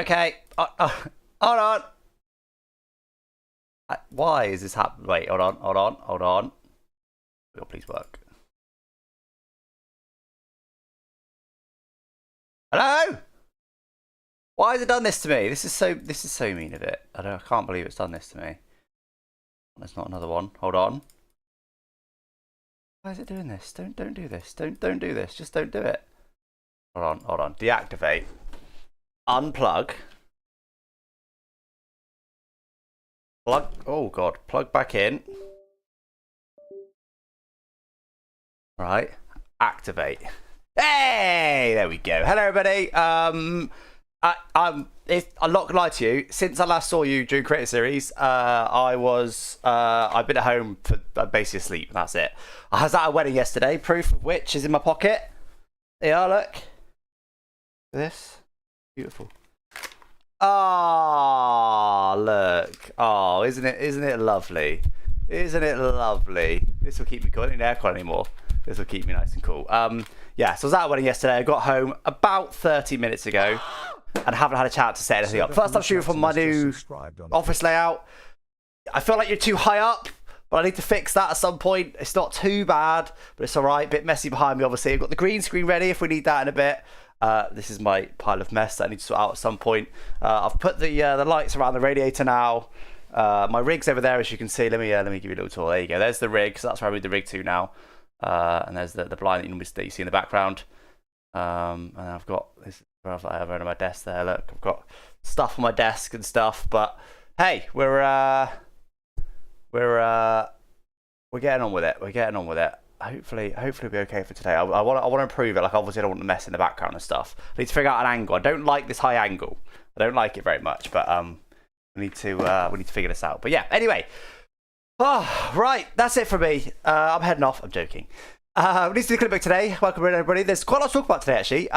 Okay. Hold on. Why is this happening? Wait, hold on. Will please work. Hello? Why has it done this to me? This is so mean of it. I can't believe it's done this to me. There's not another one. Hold on. Why is it doing this? Don't do this. Don't do this. Just don't do it. Hold on. Deactivate. Unplug. Plug. Oh god. Plug back in. Right. Activate. Hey, there we go. Hello, everybody. I'm not gonna lie to you. Since I last saw you during Creator Series, I've been at home for basically asleep. That's it. I was at a wedding yesterday. Proof of which is in my pocket. There you are. Look. This beautiful. Ah, look. Oh, isn't it lovely? Isn't it lovely? This will keep me cool. I don't need aircon anymore. This will keep me nice and cool. Yeah, so I was at a wedding yesterday. I got home about 30 minutes ago and haven't had a chance to set anything up. First time shooting from my new office layout. I feel like you're too high up, but I need to fix that at some point. It's not too bad, but it's all right. Bit messy behind me, obviously. I've got the green screen ready if we need that in a bit. This is my pile of mess that I need to sort out at some point. I've put the lights around the radiator now. My rig's over there, as you can see. Let me give you a little tour. There you go. There's the rig. So that's where I moved the rig to now. And there's the blind that you see in the background. And I've got this I have on my desk there. Look, I've got stuff on my desk and stuff. But hey, we're getting on with it. We're getting on with it. Hopefully it'll be okay for today. I want to improve it. Like obviously I don't want to mess in the background and stuff. I need to figure out an angle. I don't like this high angle. I don't like it very much. But we need to figure this out. But yeah, anyway. Oh, right, that's it for me. I'm heading off. I'm joking. We need to do the Clipbook today. Welcome in, everybody. There's quite a lot to talk about today, actually.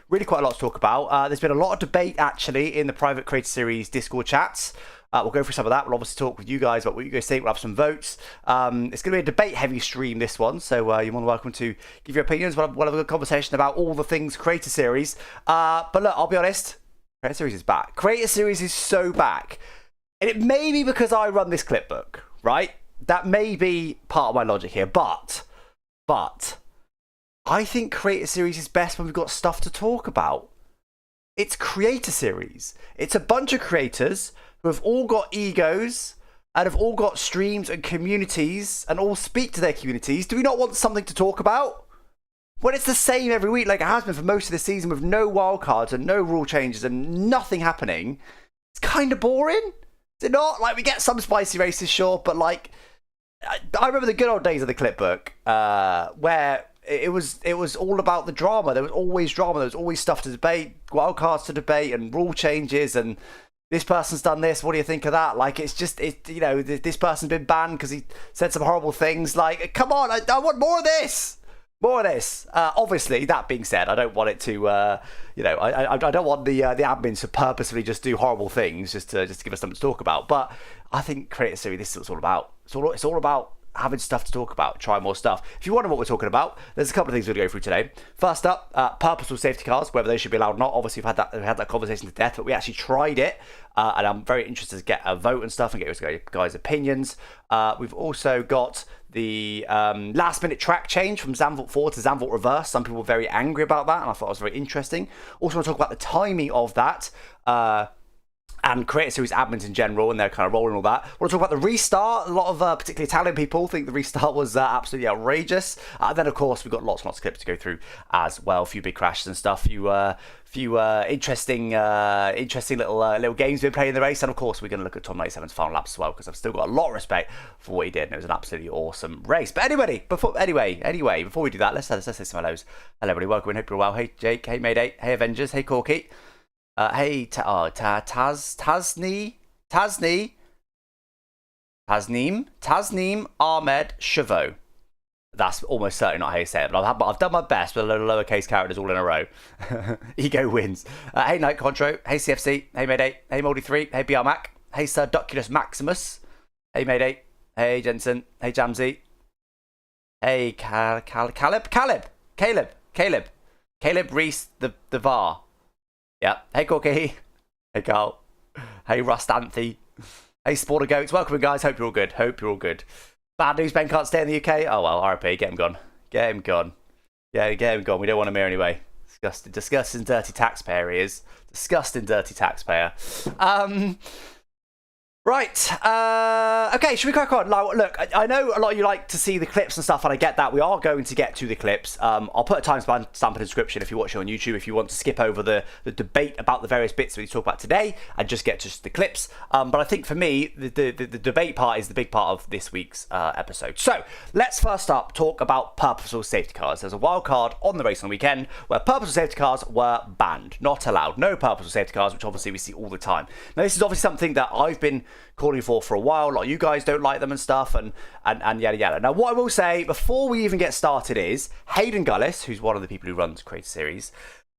Really quite a lot to talk about. There's been a lot of debate, actually, in the private Creator Series Discord chats. We'll go through some of that. We'll obviously talk with you guys about what you guys think. We'll have some votes. It's going to be a debate-heavy stream, this one. So you're more than welcome to give your opinions. We'll have a good conversation about all the things Creator Series. But look, I'll be honest. Creator Series is back. Creator Series is so back. And it may be because I run this Clipbook. Right? That may be part of my logic here, but I think Creator Series is best when we've got stuff to talk about. It's Creator Series. It's a bunch of creators who have all got egos and have all got streams and communities and all speak to their communities. Do we not want something to talk about? When it's the same every week like it has been for most of the season with no wildcards and no rule changes and nothing happening, it's kind of boring. Is it not? Like, we get some spicy races, sure, but like, I remember the good old days of the Clipbook, where it was all about the drama. There was always drama. There was always stuff to debate, wildcards to debate, and rule changes. And this person's done this. What do you think of that? Like, it's just this person's been banned because he said some horrible things. Like, come on, I want more of this. More of this. Obviously, that being said, I don't want it to, I don't want the admins to purposefully just do horrible things just to give us something to talk about. But I think Creator Series, this is what it's all about. It's all about having stuff to talk about, try more stuff. If you wonder what we're talking about, there's a couple of things we're going to go through today. First up, purposeful safety cars, whether they should be allowed or not. Obviously, we've had that conversation to death, but we actually tried it, and I'm very interested to get a vote and stuff and get your guys' opinions. We've also got the last-minute track change from Zandvoort forward to Zandvoort reverse. Some people were very angry about that, and I thought it was very interesting. Also, want to talk about the timing of that. And Creator Series admins in general, and they're kind of rolling all that. I want to talk about the restart. A lot of particularly Italian people think the restart was absolutely outrageous. And then, of course, we've got lots and lots of clips to go through as well. A few big crashes and stuff. A few interesting little games we've been playing in the race. And, of course, we're going to look at Tom 97's final laps as well, because I've still got a lot of respect for what he did. And it was an absolutely awesome race. But anyway, before we do that, let's say some hellos. Hello, everybody. Welcome in. Hope you're well. Hey, Jake. Hey, Mayday. Hey, Avengers. Hey, Corky. Hey, Tasneem, Ahmed, Chavo. That's almost certainly not how you say it, but I've done my best with a load of lowercase characters all in a row. Ego wins. Hey, Night Contro. Hey, CFC. Hey, Mayday. Hey, Moldy3. Hey, BR Mac. Hey, Sir Doculus Maximus. Hey, Mayday. Hey, Jensen. Hey, Jamsy. Hey, Caleb Reese, the VAR. Yeah. Hey, Corky. Hey, Carl. Hey, Rustanthe. Hey, Sporter Goats. Welcome, guys. Hope you're all good. Hope you're all good. Bad news, Ben can't stay in the UK. Oh, well, RIP. Get him gone. Get him gone. Yeah, get him gone. We don't want him here anyway. Disgusting, disgusting, dirty taxpayer he is. Disgusting, dirty taxpayer. Right. Okay, should we crack on? Now, look, I know a lot of you like to see the clips and stuff, and I get that. We are going to get to the clips. I'll put a timestamp in the description if you're watching on YouTube, if you want to skip over the debate about the various bits that we talk about today and just get to the clips. But I think for me, the debate part is the big part of this week's episode. So let's first up talk about purposeful safety cars. There's a wild card on the race on the weekend where purposeful safety cars were banned, not allowed. No purposeful safety cars, which obviously we see all the time. Now, this is obviously something that I've been calling for a while. A lot of you guys don't like them and stuff, and yada yada. Now, what I will say before we even get started is Hayden Gullis, who's one of the people who runs Creator Series,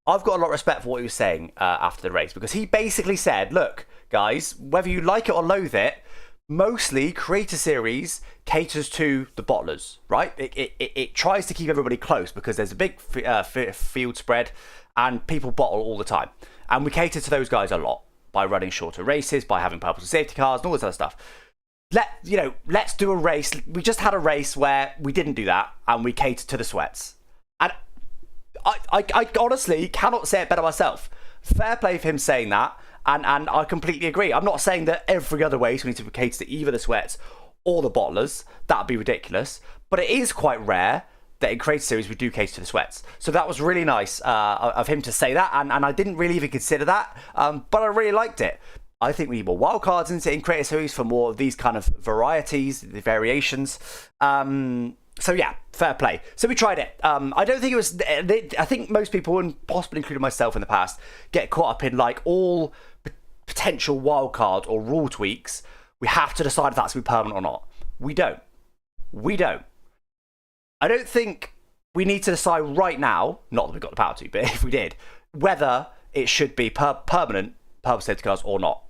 I've got a lot of respect for what he was saying after the race, because he basically said, look, guys, whether you like it or loathe it, mostly Creator Series caters to the bottlers, right? It tries to keep everybody close because there's a big field spread and people bottle all the time, and we cater to those guys a lot by running shorter races, by having purposeful safety cars and all this other stuff. Let's do a race. We just had a race where we didn't do that and we catered to the sweats. And I honestly cannot say it better myself. Fair play for him saying that, and I completely agree. I'm not saying that every other race we need to cater to either the sweats or the bottlers. That'd be ridiculous. But it is quite rare that in Creator Series we do cater to the sweats. So that was really nice of him to say that, and I didn't really even consider that, but I really liked it. I think we need more wildcards in Creator Series for more of these kind of varieties, the variations. So yeah, fair play. So we tried it. I don't think it was, I think most people, and possibly including myself in the past, get caught up in like all potential wildcard or rule tweaks. We have to decide if that's going to be permanent or not. We don't. I don't think we need to decide right now, not that we've got the power to, but if we did, whether it should be permanent purposeful safety cars or not.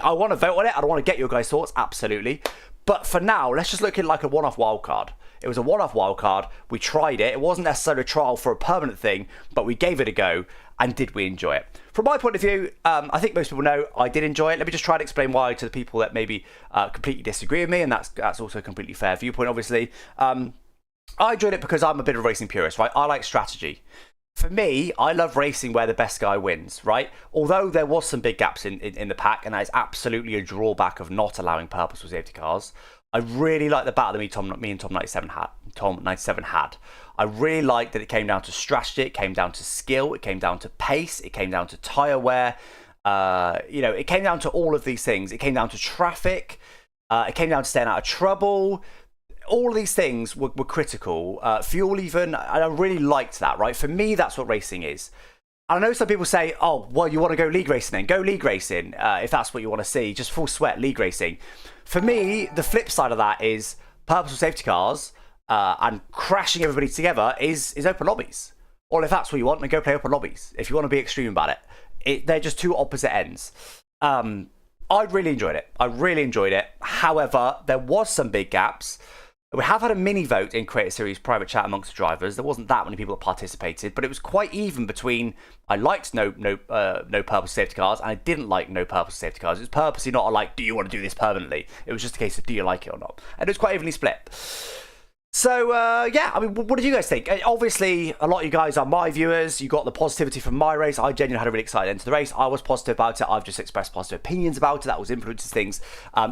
I want to vote on it. I don't want to get your guys' thoughts, absolutely. But for now, let's just look at it like a one-off wildcard. It was a one-off wildcard. We tried it. It wasn't necessarily a trial for a permanent thing, but we gave it a go. And did we enjoy it? From my point of view, I think most people know I did enjoy it. Let me just try to explain why to the people that maybe completely disagree with me, and that's also a completely fair viewpoint, obviously. I enjoyed it because I'm a bit of a racing purist, right? I like strategy. For me, I love racing where the best guy wins, right? Although there was some big gaps in the pack, and that is absolutely a drawback of not allowing purposeful safety cars. I really like the battle that me and Tom 97 had. I really liked that it came down to strategy, it came down to skill, it came down to pace, it came down to tyre wear. It came down to all of these things. It came down to traffic. It came down to staying out of trouble. All of these things were critical. Fuel even, and I really liked that, right? For me, that's what racing is. And I know some people say, oh, well, you want to go league racing then? Go league racing if that's what you want to see. Just full sweat league racing. For me, the flip side of that is purposeful safety cars and crashing everybody together is open lobbies. Or if that's what you want, then go play open lobbies. If you want to be extreme about it. They're just two opposite ends. I really enjoyed it. However, there was some big gaps. We have had a mini vote in Creator Series private chat amongst the drivers. There wasn't that many people that participated, but it was quite even between I liked no purposeful safety cars and I didn't like no purposeful safety cars. It was purposely not like, do you want to do this permanently? It was just a case of, do you like it or not? And it was quite evenly split. So, yeah, I mean, what did you guys think? Obviously, a lot of you guys are my viewers. You got the positivity from my race. I genuinely had a really excited end to the race. I was positive about it. I've just expressed positive opinions about it. That was influences things.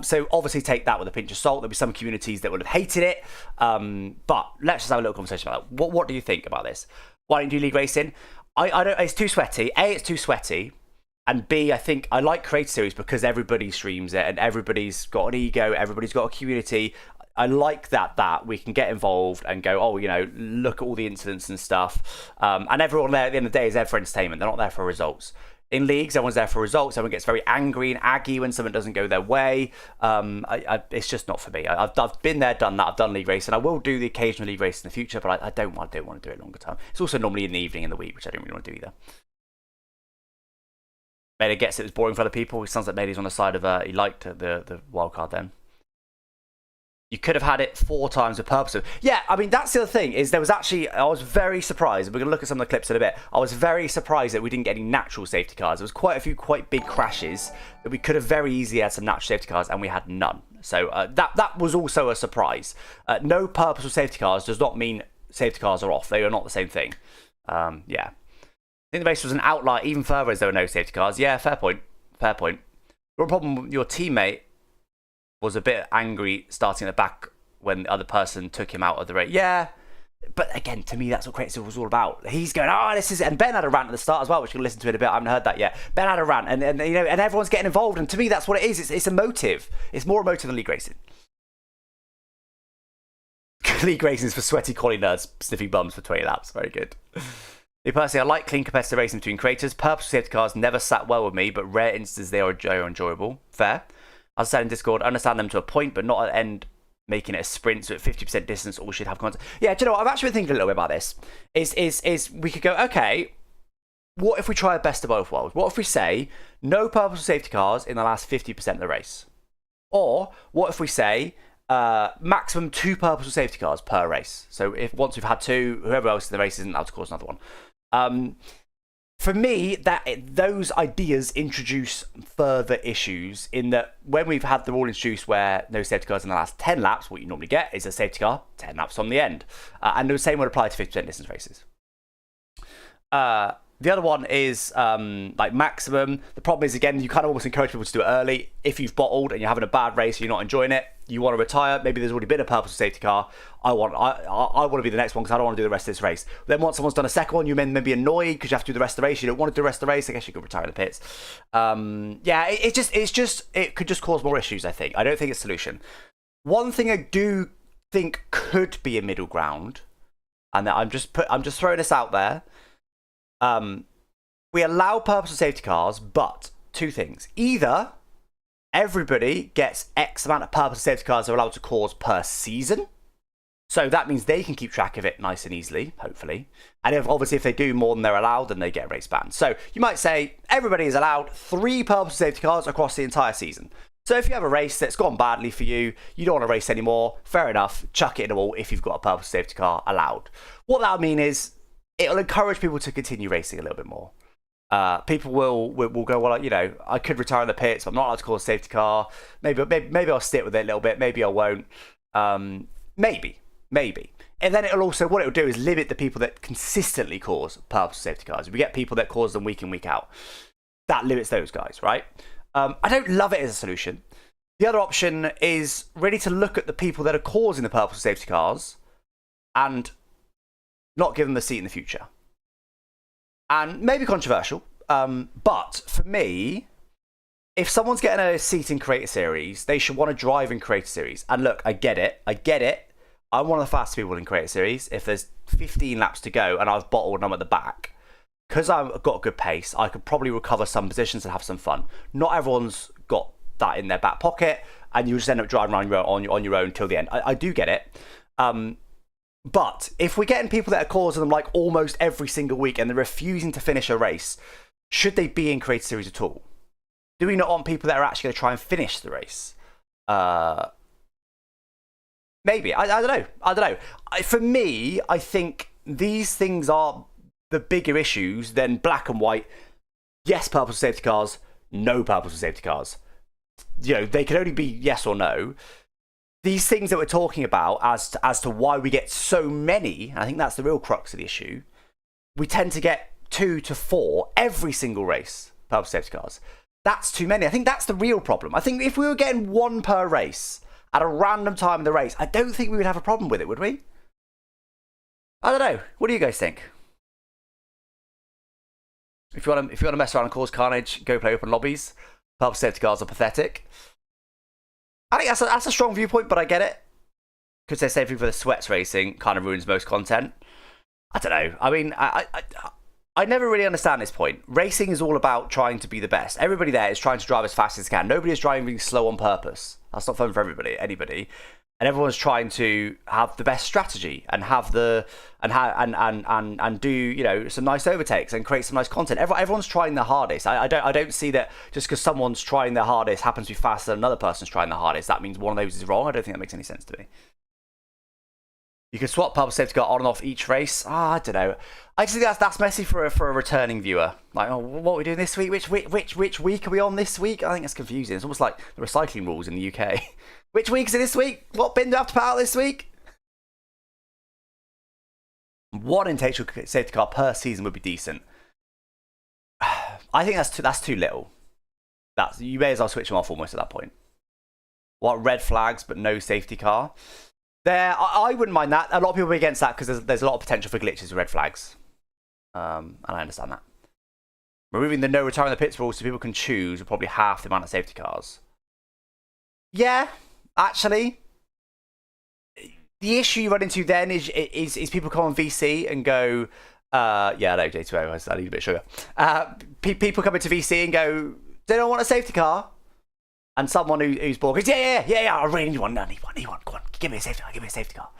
So, obviously, take that with a pinch of salt. There'll be some communities that would have hated it. But let's just have a little conversation about that. What do you think about this? Why don't you do league racing? I don't. It's too sweaty. A, it's too sweaty. And B, I think I like Creator Series because everybody streams it and everybody's got an ego. Everybody's got a community. I like that we can get involved and go, oh, look at all the incidents and stuff. And everyone there at the end of the day is there for entertainment. They're not there for results. In leagues, everyone's there for results. Everyone gets very angry and aggy when something doesn't go their way. It's just not for me. I've been there, done that. I've done league racing. I will do the occasional league race in the future, but I don't want to do it longer term. It's also normally in the evening in the week, which I don't really want to do either. Maybe gets it was boring for other people. It sounds like maybe he's on the side of he liked the wild card then. You could have had it 4 times with purpose. Yeah, I mean, that's the other thing, is there was actually, I was very surprised, and we're going to look at some of the clips in a bit, I was very surprised that we didn't get any natural safety cars. There was quite a few quite big crashes that we could have very easily had some natural safety cars, and we had none. So that was also a surprise. No purposeful safety cars does not mean safety cars are off. They are not the same thing. Yeah. I think the race was an outlier even further as there were no safety cars. Yeah, fair point. Fair point. Your problem with your teammate was a bit angry starting at the back when the other person took him out of the race. Yeah, but again, to me, that's what Creative was all about. He's going, this is it. And Ben had a rant at the start as well, which you'll listen to in a bit. I haven't heard that yet. Ben had a rant, and you know, and everyone's getting involved. And to me, that's what it is. It's emotive. It's more emotive than league racing. League racing is for sweaty quality nerds sniffing bums for 20 laps. Very good. Me personally, I like clean competitive racing between creators. Purposeful safety cars never sat well with me, but rare instances they are enjoyable. Fair. As I said in Discord, understand them to a point, but not at the end making it a sprint, so at 50% distance, all should have contact. Yeah, do you know what? I've actually been thinking a little bit about this. Is we could go, okay, what if we try a best of both worlds? What if we say no purposeful safety cars in the last 50% of the race? Or what if we say maximum 2 purposeful safety cars per race? So if once we've had 2, whoever else in the race isn't allowed to cause another one. For me, those ideas introduce further issues in that when we've had the rule introduced where no safety cars in the last 10 laps, what you normally get is a safety car 10 laps from the end. And the same would apply to 50% distance races. The other one is like maximum. The problem is, again, you kind of almost encourage people to do it early. If you've bottled and you're having a bad race, you're not enjoying it, you want to retire. Maybe there's already been a purposeful safety car. I want to be the next one because I don't want to do the rest of this race. Then once someone's done a second one, you may be annoyed because you have to do the rest of the race. You don't want to do the rest of the race. I guess you could retire in the pits. Yeah, it could just cause more issues, I think. I don't think it's a solution. One thing I do think could be a middle ground, and I'm just throwing this out there. We allow purposeful safety cars, but 2 things. Either everybody gets X amount of purposeful safety cars they're allowed to cause per season. So that means they can keep track of it nice and easily, hopefully. And obviously if they do more than they're allowed, then they get a race ban. So you might say everybody is allowed 3 purposeful safety cars across the entire season. So if you have a race that's gone badly for you, you don't want to race anymore, fair enough, chuck it in the wall if you've got a purposeful safety car allowed. What that would mean is it'll encourage people to continue racing a little bit more. People will go, well, you know, I could retire in the pits, but I'm not allowed to call a safety car. Maybe I'll stick with it a little bit. Maybe I won't. Maybe. And then what it'll do is limit the people that consistently cause purposeful safety cars. If we get people that cause them week in, week out, that limits those guys, right? I don't love it as a solution. The other option is really to look at the people that are causing the purposeful safety cars and not give them a seat in the future. And maybe controversial, but for me, if someone's getting a seat in Creator Series, they should want to drive in Creator Series. And look, I get it. I'm one of the fastest people in Creator Series. If there's 15 laps to go and I've bottled and I'm at the back, because I've got a good pace, I could probably recover some positions and have some fun. Not everyone's got that in their back pocket, and you just end up driving around on your own till the end. I do get it. But if we're getting people that are causing them like almost every single week and they're refusing to finish a race, should they be in Creator Series at all? Do we not want people that are actually going to try and finish the race? Maybe. I don't know. For me, I think these things are the bigger issues than black and white. Yes, purposeful safety cars. No purposeful safety cars. You know, they can only be yes or no. These things that we're talking about as to why we get so many, and I think that's the real crux of the issue, we tend to get 2 to 4 every single race, purposeful safety cars. That's too many. I think that's the real problem. I think if we were getting 1 per race at a random time in the race, I don't think we would have a problem with it, would we? I don't know. What do you guys think? If you want to mess around and cause carnage, go play open lobbies. Purposeful safety cars are pathetic. I think that's a strong viewpoint, but I get it. Because they're saving for the sweats racing kind of ruins most content. I don't know. I mean, I never really understand this point. Racing is all about trying to be the best. Everybody there is trying to drive as fast as they can. Nobody is driving slow on purpose. That's not fun for anybody. and everyone's trying to have the best strategy and have the and do, you know, some nice overtakes and create some nice content. Everyone's trying their hardest. I don't see that just because someone's trying their hardest happens to be faster than another person's trying their hardest, that means one of those is wrong. I don't think that makes any sense to me. You can swap purple safety car on and off each race. I don't know. I just think that's messy for a returning viewer. Like, oh, what are we doing this week? Which week are we on this week? I think it's confusing. It's almost like the recycling rules in the UK. Which week is it this week? What bin do I have to put out this week? One intentional safety car per season would be decent. I think that's too little. You may as well switch them off almost at that point. What, red flags but no safety car? I wouldn't mind that. A lot of people are against that because there's a lot of potential for glitches with red flags. And I understand that. Removing the no return on the pits rule so people can choose probably half the amount of safety cars. Yeah, actually. The issue you run into then is people come on VC and go, yeah, no, J2O, I need a bit of sugar. People come into VC and go, they don't want a safety car. And someone who's bored goes, yeah, I really need one. I need one. Go on, give me a safety car.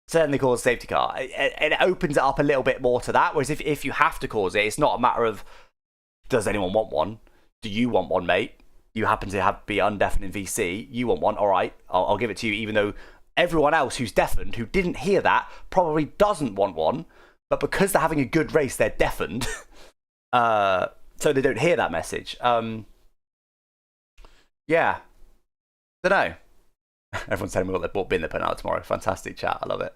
Certainly cause a safety car. It opens it up a little bit more to that. Whereas if you have to cause it, it's not a matter of, does anyone want one? Do you want one, mate? You happen to be undeafened in VC. You want one? All right, I'll give it to you, even though everyone else who's deafened, who didn't hear that, probably doesn't want one. But because they're having a good race, they're deafened. So they don't hear that message. Yeah. Don't know. Everyone's telling me what bin they're putting out tomorrow. Fantastic chat. I love it.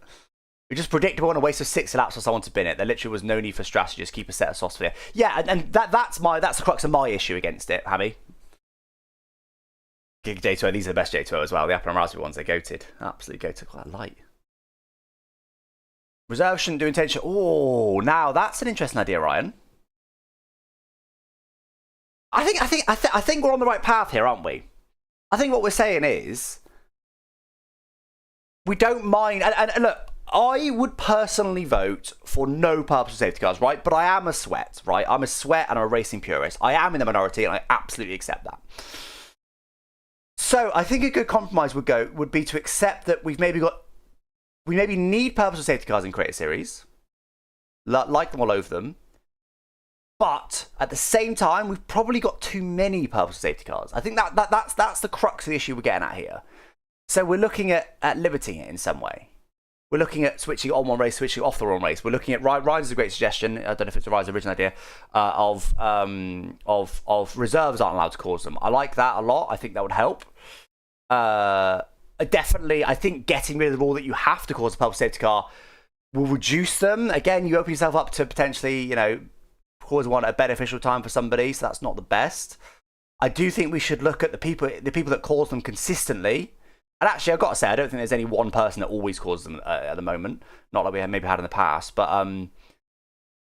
It's just predictable and a waste of 6 laps for someone to bin it. There literally was no need for strategy. Just keep a set of sauce for it. Yeah, and that's the crux of my issue against it, Hammy. Gig J2O, these are the best J2O as well. The Apple and Raspberry ones, they're goated. Absolutely goated. Quite light. Reserve shouldn't do intention. Oh, now that's an interesting idea, Ryan. I think we're on the right path here, aren't we? I think what we're saying is we don't mind. And look, I would personally vote for no purposeful safety cars, right? But I am a sweat, right? I'm a sweat and I'm a racing purist. I am in the minority, and I absolutely accept that. So I think a good compromise would be to accept that we maybe need purposeful safety cars in Creator Series, like them all over them. But at the same time, we've probably got too many purposeful safety cars. I think that's the crux of the issue we're getting at here. So we're looking at limiting it in some way. We're looking at switching on one race, switching off the wrong race. We're looking at Ryan's a great suggestion. I don't know if it's Ryan's original idea of reserves aren't allowed to cause them. I like that a lot. I think that would help. Definitely, I think getting rid of the rule that you have to cause a purposeful safety car will reduce them. Again, you open yourself up to potentially, you know, cause one at a beneficial time for somebody, so that's not the best. I do think we should look at the people that cause them consistently. And actually, I've got to say, I don't think there's any one person that always causes them at the moment. Not like we maybe had in the past, but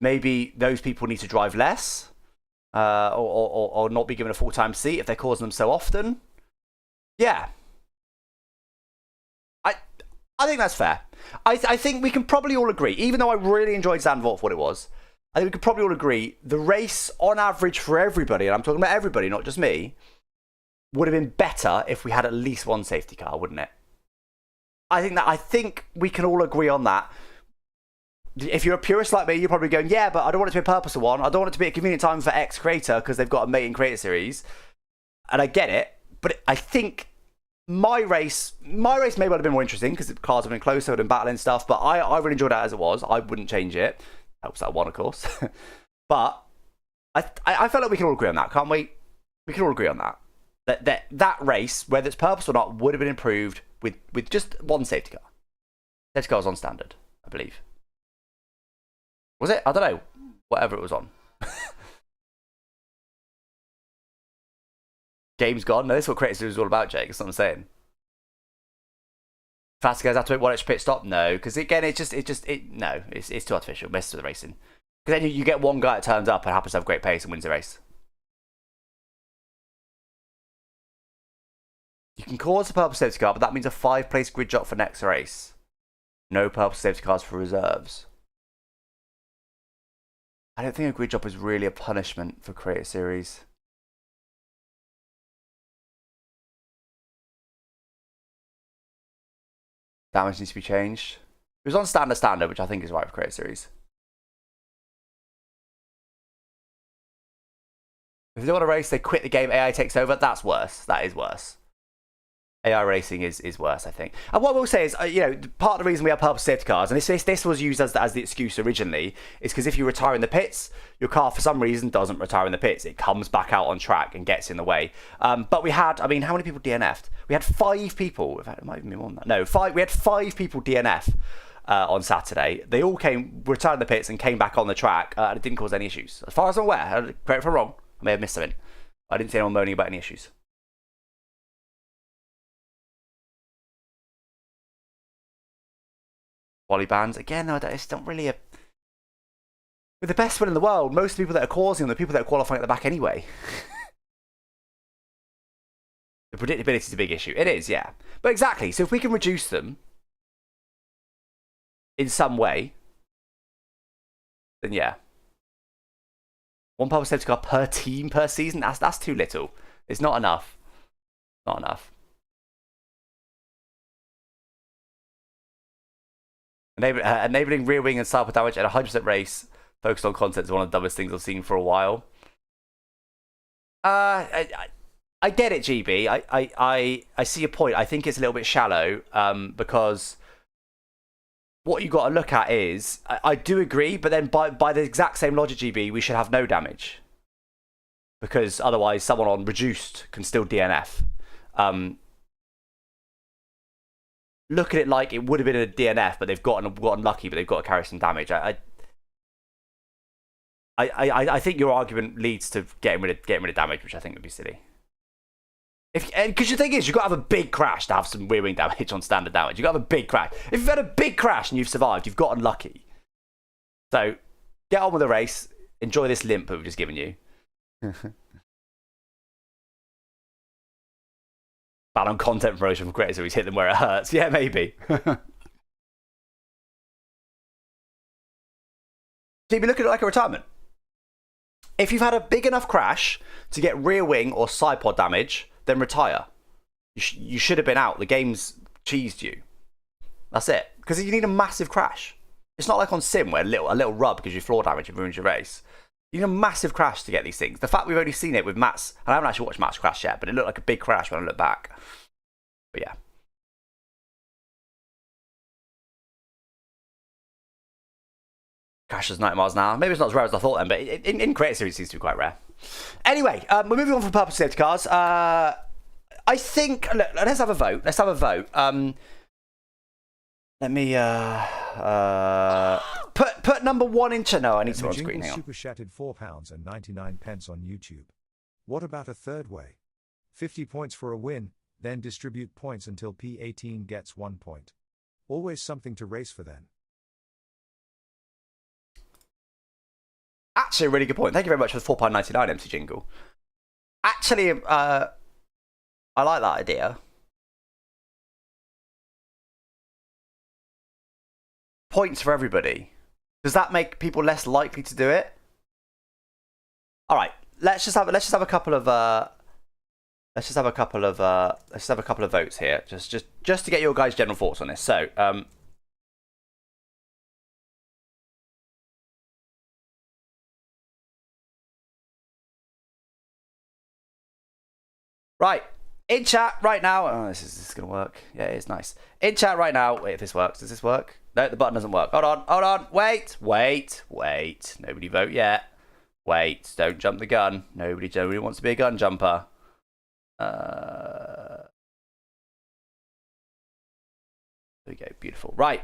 maybe those people need to drive less, or not be given a full-time seat if they're causing them so often. Yeah, I think that's fair. I think we can probably all agree, even though I really enjoyed Zandvoort for what it was. I think we could probably all agree the race, on average, for everybody, and I'm talking about everybody, not just me, would have been better if we had at least one safety car, wouldn't it? I think we can all agree on that. If you're a purist like me, you're probably going, yeah, but I don't want it to be a purposeful one. I don't want it to be a convenient time for X creator because they've got a mate in Creator Series. And I get it, but I think my race may well have been more interesting because the cars have been closer and battling stuff, but I really enjoyed that as it was. I wouldn't change it. Helps that one, of course. But I feel like we can all agree on that, can't we? We can all agree on that. That race, whether it's purpose or not, would have been improved with just one safety car. Safety car was on standard, I believe. Was it? I don't know. Whatever it was on. Game's gone. No, this is what Creator Series is all about, Jake. That's what I'm saying. Faster guys have to make one extra pit stop? No, because again, it's too artificial. It messes with the racing. Because then you get one guy that turns up and happens to have great pace and wins the race. You can cause a purple safety car, but that means a 5-place grid drop for next race. No purple safety cars for reserves. I don't think a grid drop is really a punishment for Creator Series. Damage needs to be changed. It was on standard, which I think is right for Creator Series. If they want to race, they quit the game, AI takes over. That's worse. That is worse. AI racing is worse, I think. And what we'll say is, part of the reason we have purple safety cars, and this was used as the excuse originally, is because if you retire in the pits, your car for some reason doesn't retire in the pits. It comes back out on track and gets in the way. But we had, how many people DNF'd? We had 5 people. In fact, it might even be more than that. No, 5. We had 5 people DNF on Saturday. They all retired in the pits and came back on the track. And it didn't cause any issues. As far as I'm aware, correct me if I'm wrong. I may have missed something. I didn't see anyone moaning about any issues. Volley bans again. No, it's not really a. With the best one in the world, most of the people that are causing them are the people that are qualifying at the back anyway. The predictability is a big issue. It is, yeah. But exactly. So if we can reduce them in some way, then yeah. 1 purple safety car per team per season. That's too little. It's not enough. Not enough. Enabling rear wing and side pod damage at 100% race focused on content is one of the dumbest things I've seen for a while. I get it, GB. I see your point. I think it's a little bit shallow because what you got to look at is I do agree, but then by the exact same logic, GB, we should have no damage because otherwise someone on reduced can still DNF. Look at it like it would have been a DNF, but they've gotten lucky, but they've got to carry some damage. I think your argument leads to getting rid of damage, which I think would be silly. Because the thing is, you've got to have a big crash to have some rear wing damage on standard damage. You've got to have a big crash. If you've had a big crash and you've survived, you've gotten lucky. So get on with the race. Enjoy this limp that we've just given you. Ban on content promotion from creators, so he's hit them where it hurts. Yeah, maybe. So you'd be looking at it like a retirement. If you've had a big enough crash to get rear wing or side pod damage, then retire. You should have been out. The game's cheesed you. That's it. Because you need a massive crash. It's not like on Sim where a little rub gives you floor damage and ruins your race. You need a massive crash to get these things. The fact we've only seen it with Matt's, and I haven't actually watched Matt's crash yet, but it looked like a big crash when I look back. But yeah. Crashes 90 miles an hour. Maybe it's not as rare as I thought then, but in Creator Series it seems to be quite rare. Anyway, we're moving on from purple safety cars. I think, look, let's have a vote. Let me put number 1 in chat. No, I need to on screen. Hang on. Super chatted £4.99 on YouTube. What about a third way? 50 points for a win, then distribute points until P18 gets 1 point. Always something to race for then. Actually, a really good point. Thank you very much for the £4.99 MC Jingle. Actually, I like that idea. Points for everybody. Does that make people less likely to do it? All right, let's just have a couple of votes here, just to get your guys' general thoughts on this. So, right, in chat right now. Oh, this is gonna work. Yeah, it's nice. In chat right now. Wait, if this works, does this work? No, the button doesn't work. Hold on. Wait. Nobody vote yet. Wait, don't jump the gun. Nobody wants to be a gun jumper. There we go. Beautiful. Right.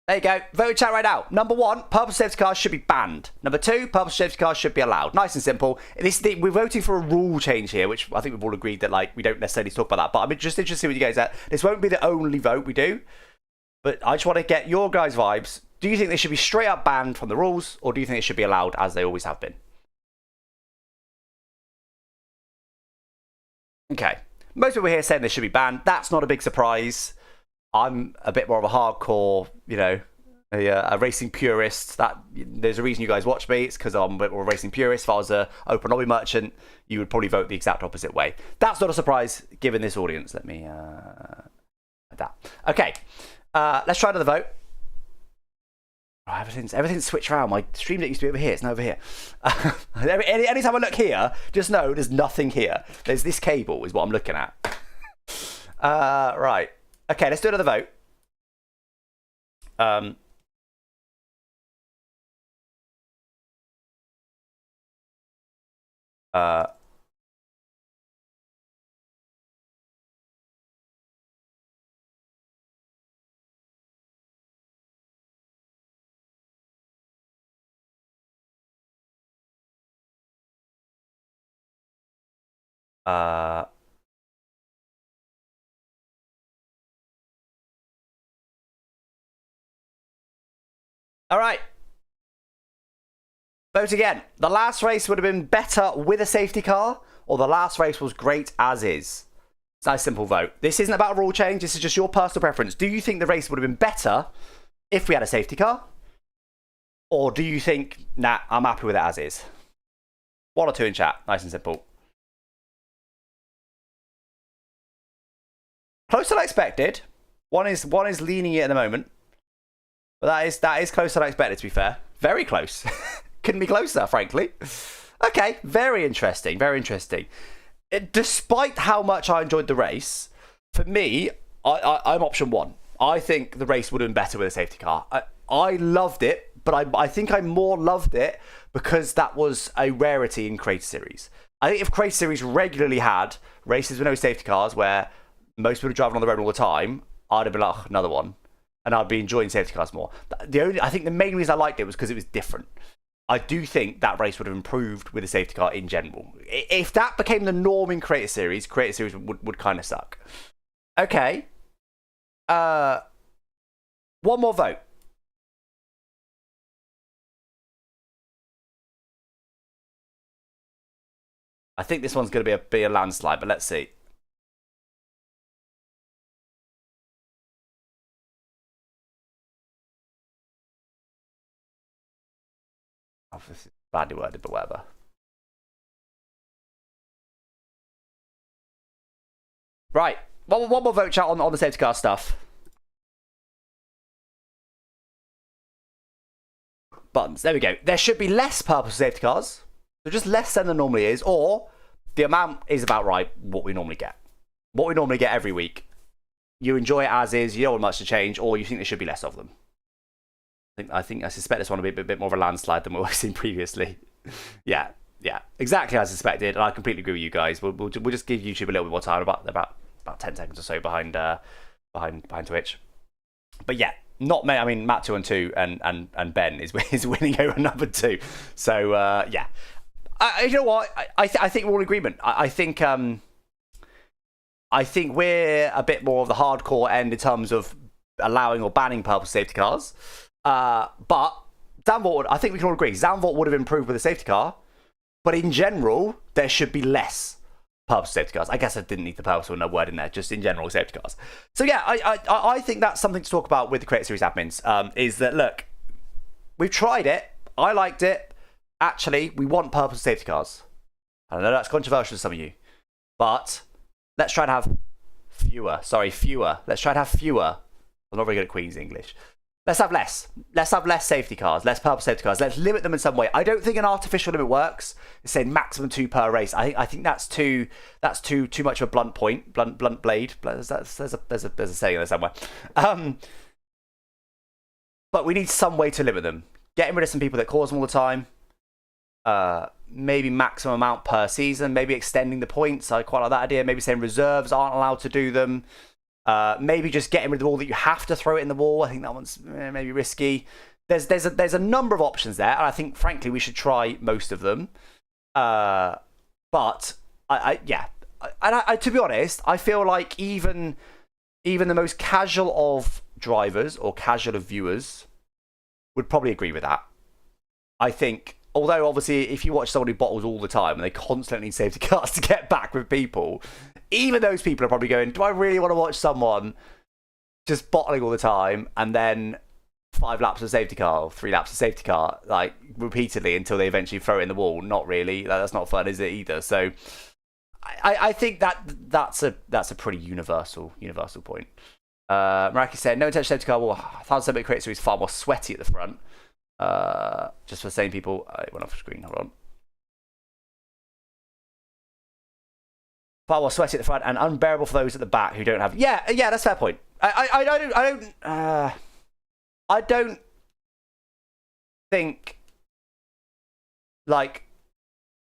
There you go. Vote in chat right now. Number 1, purple safety cars should be banned. Number 2, purple safety cars should be allowed. Nice and simple. We're voting for a rule change here, which I think we've all agreed that we don't necessarily talk about that. But I'm just interested to see what you guys at. This won't be the only vote we do. But I just want to get your guys' vibes. Do you think they should be straight up banned from the rules, or do you think they should be allowed as they always have been? Okay. Most people here saying they should be banned. That's not a big surprise. I'm a bit more of a hardcore, a racing purist. There's a reason you guys watch me. It's because I'm a bit more of a racing purist. If I was an open lobby merchant, you would probably vote the exact opposite way. That's not a surprise given this audience. Let me that. Okay, let's try another vote. Oh, everything's switched around. My stream that used to be over here, it's now over here. Anytime I look here, just know there's nothing here. There's this cable is what I'm looking at. Right. Okay, let's do another vote. All right. Vote again. The last race would have been better with a safety car, or the last race was great as is. It's a nice simple vote. This isn't about a rule change. This is just your personal preference. Do you think the race would have been better if we had a safety car? Or do you think, nah, I'm happy with it as is? 1 or 2 in chat. Nice and simple. Closer than I expected. One is leaning it at the moment. But that is closer than I expected, to be fair. Very close. Couldn't be closer, frankly. Okay, very interesting, very interesting. Despite how much I enjoyed the race, for me, I'm option 1. I think the race would have been better with a safety car. I loved it, but I think I more loved it because that was a rarity in Creator Series. I think if Creator Series regularly had races with no safety cars where most people are driving on the road all the time, I'd have been like, another one. And I'd be enjoying safety cars more. I think the main reason I liked it was because it was different. I do think that race would have improved with a safety car in general. If that became the norm in Creator Series would kind of suck. Okay. One more vote. I think this one's going to be a landslide, but let's see. Oh, this is badly worded, but whatever. Right. One more vote chat on the safety car stuff. Buttons. There we go. There should be less purple safety cars. So just less than there normally is. Or the amount is about right, what we normally get. What we normally get every week. You enjoy it as is. You don't want much to change. Or you think there should be less of them. I suspect this one will be a bit more of a landslide than what we've seen previously. yeah, exactly as I suspected, and I completely agree with you guys. We'll just give YouTube a little bit more time, about 10 seconds or so behind Twitch. But yeah, not me. I mean, Matt 2 and 2 and Ben is winning over number 2. So yeah, you know what? I think we're all in agreement. I think we're a bit more of the hardcore end in terms of allowing or banning purple safety cars. But Zandvoort, I think we can all agree, Zandvoort would have improved with a safety car, but in general, there should be less purple safety cars. I guess I didn't need the purple, no word in there, just in general safety cars. So yeah, I think that's something to talk about with the Creator Series admins, is that, look, we've tried it, I liked it, actually, we want purple safety cars. I know that's controversial to some of you, but let's try to have fewer. Let's try to have fewer. I'm not very good at Queen's English. Let's have less. Let's have less safety cars, less purple safety cars. Let's limit them in some way. I don't think an artificial limit works. It's saying maximum 2 per race. I think that's too much of a blunt point, blunt blade. There's a saying there somewhere. But we need some way to limit them. Getting rid of some people that cause them all the time. Maybe maximum amount per season. Maybe extending the points. I quite like that idea. Maybe saying reserves aren't allowed to do them. Maybe just getting rid of the wall that you have to throw it in the wall. I think that one's maybe risky. There's a number of options there, and I think frankly we should try most of them. But to be honest, I feel like even the most casual of drivers or casual of viewers would probably agree with that. I think, although obviously if you watch someone who bottles all the time and they constantly need safety cars to get back with people, even those people are probably going, do I really want to watch someone just bottling all the time and then 5 laps of safety car or 3 laps of safety car, like repeatedly until they eventually throw it in the wall? Not really. That's not fun, is it either? So I think that's a pretty universal point. Maraki said, no intention safety car will 1,000% create series far more sweaty at the front. Just for saying people, it went off screen, hold on. Far more sweaty at the front and unbearable for those at the back who don't have. Yeah, that's a fair point. I don't think, like,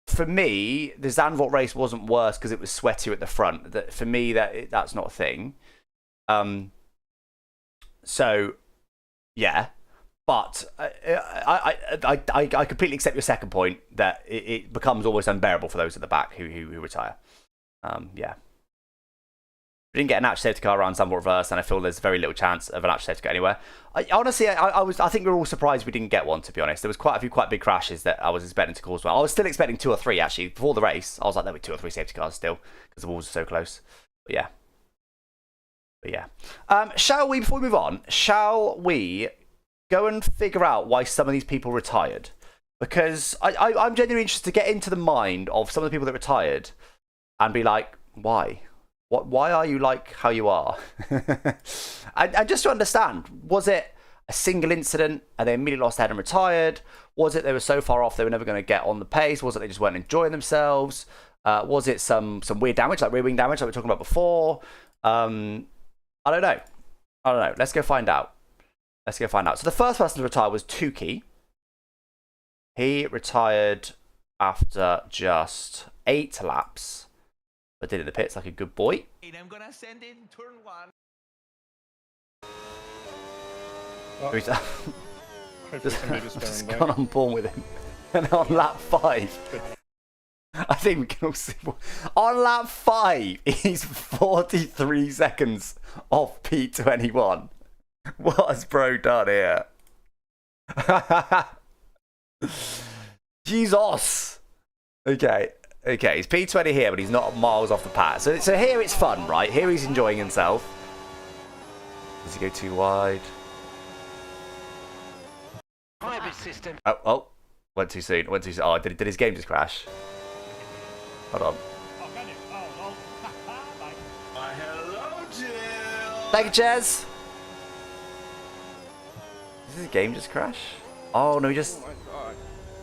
for me, the Zandvoort race wasn't worse because it was sweatier at the front. That for me, that's not a thing. So, yeah, but I completely accept your second point that it becomes almost unbearable for those at the back who retire. Yeah. We didn't get an actual safety car around Zandvoort reverse, and I feel there's very little chance of an actual safety car anywhere. Honestly, I think we were all surprised we didn't get one, to be honest. There was quite a few quite big crashes that I was expecting to cause one. I was still expecting 2 or 3, actually. Before the race, I was like, there'll be 2 or 3 safety cars still, because the walls are so close. But yeah. Shall we, before we move on, shall we go and figure out why some of these people retired? Because I'm genuinely interested to get into the mind of some of the people that retired and be like, why? Why are you like how you are? and just to understand, was it a single incident and they immediately lost their head and retired? Was it they were so far off they were never going to get on the pace? Was it they just weren't enjoying themselves? Was it some weird damage, like rear wing damage, like we were talking about before? I don't know. Let's go find out. So the first person to retire was Tukey. He retired after just 8 laps. But did it in the pits like a good boy. I'm gonna send in turn 1. Just gone on board with him. And on lap 5. I think we can all see. On lap 5, he's 43 seconds off P21. What has bro done here? Jesus. Okay, he's P20 here, but he's not miles off the path. So here it's fun, right? Here he's enjoying himself. Does he go too wide? Hybrid system. Oh, went too soon. Oh, did his game just crash? Hold on. Hello, Jill. Thank you, Jez. Did his game just crash? Oh no, he just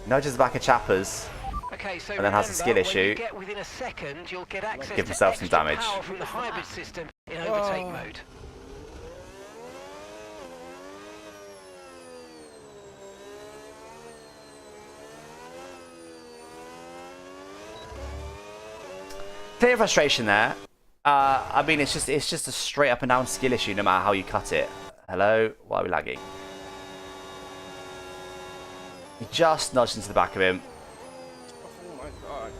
nudges the back of Chappers. Okay, so and then has a skill issue. Get within a second, you'll get access Give to himself some extra damage. Power from the hybrid system in overtake mode. Clear frustration there. I mean, it's just a straight up and down skill issue, no matter how you cut it. Hello, why are we lagging? He just nudged into the back of him. Oh my god.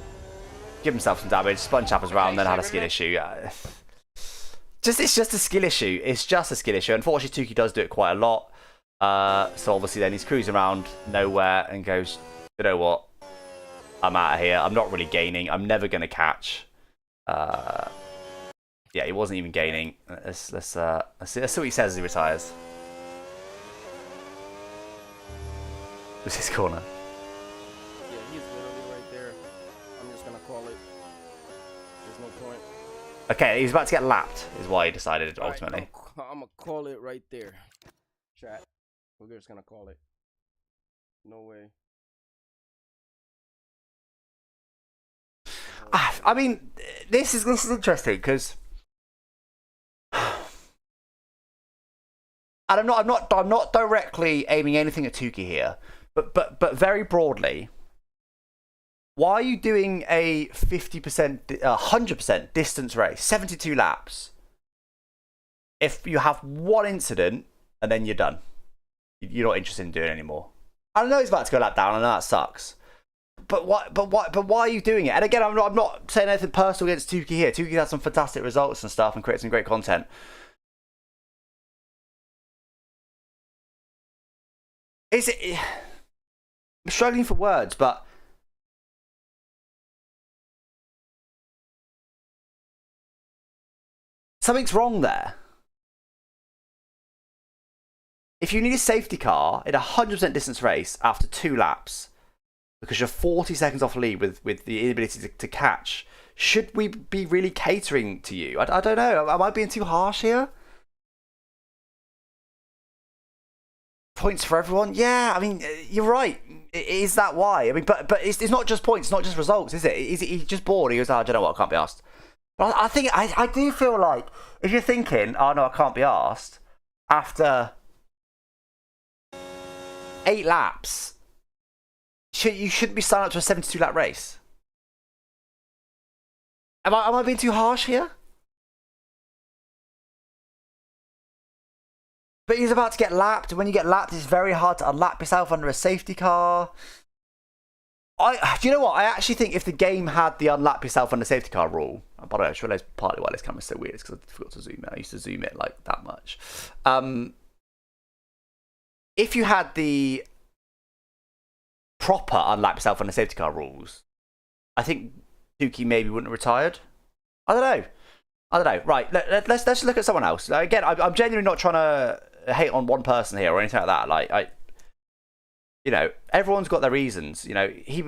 Give himself some damage, spun Chappers around, then had a skill issue. It's just a skill issue. It's just a skill issue. Unfortunately, Tukey does do it quite a lot. So obviously then he's cruising around nowhere and goes, you know what? I'm out of here. I'm not really gaining. I'm never going to catch. Yeah, he wasn't even gaining. Let's see what he says as he retires. This is his corner. Yeah, he's literally right there. I'm just gonna call it. There's no point. Okay, he's about to get lapped, is why he decided ultimately. Right, I'm gonna call it right there. Chat. We're just gonna call it. No way. I mean, this is interesting because, and I'm not directly aiming anything at Tukey here, but very broadly, why are you doing a 50%, 100% distance race, 72 laps, if you have one incident and then you're done? You're not interested in doing it anymore. I know he's about to go lap down. I know that sucks. But why are you doing it? And again, I'm not saying anything personal against Tukey here. Tukey had some fantastic results and stuff and created some great content. I'm struggling for words, but something's wrong there. If you need a safety car in a 100% distance race after 2 laps, because you're 40 seconds off lead with the inability to catch, should we be really catering to you? I don't know. Am I being too harsh here? points for everyone. Yeah, I mean, you're right. Is that why? I mean, but it's not just points, it's not just results, is it? Is he just bored? He goes, oh, I don't know what, I can't be asked. But I think I do feel like if you're thinking, oh no, I can't be asked after 8 laps, you shouldn't be signing up to a 72 lap race. Am I being too harsh here? But he's about to get lapped. When you get lapped, it's very hard to unlap yourself under a safety car. Do you know what? I actually think if the game had the unlap yourself under safety car rule, and by the way, I just realised partly why this camera's so weird is because I forgot to zoom in. I used to zoom it like that much. If you had the proper unlap yourself under safety car rules, I think Dookie maybe wouldn't have retired. I don't know. Right, let's look at someone else. Again, I'm genuinely not trying to hate on one person here or anything like that. Like, you know, everyone's got their reasons. You know, he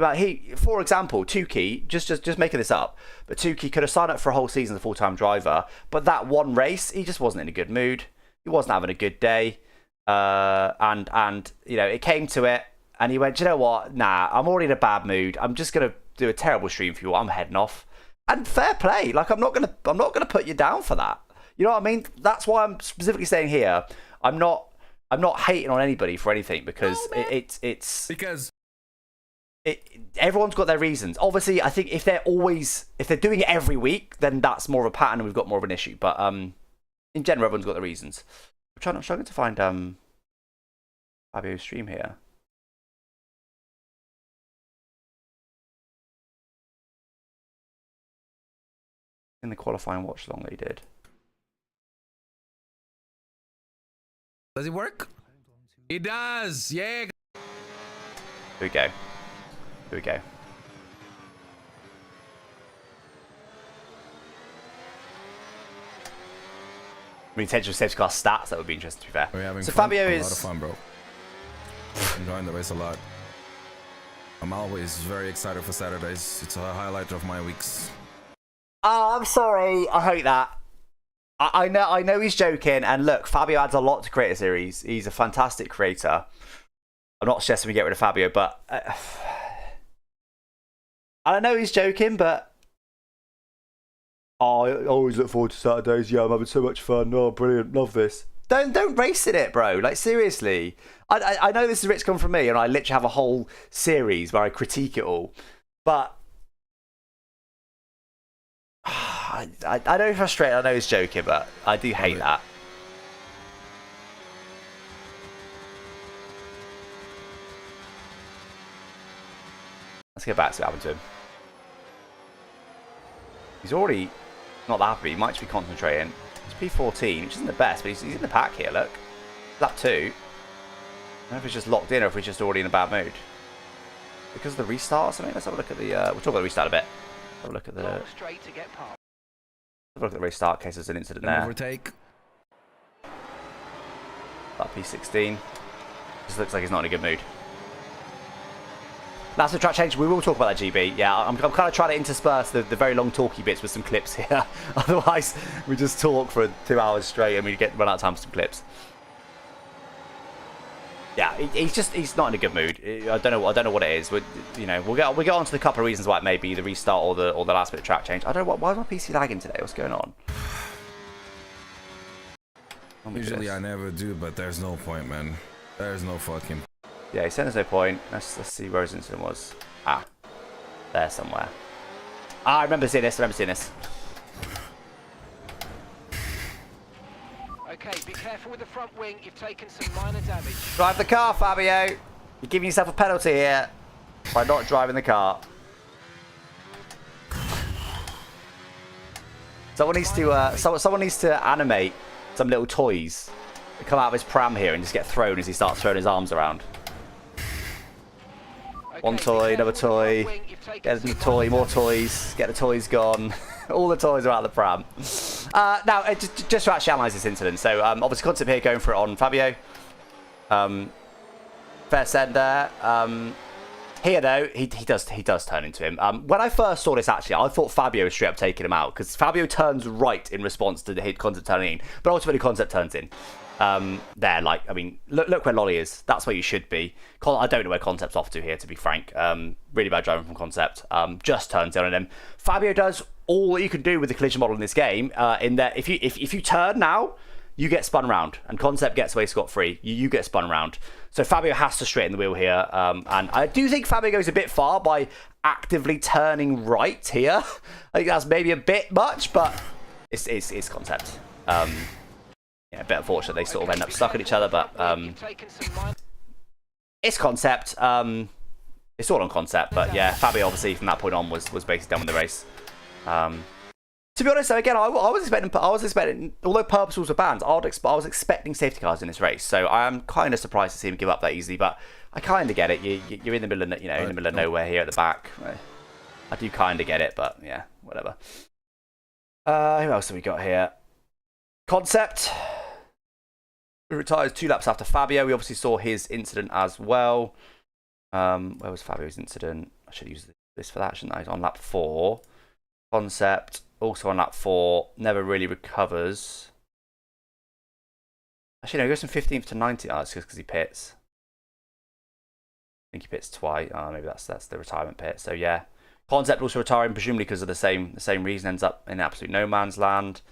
for example, Tukey, just making this up, but Tukey could have signed up for a whole season as a full-time driver, but that one race, he just wasn't in a good mood. He wasn't having a good day, and you know, it came to it, and he went, you know what? Nah, I'm already in a bad mood. I'm just gonna do a terrible stream for you. I'm heading off. And fair play. Like, I'm not gonna put you down for that. You know what I mean? That's why I'm specifically saying here, I'm not hating on anybody for anything because everyone's got their reasons. Obviously, I think if they're doing it every week, then that's more of a pattern and we've got more of an issue. But in general, everyone's got their reasons. I'm struggling to find Fabio's stream here. In the qualifying watch along that he did. Does it work? It does. Yeah. Here we go. I mean, potential safety car stats, that would be interesting to be fair. We're having so fun. Fabio a is lot of fun, bro. Enjoying the race a lot. I'm always very excited for Saturdays. It's a highlight of my weeks. Oh, I'm sorry. I hate that. I know he's joking. And look, Fabio adds a lot to Creator Series. He's a fantastic creator. I'm not suggesting we get rid of Fabio, but I know he's joking, but oh, I always look forward to Saturdays. Yeah, I'm having so much fun. Oh, brilliant. Love this. Don't race in it, bro. Like, seriously. I know this is Rich come from me, and I literally have a whole series where I critique it all. But I know he's frustrated. I know he's joking, but I do hate that. Let's get back to what happened to him. He's already not that happy. He might just be concentrating. He's P14, which isn't the best, but he's in the pack here, look. Lap 2. I don't know if he's just locked in or if he's just already in a bad mood. Because of the restart or something? Let's have a look at the... we'll talk about the restart a bit. Have a look at the... Straight to get past. Have a look at the restart in case there's an incident there. Overtake. That P16. Just looks like he's not in a good mood. That's the track change. We will talk about that, GB. Yeah, I'm kind of trying to intersperse the very long talky bits with some clips here. Otherwise, we just talk for 2 hours straight and we run out of time for some clips. Yeah, he's not in a good mood. I don't know what it is. But you know, we'll get on to the couple of reasons why it may be the restart or the last bit of track change. I don't know why is my PC lagging today? What's going on? Usually I never do, but there's no point, man. There's no fucking. Yeah, he said there's no point. Let's see where his incident was. Ah, there somewhere. Ah, I remember seeing this. Okay, be careful with the front wing. You've taken some minor damage. Drive the car, Fabio. You're giving yourself a penalty here by not driving the car. Someone needs to animate some little toys that come out of his pram here and just get thrown as he starts throwing his arms around. One toy, another toy, get the toy, more toys, get the toys gone. All the toys are out of the pram. Now, just to actually analyse this incident. So, obviously, concept here going for it on Fabio. Fair send there. Here though, he does turn into him. When I first saw this, actually, I thought Fabio was straight up taking him out because Fabio turns right in response to the hit Concept turning in, but ultimately Concept turns in. There, like, I mean, look where Lolly is. That's where you should be. I don't know where Concept's off to here, to be frank. Really bad driving from Concept. Just turns in on him. Fabio does all that you can do with the collision model in this game. In that, if you turn now, you get spun around, and Concept gets away scot-free. You get spun around. So Fabio has to straighten the wheel here, and I do think Fabio goes a bit far by actively turning right here. I think that's maybe a bit much, but it's Concept. Yeah, a bit unfortunate they sort of end up stuck at each other, but it's Concept. It's all on Concept, but yeah, Fabio obviously from that point on was basically done with the race. To be honest, though, again, I was expecting, although purples were banned, I was expecting safety cars in this race, so I am kind of surprised to see him give up that easily. But I kind of get it. You're in the middle of, in the middle of nowhere here at the back. I do kind of get it, but yeah, whatever. Who else have we got here? Concept, who retires 2 laps after Fabio. We obviously saw his incident as well. Where was Fabio's incident? I should use this for that, shouldn't I? He's on lap 4. Concept, also on lap 4, never really recovers. Actually, no, he goes from 15th to 19th. Oh, it's just because he pits. I think he pits twice. Oh, maybe that's the retirement pit. So yeah, Concept also retiring, presumably because of the same reason. Ends up in absolute no man's land.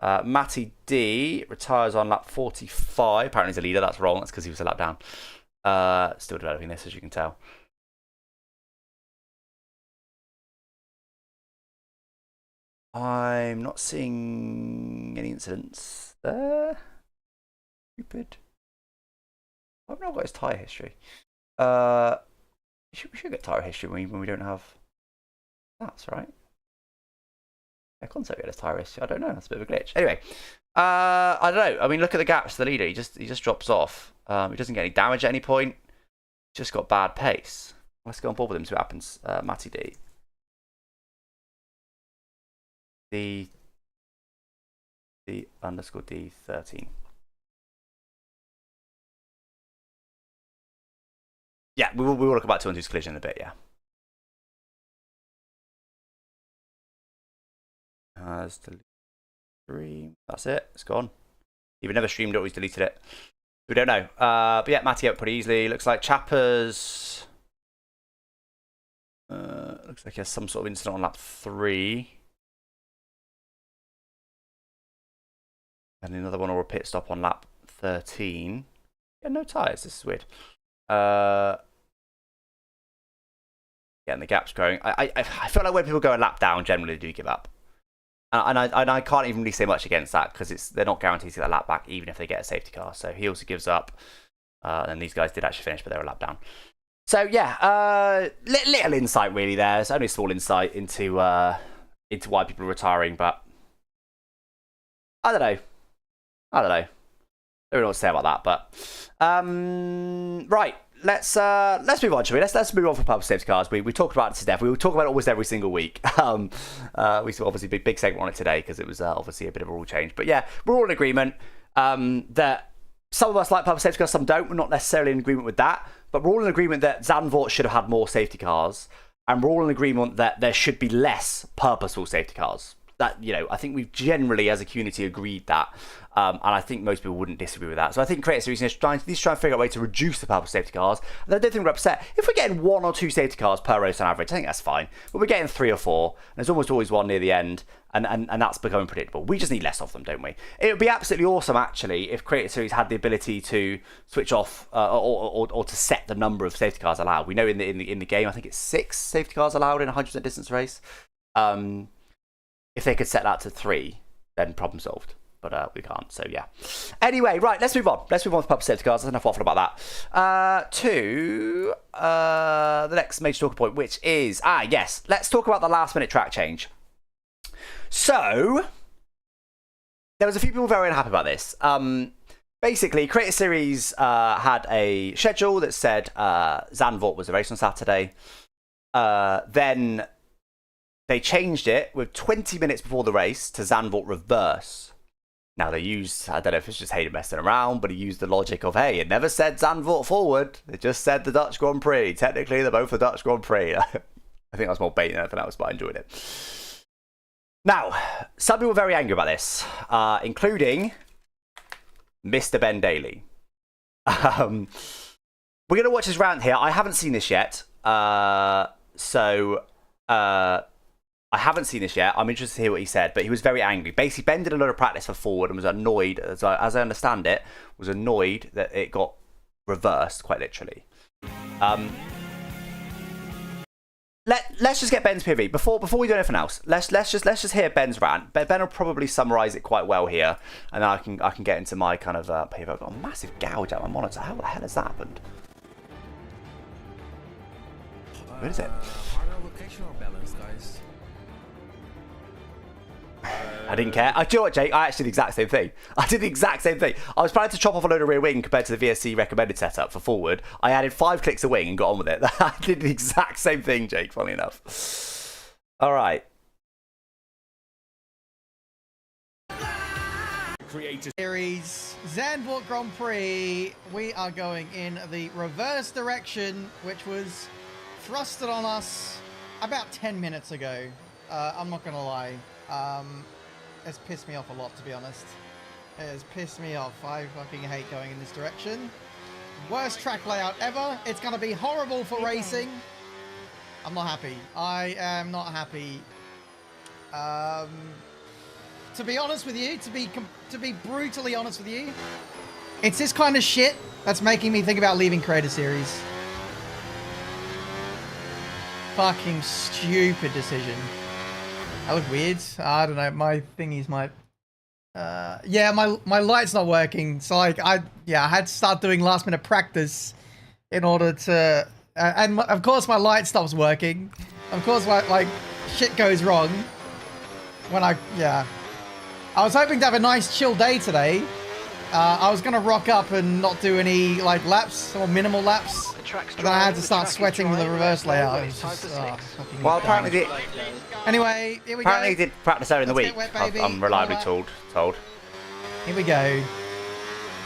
Matty D retires on lap 45. Apparently he's a leader. That's wrong. That's because he was a lap down. Still developing this, as you can tell. I'm not seeing any incidents there. Stupid. I've not got his tyre history. We should get tyre history when we don't have. That's right. Yeah, Concept get his tyre history. I don't know. That's a bit of a glitch. Anyway, I don't know. I mean, look at the gaps to the leader. He just drops off. He doesn't get any damage at any point. Just got bad pace. Let's go on board with him. See what happens. Matty D. The underscore D13. Yeah, we will look about 2-2's collision in a bit, yeah. Stream. That's it. It's gone. Even never streamed it, always deleted it. We don't know. But yeah, Matty out pretty easily. Looks like Chappers. Looks like he has some sort of incident on lap 3. And another one or a pit stop on lap 13. Yeah, no tyres. This is weird. Yeah, and the gap's growing. I feel like when people go a lap down, generally they do give up. And I can't even really say much against that because they're not guaranteed to get a lap back even if they get a safety car. So he also gives up. And these guys did actually finish, but they were a lap down. So yeah, little insight really there. It's only a small insight into why people are retiring, but I don't know. I don't know what to say about that, but right. Let's move on, shall we? Let's move on from public safety cars. We talked about it to death. We talk about it almost every single week. We saw obviously a big segment on it today because it was obviously a bit of a rule change. But yeah, we're all in agreement that some of us like public safety cars, some don't. We're not necessarily in agreement with that, but we're all in agreement that Zandvoort should have had more safety cars, and we're all in agreement that there should be less purposeful safety cars. That, I think we've generally, as a community, agreed that. And I think most people wouldn't disagree with that. So I think Creator Series is trying to figure out a way to reduce the purple safety cars. And I don't think we're upset. If we're getting 1 or 2 safety cars per race on average, I think that's fine. But we're getting 3 or 4, and there's almost always one near the end, and that's becoming predictable. We just need less of them, don't we? It would be absolutely awesome, actually, if Creator Series had the ability to switch off or to set the number of safety cars allowed. We know in the game, I think it's 6 safety cars allowed in a 100% distance race. If they could set that to 3, then problem solved. But we can't, so yeah. Anyway, right, let's move on. Let's move on to public safety cars. There's enough waffle about that. To the next major talking point, which is, yes, let's talk about the last minute track change. So, there was a few people very unhappy about this. Basically, Creator Series had a schedule that said Zandvoort was a race on Saturday. Then they changed it with 20 minutes before the race to Zandvoort reverse. Now they used, I don't know if it's just Hayden messing around, but he used the logic of, hey, it never said Zandvoort forward. It just said the Dutch Grand Prix. Technically, they're both the Dutch Grand Prix. I think that's more bait than anything else, but I enjoyed it. Now, some people were very angry about this, including Mr. Ben Daly. We're going to watch his rant here. I haven't seen this yet. I haven't seen this yet. I'm interested to hear what he said, but he was very angry. Basically, Ben did a lot of practice for forward and was annoyed, as I understand it, was annoyed that it got reversed, quite literally. Let's just get Ben's POV before we do anything else. Let's just hear Ben's rant. Ben will probably summarise it quite well here, and then I can get into my kind of POV. I've got a massive gouge out my monitor. How the hell has that happened? What is it? Harder locational balance, guys. I didn't care. Do you know what, Jake? I actually did the exact same thing. I did the exact same thing. I was planning to chop off a load of rear wing compared to the VSC recommended setup for forward. I added 5 clicks of wing and got on with it. I did the exact same thing, Jake, funnily enough. All right. Series Zandvoort Grand Prix. We are going in the reverse direction, which was thrusted on us about 10 minutes ago. I'm not gonna lie. It's pissed me off a lot, to be honest. It has pissed me off. I fucking hate going in this direction. Worst track layout ever. It's gonna be horrible for racing. I'm not happy. I am not happy. To be honest with you, to be brutally honest with you, it's this kind of shit that's making me think about leaving Creator Series. Fucking stupid decision. That looked weird. I don't know. My thingies might. Yeah, my light's not working. So I had to start doing last minute practice in order to. And of course my light stops working. Of course, like shit goes wrong. When I was hoping to have a nice chill day today. I was gonna rock up and not do any like laps or minimal laps. But then I had to start sweating with the reverse layout. It was just, Well, apparently did. Anyway, here we go. Apparently did practice there in the Let's week. get wet, baby. I'm reliably told. Here we go.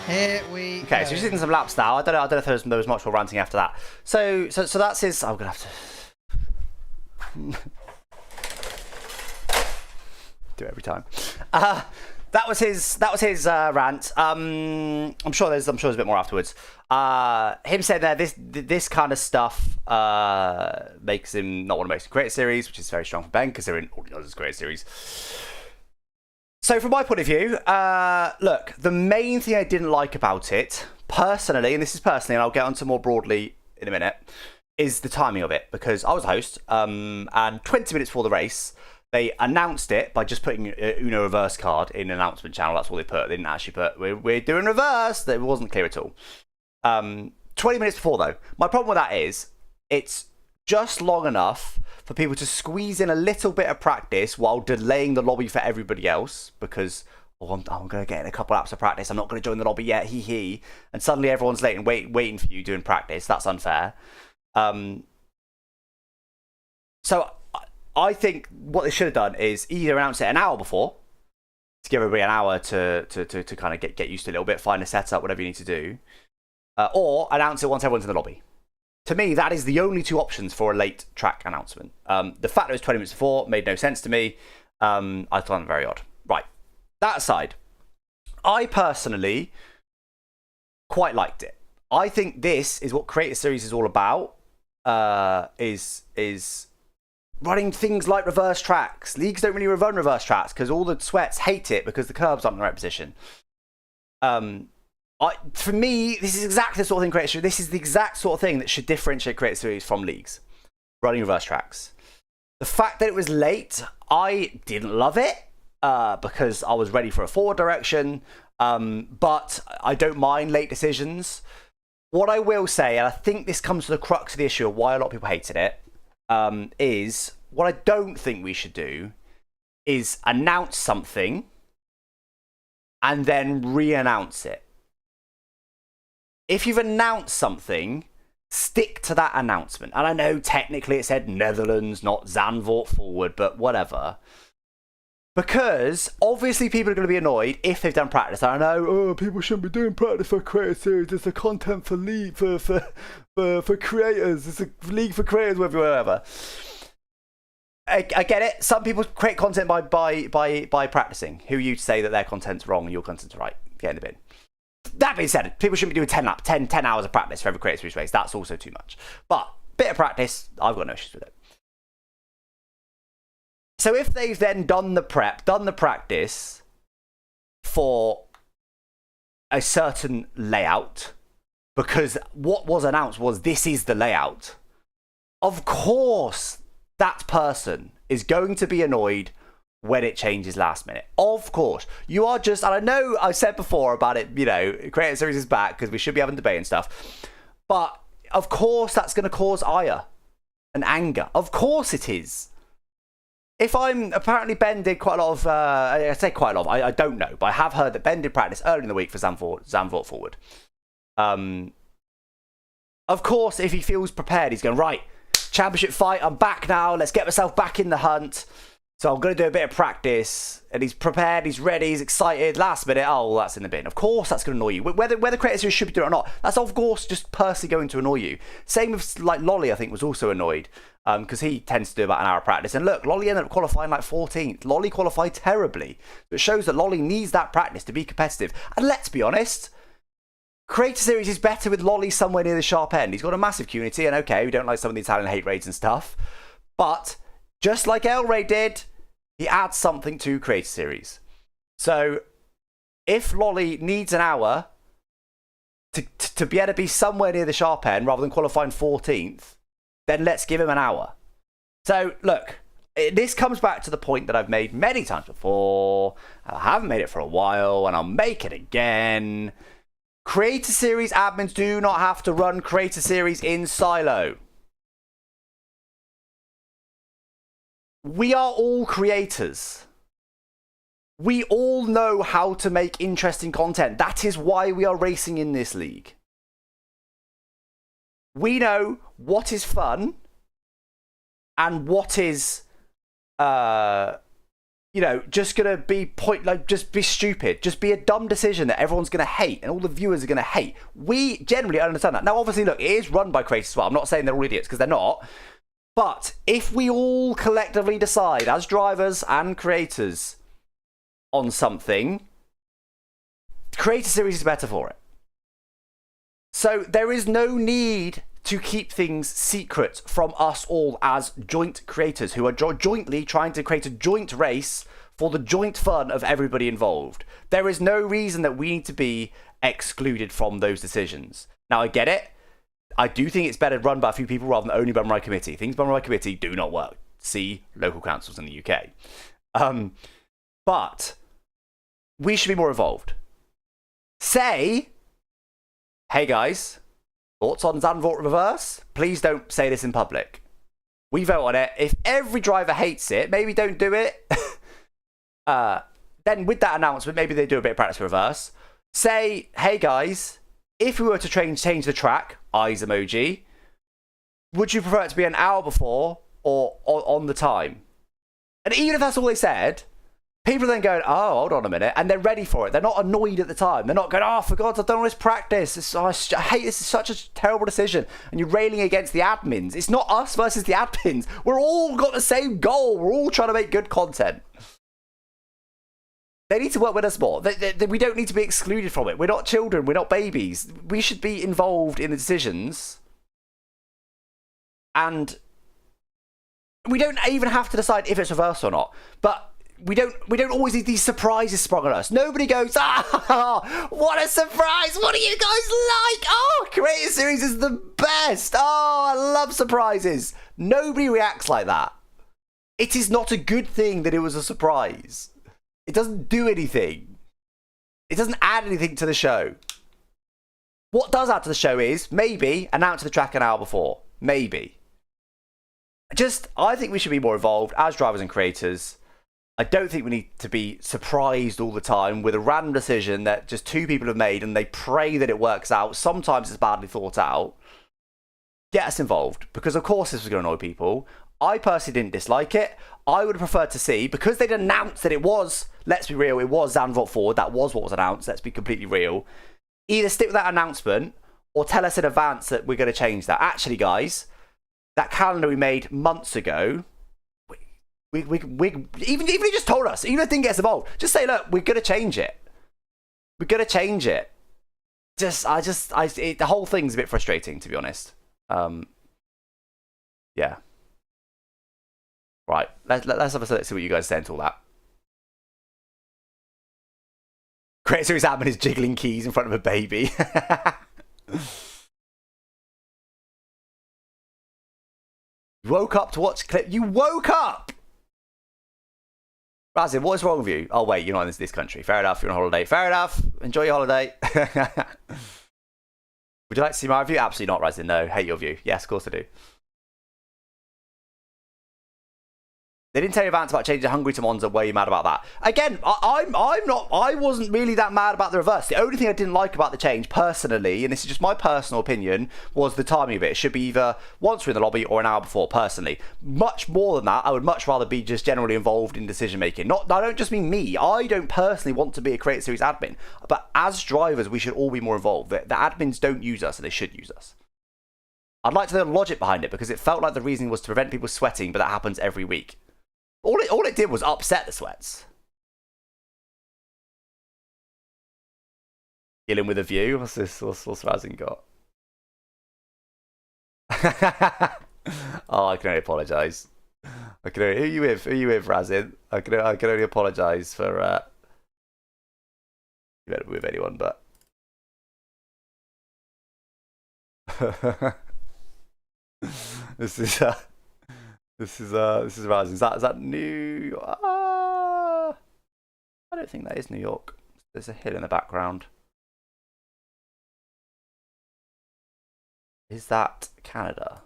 Here we Okay, go. so he's hitting some laps now. I don't know if there was much more ranting after that. So that's his. I'm gonna have to do it every time. That was his rant. I'm sure there's a bit more afterwards. Him saying that this kind of stuff makes him not want to make some great series, which is very strong for Ben considering all the others great series. So from my point of view, look, the main thing I didn't like about it, personally, and this is personally, and I'll get onto more broadly in a minute, is the timing of it. Because I was a host, and 20 minutes before the race, they announced it by just putting Uno reverse card in an announcement channel. That's all they put. They didn't actually put, we're doing reverse. It wasn't clear at all. 20 minutes before, though. My problem with that is, it's just long enough for people to squeeze in a little bit of practice while delaying the lobby for everybody else. Because, I'm going to get in a couple laps of practice. I'm not going to join the lobby yet. Hee. And suddenly everyone's late and waiting for you doing practice. That's unfair. So I think what they should have done is either announce it an hour before to give everybody an hour to kind of get used to it a little bit, find a setup, whatever you need to do, or announce it once everyone's in the lobby. To me, that is the only two options for a late track announcement. The fact that it was 20 minutes before made no sense to me. I found it very odd. Right, that aside, I personally quite liked it. I think this is what Creator Series is all about. Is running things like reverse tracks. Leagues don't really run reverse tracks because all the sweats hate it because the curbs aren't in the right position. For me, this is exactly the sort of thing Creator Series. This is the exact sort of thing that should differentiate Creator Series from leagues. Running reverse tracks. The fact that it was late, I didn't love it because I was ready for a forward direction. But I don't mind late decisions. What I will say, and I think this comes to the crux of the issue of why a lot of people hated it, is what I don't think we should do is announce something and then re-announce it. If you've announced something, stick to that announcement. And I know technically it said Netherlands, not Zandvoort forward, but whatever. Because obviously people are going to be annoyed if they've done practice. I know, oh, people shouldn't be doing practice for creator series. It's a content for league for creators. It's a league for creators, whatever. I get it. Some people create content by practicing. Who are you to say that their content's wrong and your content's right? Get in the bin. That being said, people shouldn't be doing 10 hours of practice for every creator series race. That's also too much. But bit of practice, I've got no issues with it. So if they've then done the practice for a certain layout, because what was announced was this is the layout, of course that person is going to be annoyed when it changes last minute. Of course. You are just, and I know I said before about it, you know, Creator Series is back because we should be having debate and stuff, but of course that's going to cause ire and anger. Of course it is. If apparently Ben did quite a lot of, I say quite a lot, I don't know, but I have heard that Ben did practice early in the week for Zandvoort Forward. Of course, if he feels prepared, he's going, right, championship fight, I'm back now, let's get myself back in the hunt. So I'm going to do a bit of practice, and he's prepared, he's ready, he's excited. Last minute, oh, that's in the bin. Of course that's going to annoy you. Whether Creator Series should be doing it or not, that's of course just personally going to annoy you. Same with, like, Lolly, I think, was also annoyed, because he tends to do about an hour of practice. And look, Lolly ended up qualifying like 14th. Lolly qualified terribly. It shows that Lolly needs that practice to be competitive. And let's be honest, Creator Series is better with Lolly somewhere near the sharp end. He's got a massive community, and okay, we don't like some of the Italian hate raids and stuff, but just like El Rey did, he adds something to Creator Series. So if Lolly needs an hour to be able to be somewhere near the sharp end rather than qualifying 14th, then let's give him an hour. So look, this comes back to the point that I've made many times before. I haven't made it for a while, and I'll make it again. Creator Series admins do not have to run Creator Series in silo. We are all creators. We all know how to make interesting content. That is why we are racing in this league. We know what is fun and what is, just gonna be just be stupid, just be a dumb decision that everyone's gonna hate and all the viewers are gonna hate. We generally understand that. Now, obviously, look, it is run by creators as well. I'm not saying they're all idiots, because they're not. But if we all collectively decide, as drivers and creators, on something, Creator Series is better for it. So there is no need to keep things secret from us all as joint creators who are jointly trying to create a joint race for the joint fun of everybody involved. There is no reason that we need to be excluded from those decisions. Now, I get it. I do think it's better run by a few people rather than only run by committee. Things run by committee do not work. See local councils in the UK. But we should be more involved. Say, hey guys, thoughts on Zandvoort Reverse? Please don't say this in public. We vote on it. If every driver hates it, maybe don't do it. Then with that announcement, maybe they do a bit of practice for Reverse. Say, hey guys, if we were to change the track, eyes emoji, would you prefer it to be an hour before or on the time? And even if that's all they said, people are then going, oh, hold on a minute, and they're ready for it. They're not annoyed at the time. They're not going, oh, for God's sake, I've done all this practice. I hate this. Is such a terrible decision. And you're railing against the admins. It's not us versus the admins. We're all got the same goal. We're all trying to make good content. They need to work with us more. We don't need to be excluded from it. We're not children. We're not babies. We should be involved in the decisions. And we don't even have to decide if it's reversed or not. But we don't always need these surprises sprung on us. Nobody goes, ah, what a surprise. What do you guys like? Oh, Creator Series is the best. Oh, I love surprises. Nobody reacts like that. It is not a good thing that it was a surprise. It doesn't do anything. It doesn't add anything to the show. What does add to the show is maybe announce the track an hour before. Maybe. I think we should be more involved as drivers and creators. I don't think we need to be surprised all the time with a random decision that just two people have made and they pray that it works out. Sometimes it's badly thought out. Get us involved, because of course this is going to annoy people. I personally didn't dislike it. I would have preferred to see, because they'd announced that it was, let's be real, it was Zandvoort Forward, that was what was announced, let's be completely real. Either stick with that announcement or tell us in advance that we're going to change that. Actually, guys, that calendar we made months ago, we even if you just told us, even if it didn't get us involved, just say, look, we're going to change it. We're going to change it. The whole thing's a bit frustrating, to be honest. Yeah. Right, let's have a look, see what you guys say to all that. Create Series admin is jiggling keys in front of a baby. You woke up to watch clip. You woke up! Razin, what is wrong with you? Oh, wait, you're not in this country. Fair enough, you're on holiday. Fair enough. Enjoy your holiday. Would you like to see my review? Absolutely not, Razin. No, hate your view. Yes, of course I do. They didn't tell you advance about changing Hungary to Monza. Were you mad about that? Again, I'm not. I wasn't really that mad about the reverse. The only thing I didn't like about the change, personally, and this is just my personal opinion, was the timing of it. It should be either once we're in the lobby or an hour before. Personally, much more than that, I would much rather be just generally involved in decision making. I don't just mean me. I don't personally want to be a Create Series admin, but as drivers, we should all be more involved. The admins don't use us, and they should use us. I'd like to know the logic behind it, because it felt like the reasoning was to prevent people sweating, but that happens every week. All it did was upset the sweats. Gillon with a view. What's this? What's Razin got? Oh, I can only apologise. Who are you with? Who are you with, Razin? I can only apologise for you better be with anyone, but this is Razin. Is that New? I don't think that is New York. There's a hill in the background. Is that Canada?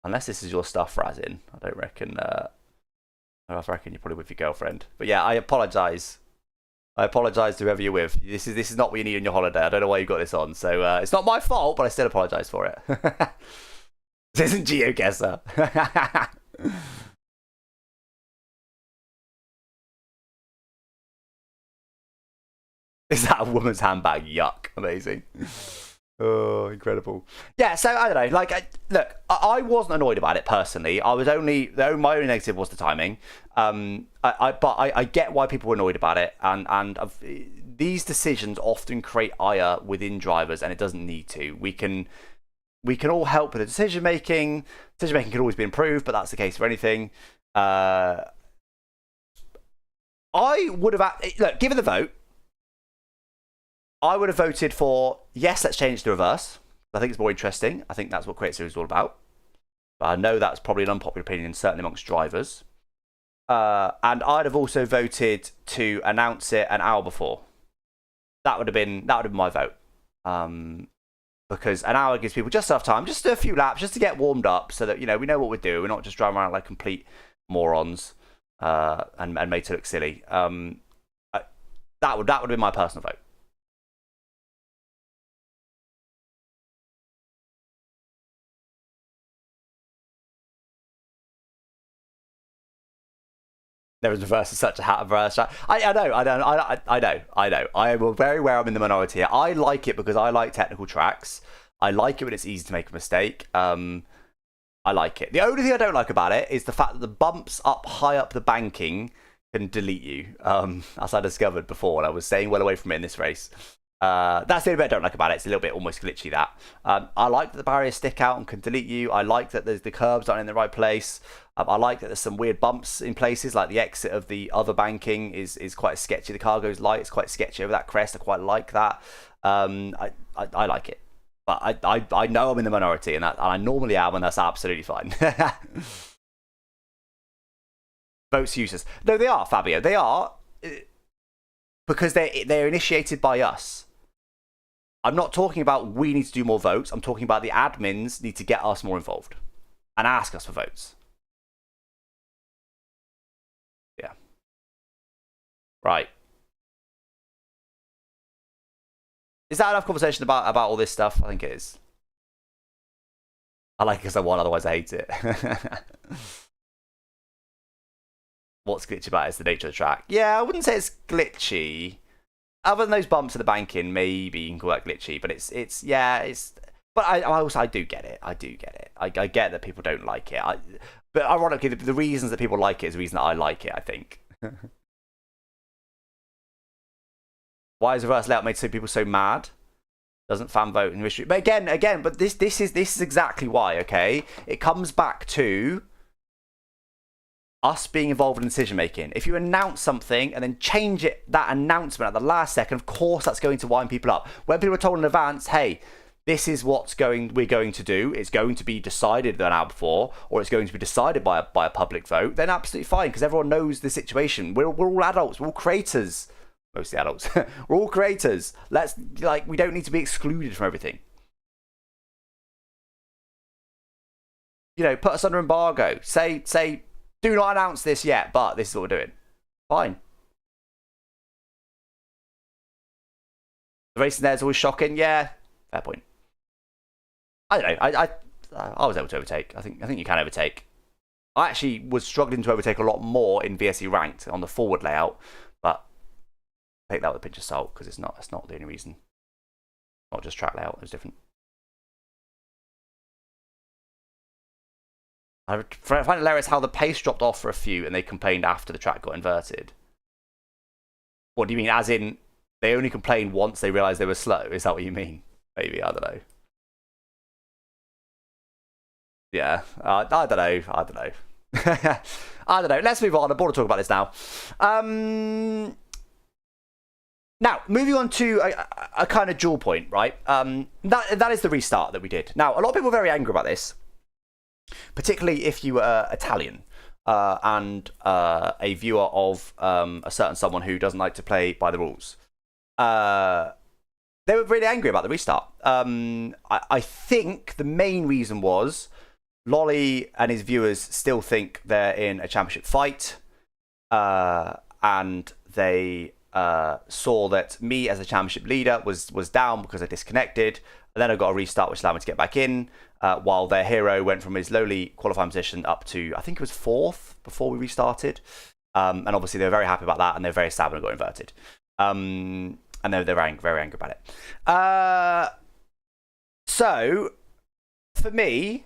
Unless this is your stuff, Razin. I don't reckon. I reckon you're probably with your girlfriend. But yeah, I apologise. I apologise to whoever you're with. This is not what you need on your holiday. I don't know why you got this on. So it's not my fault, but I still apologise for it. This isn't GeoGuessr. Is that a woman's handbag? Yuck. Amazing. Oh, incredible. Yeah, so I don't know. Like, look, I wasn't annoyed about it personally. I was my only negative was the timing. But I get why people were annoyed about it, and these decisions often create ire within drivers, and it doesn't need to. We can all help with the decision making. Decision making can always be improved, but that's the case for anything. I would have look, given the vote, I would have voted for yes, let's change the reverse. I think it's more interesting. I think that's what Create Series is all about. But I know that's probably an unpopular opinion, certainly amongst drivers. And I'd have also voted to announce it an hour before. That would have been my vote. Because an hour gives people just enough time, just a few laps, just to get warmed up, so that we know what we're doing. We're not just driving around like complete morons and made to look silly. That would have been my personal vote. There is reverse is such a hat reverse. I know. I am very aware I'm in the minority here. I like it because I like technical tracks. I like it when it's easy to make a mistake. I like it. The only thing I don't like about it is the fact that the bumps high up the banking can delete you. As I discovered before, and I was staying well away from it in this race. That's the only bit I don't like about it. It's a little bit almost glitchy, that. I like that the barriers stick out and can delete you. I like that the curbs aren't in the right place. I like that there's some weird bumps in places, like the exit of the other banking is quite sketchy. The car goes light, it's quite sketchy over that crest. I quite like that. I like it. But I know I'm in the minority, and I normally am, and that's absolutely fine. Votes useless. No, they are, Fabio. They are, because they're initiated by us. I'm not talking about we need to do more votes. I'm talking about the admins need to get us more involved and ask us for votes. Yeah. Right. Is that enough conversation about all this stuff? I think it is. I like it because I won, otherwise I hate it. What's glitchy about it is the nature of the track. Yeah, I wouldn't say it's glitchy. Other than those bumps at the banking, maybe you can call that glitchy. But it's. But I do get it. I get that people don't like it. But ironically, the reasons that people like it is the reason that I like it, I think. Why is reverse layout made people so mad? Doesn't fan vote in history? But again, but this is exactly why. Okay, it comes back to us being involved in decision making. If you announce something and then change that announcement at the last second, of course that's going to wind people up. When people are told in advance, hey, this is what we're going to do, it's going to be decided an hour before, or it's going to be decided by a public vote, then absolutely fine, because everyone knows the situation. We're all adults, we're all creators. Mostly adults. We're all creators. We don't need to be excluded from everything. Put us under embargo. Say, do not announce this yet, but this is what we're doing. Fine. The racing there is always shocking. Yeah, fair point. I don't know. I was able to overtake. I think you can overtake. I actually was struggling to overtake a lot more in VSE ranked on the forward layout, but take that with a pinch of salt, because it's not the only reason. Not just track layout, it's different. I find it hilarious how the pace dropped off for a few and they complained after the track got inverted. What do you mean? As in, they only complained once they realised they were slow? Is that what you mean? Maybe, I don't know. Yeah, I don't know. I don't know. Let's move on. I'm bored of talking about this now. Now, moving on to a kind of dual point, right? That is the restart that we did. Now, a lot of people are very angry about this, particularly if you were Italian and a viewer of a certain someone who doesn't like to play by the rules. They were really angry about the restart. I think the main reason was Lolly and his viewers still think they're in a championship fight, and they saw that me as a championship leader was down because I disconnected, and then I got a restart which allowed me to get back in, while their hero went from his lowly qualifying position up to, I think it was 4th before we restarted, and obviously they were very happy about that, and they're very sad when it got inverted, and they're very angry about it. So for me,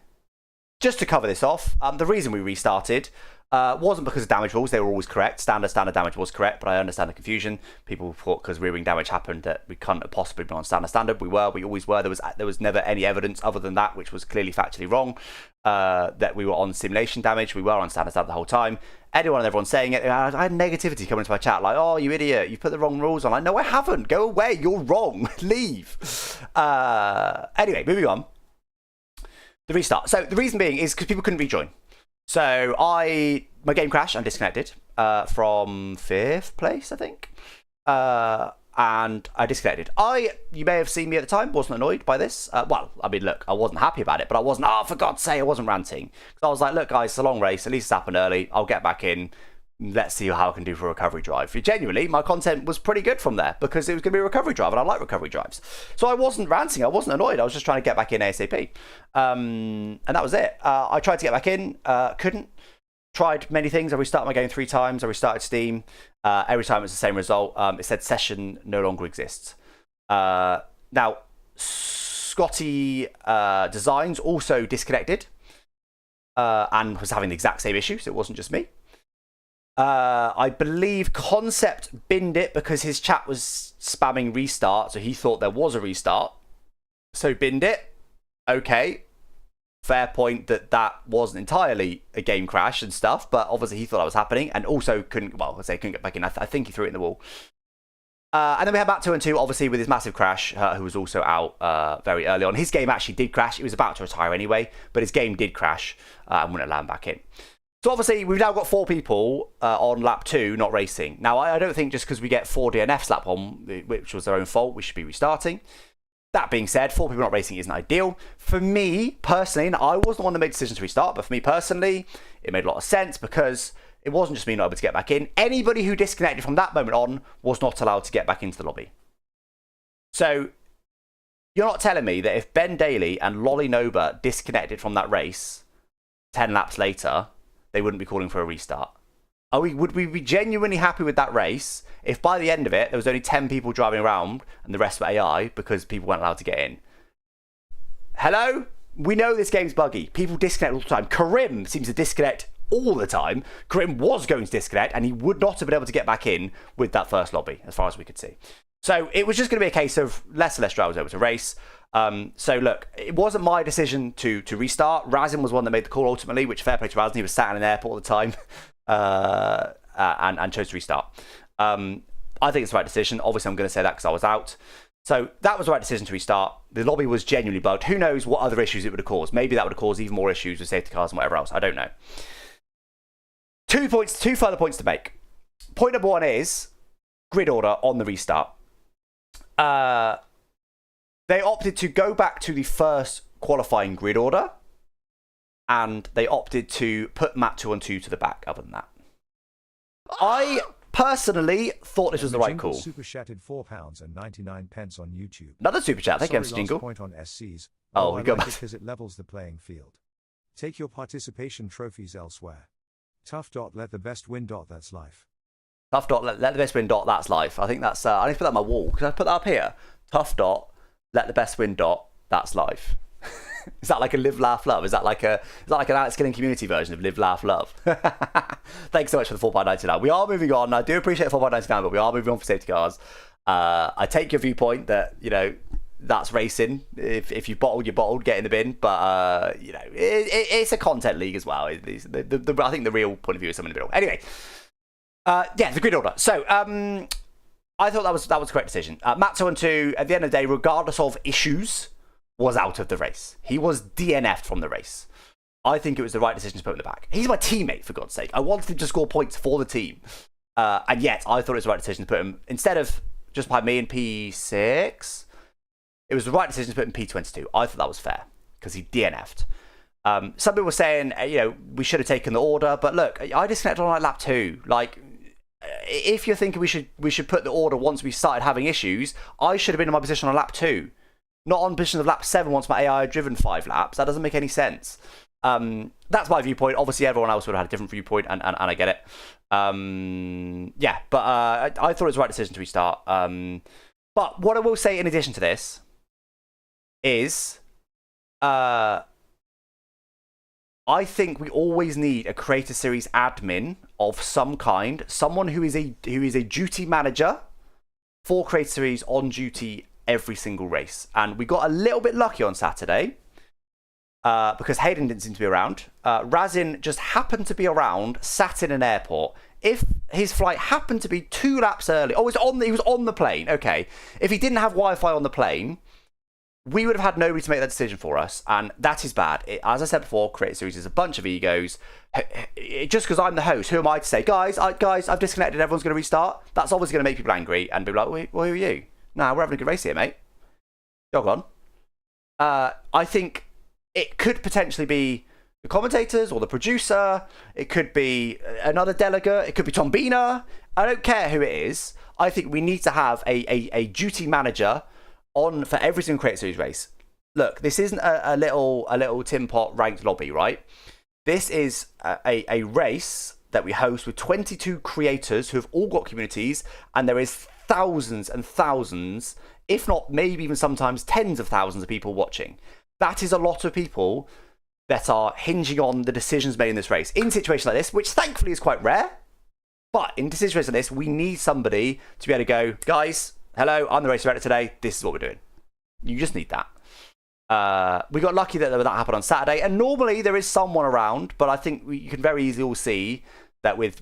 just to cover this off, the reason we restarted wasn't because of damage rules. They were always correct. Standard damage was correct, but I understand the confusion. People thought because rear wing damage happened that we couldn't have possibly been on standard. We always were. There was never any evidence other than that, which was clearly factually wrong, that we were on simulation damage. We were on standard the whole time. Everyone saying it. I had negativity coming into my chat like, oh, you idiot, you put the wrong rules on. Like, no, I haven't. Go away. You're wrong. Leave. Anyway, moving on. The restart. So the reason being is because people couldn't rejoin. So my game crashed and disconnected from 5th place, I think. And I disconnected. You may have seen me at the time, wasn't annoyed by this. Well, I mean, look, I wasn't happy about it, but I wasn't, for God's sake, I wasn't ranting. Because I was like, look, guys, it's a long race. At least it's happened early. I'll get back in. Let's see how I can do for a recovery drive. Genuinely, my content was pretty good from there because it was going to be a recovery drive and I like recovery drives. So I wasn't ranting, I wasn't annoyed, I was just trying to get back in ASAP. And that was it. I tried to get back in, couldn't. Tried many things. I restarted my game 3 times. I restarted Steam. Every time it was the same result. It said session no longer exists. Now, Scotty Designs also disconnected and was having the exact same issue, so it wasn't just me. I believe Concept binned it because his chat was spamming restart, so he thought there was a restart. So binned it. Okay. Fair point that wasn't entirely a game crash and stuff, but obviously he thought that was happening and also couldn't get back in. I think he threw it in the wall. And then we had Matt 2 and 2, obviously with his massive crash, who was also out very early on. His game actually did crash. He was about to retire anyway, but his game did crash and wouldn't allow him back in. So obviously we've now got 4 people on lap 2 not racing. Now I don't think just because we get 4 DNFs lap 1, which was their own fault, we should be restarting. That being said, 4 people not racing isn't ideal. For me personally, and I wasn't the one that made decisions to restart, but for me personally, it made a lot of sense because it wasn't just me not able to get back in. Anybody who disconnected from that moment on was not allowed to get back into the lobby. So You're not telling me that if Ben Daly and Lolly Noba disconnected from that race 10 laps later, they wouldn't be calling for a restart? Would we be genuinely happy with that race if by the end of it there was only 10 people driving around and the rest were AI because people weren't allowed to get in? Hello? We know this game's buggy. People disconnect all the time. Karim seems to disconnect all the time. Karim was going to disconnect and he would not have been able to get back in with that first lobby, as far as we could see. So it was just going to be a case of less and less drivers able to race. So look, it wasn't my decision to restart. Razin was one that made the call ultimately, which fair play to Razin. He was sat in an airport all the time and chose to restart. I think it's the right decision. Obviously, I'm going to say that because I was out. So that was the right decision to restart. The lobby was genuinely bugged. Who knows what other issues it would have caused? Maybe that would have caused even more issues with safety cars and whatever else. I don't know. 2 further points to make. Point number one is grid order on the restart. They opted to go back to the first qualifying grid order, and they opted to put map 2 on 2 to the back. Other than that, I personally thought this was the right call. Super chatted £4.99 on YouTube. Another super chat. Thank you, MC Jingle. Point on SCs. Oh, we got back because it levels the playing field. Take your participation trophies elsewhere. Tough. Let the best win. That's life. Tough. Let the best win. That's life. I think that's. I need to put that on my wall. Can I put that up here? Tough. Let the best win. That's life. Is that like a live, laugh, love? Is that like an Alex Gillon community version of live, laugh, love? Thanks so much for the 4x99. We are moving on. I do appreciate 4x99, but we are moving on for safety cars. I take your viewpoint that, you know, that's racing. If you bottled, you bottled, get in the bin. But, you know, it's a content league as well. I think the real point of view is somewhere in the middle. Anyway, yeah, the grid order. So, I thought that was the correct decision. Matt 2 and 2, at the end of the day, regardless of issues, was out of the race. He was DNF'd from the race. I think it was the right decision to put him in the back. He's my teammate, for God's sake. I wanted him to score points for the team. And yet, I thought it was the right decision to put him, instead of just by me in P6, it was the right decision to put him in P22. I thought that was fair, because he DNF'd. Some people were saying, you know, we should have taken the order, but look, I disconnected on like lap 2. Like, if you're thinking we should put the order once we started having issues, I should have been in my position on lap 2. Not on position of lap 7 once my AI had driven 5 laps. That doesn't make any sense. That's my viewpoint. Obviously, everyone else would have had a different viewpoint, and I get it. Yeah, but I thought it was the right decision to restart. But what I will say in addition to this is I think we always need a Creator Series admin of some kind, someone who is a duty manager for Creator Series on duty every single race. And we got a little bit lucky on Saturday because Hayden didn't seem to be around. Razin just happened to be around, sat in an airport. If his flight happened to be 2 laps early, he was on the plane. Okay, if he didn't have Wi-Fi on the plane, we would have had nobody to make that decision for us, and that is bad. As I said before, Creator Series is a bunch of egos. Just because I'm the host, who am I to say, guys, I've disconnected, everyone's going to restart? That's obviously going to make people angry and be like, well, who are you? Nah, we're having a good race here, mate. Jog on. I think it could potentially be the commentators or the producer. It could be another delegate. It could be Tom Bina. I don't care who it is. I think we need to have a duty manager on for every single Creator Series race. Look, this isn't a little Tim Pot ranked lobby, right? This is a race that we host with 22 creators who have all got communities, and there is thousands and thousands, if not maybe even sometimes tens of thousands of people watching. That is a lot of people that are hinging on the decisions made in this race. In situations like this, which thankfully is quite rare, but in situations like this, we need somebody to be able to go, guys, hello, I'm the race director today, this is what we're doing. You just need that. We got lucky that happened on Saturday, and normally there is someone around, but I think you can very easily all see that with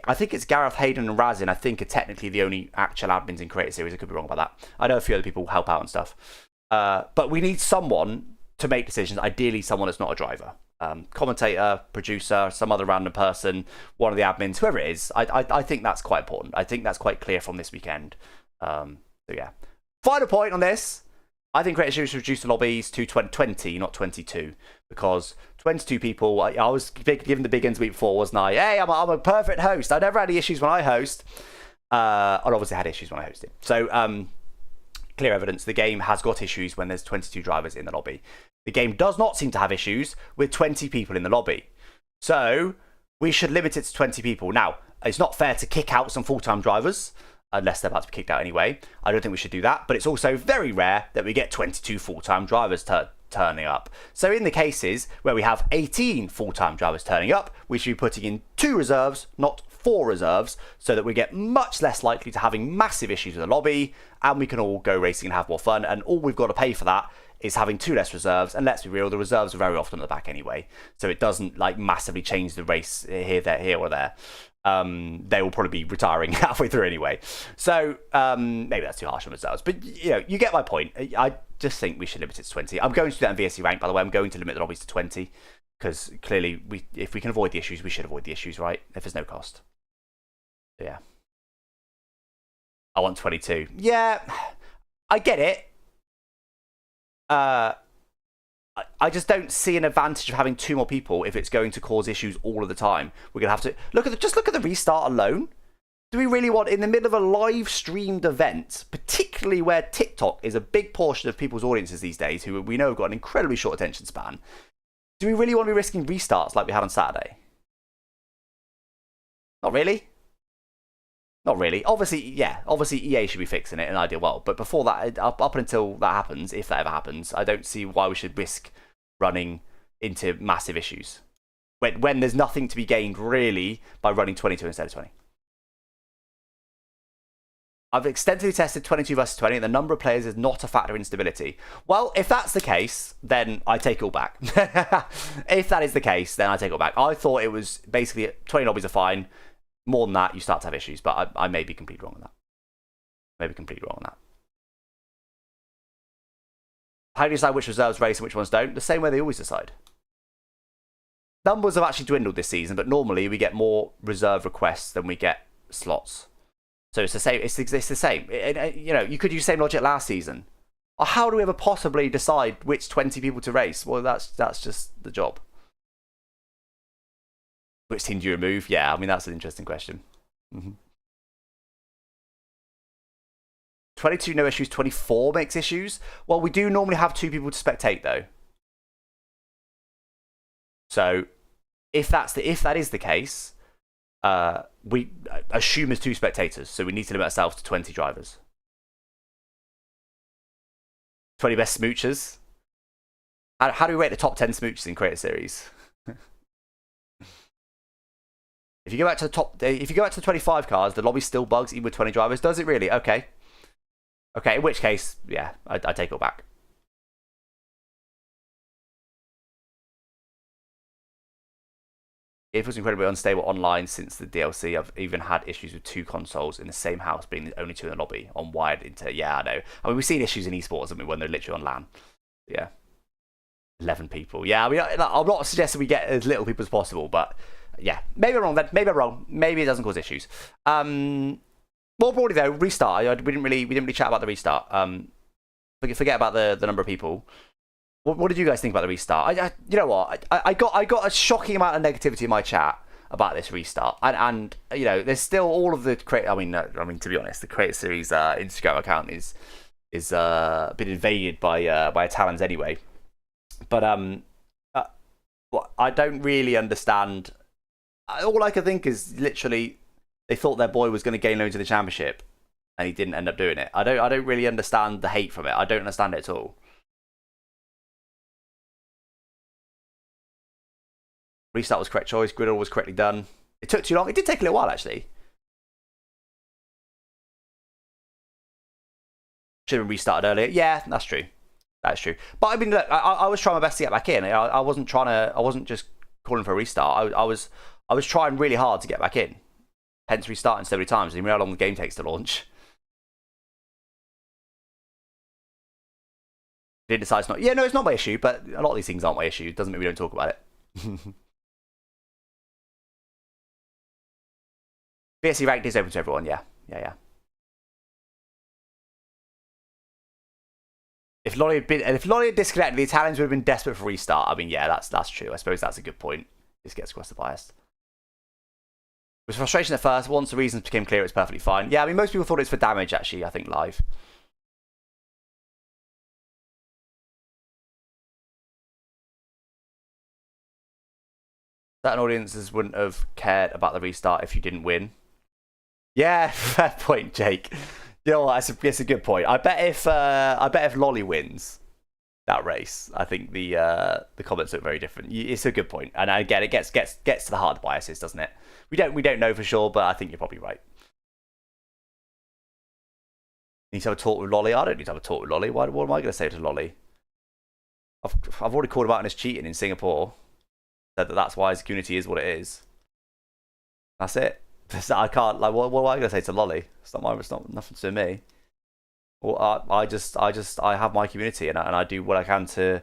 I think it's Gareth, Hayden and Razin, I think are technically the only actual admins in Creator Series. I could be wrong about that. I know a few other people help out and stuff. But we need someone to make decisions, ideally someone that's not a driver. Commentator, producer, some other random person, one of the admins, whoever it is. I think that's quite important. I think that's quite clear from this weekend. So yeah. Final point on this. I think Creator Series should reduce the lobbies to 20, not 22, because 22 people, I was given the big ends week before, wasn't I? Hey, I'm a perfect host. I never had any issues when I host. I obviously had issues when I hosted. So, clear evidence the game has got issues when there's 22 drivers in the lobby. The game does not seem to have issues with 20 people in the lobby. So we should limit it to 20 people. Now, it's not fair to kick out some full-time drivers, unless they're about to be kicked out anyway. I don't think we should do that, but it's also very rare that we get 22 full-time drivers turning up. So in the cases where we have 18 full-time drivers turning up, we should be putting in 2 reserves, not 4 reserves, so that we get much less likely to having massive issues with the lobby, and we can all go racing and have more fun. And all we've got to pay for that is having 2 less reserves, and let's be real, the reserves are very often at the back anyway, so it doesn't like massively change the race here or there. They will probably be retiring halfway through anyway, so maybe that's too harsh on reserves, but you know, you get my point. I just think we should limit it to 20. I'm going to do that in VSC rank, by the way. I'm going to limit the lobbies to 20 because clearly if we can avoid the issues, we should avoid the issues, right? If there's no cost. Yeah, I want 22. Yeah, I get it. I just don't see an advantage of having 2 more people if it's going to cause issues all of the time. We're gonna have to look at the restart alone. Do we really want, in the middle of a live streamed event, particularly where TikTok is a big portion of people's audiences these days, who we know have got an incredibly short attention span, do we really want to be risking restarts like we had on Saturday? Not really. Not really. Obviously, yeah. Obviously, EA should be fixing it in an ideal world. But before that, up until that happens, if that ever happens, I don't see why we should risk running into massive issues when there's nothing to be gained really by running 22 instead of 20. I've extensively tested 22 versus 20, and the number of players is not a factor in stability. Well, if that's the case, then I take it all back. If that is the case, then I take it all back. I thought it was basically 20 lobbies are fine. More than that, you start to have issues, but I may be completely wrong on that. Maybe completely wrong on that. How do you decide which reserves race and which ones don't? The same way they always decide. Numbers have actually dwindled this season, but normally we get more reserve requests than we get slots. So it's the same. It's the same. You know, you could use the same logic last season. Or how do we ever possibly decide which 20 people to race? Well, that's just the job. Which team do you remove? Yeah, I mean, that's an interesting question. 22 no issues, 24 makes issues. Well, we do normally have 2 people to spectate, though. So, if that is the case, we assume there's 2 spectators, so we need to limit ourselves to 20 drivers. 20 best smoochers. How do we rate the top 10 smoochers in Creator Series? If you go back to the 25 cars, the lobby still bugs even with 20 drivers. Does it really? Okay. Okay, in which case, yeah, I take it all back. It was incredibly unstable online since the DLC. I've even had issues with 2 consoles in the same house being the only 2 in the lobby on wired internet. Yeah, I know. I mean, we've seen issues in esports, haven't we, when they're literally on LAN. Yeah. 11 people. Yeah, I mean, I'm not suggesting we get as little people as possible, but yeah, maybe I'm wrong then. Maybe I'm wrong. Maybe it doesn't cause issues. More broadly though, restart. We didn't really chat about the restart. Forget about the number of people. What did you guys think about the restart? You know what? I got a shocking amount of negativity in my chat about this restart, and you know, there's still all of the I mean, to be honest, the Creator Series Instagram account is been invaded by Italians anyway. But I don't really understand. All I can think is literally they thought their boy was going to gain loads of the championship, and he didn't end up doing it. I don't really understand the hate from it. I don't understand it at all. Restart was correct choice. Grid order was correctly done. It took too long. It did take a little while actually. Should have been restarted earlier. Yeah, that's true. That's true. But I mean, look, I was trying my best to get back in. I wasn't just calling for a restart. I was trying really hard to get back in. Hence restarting so many times. I didn't know how long the game takes to launch. Didn't decide it's not. Yeah, no, it's not my issue. But a lot of these things aren't my issue. Doesn't mean we don't talk about it. VSC ranked is open to everyone. Yeah. If Lolly had disconnected, the Italians would have been desperate for restart. I mean, yeah, that's true. I suppose that's a good point. This gets across the bias. It was frustration at first. Once the reasons became clear, it's perfectly fine. Yeah, I mean, most people thought it's for damage, actually, I think, live. Certain audiences wouldn't have cared about the restart if you didn't win. Yeah, fair point, Jake. You know what? It's a good point. I bet if Lolly wins that race, I think the comments look very different. It's a good point, and again, it gets to the heart of the biases, doesn't it? We don't know for sure, but I think you're probably right. Need to have a talk with Lolly. I don't need to have a talk with Lolly. What am I going to say to Lolly? I've already called him out on his cheating in Singapore. Said that's why his community is what it is. That's it. I can't, like, what am I going to say to Lolly? It's not nothing to me. Well, I have my community, and I do what I can to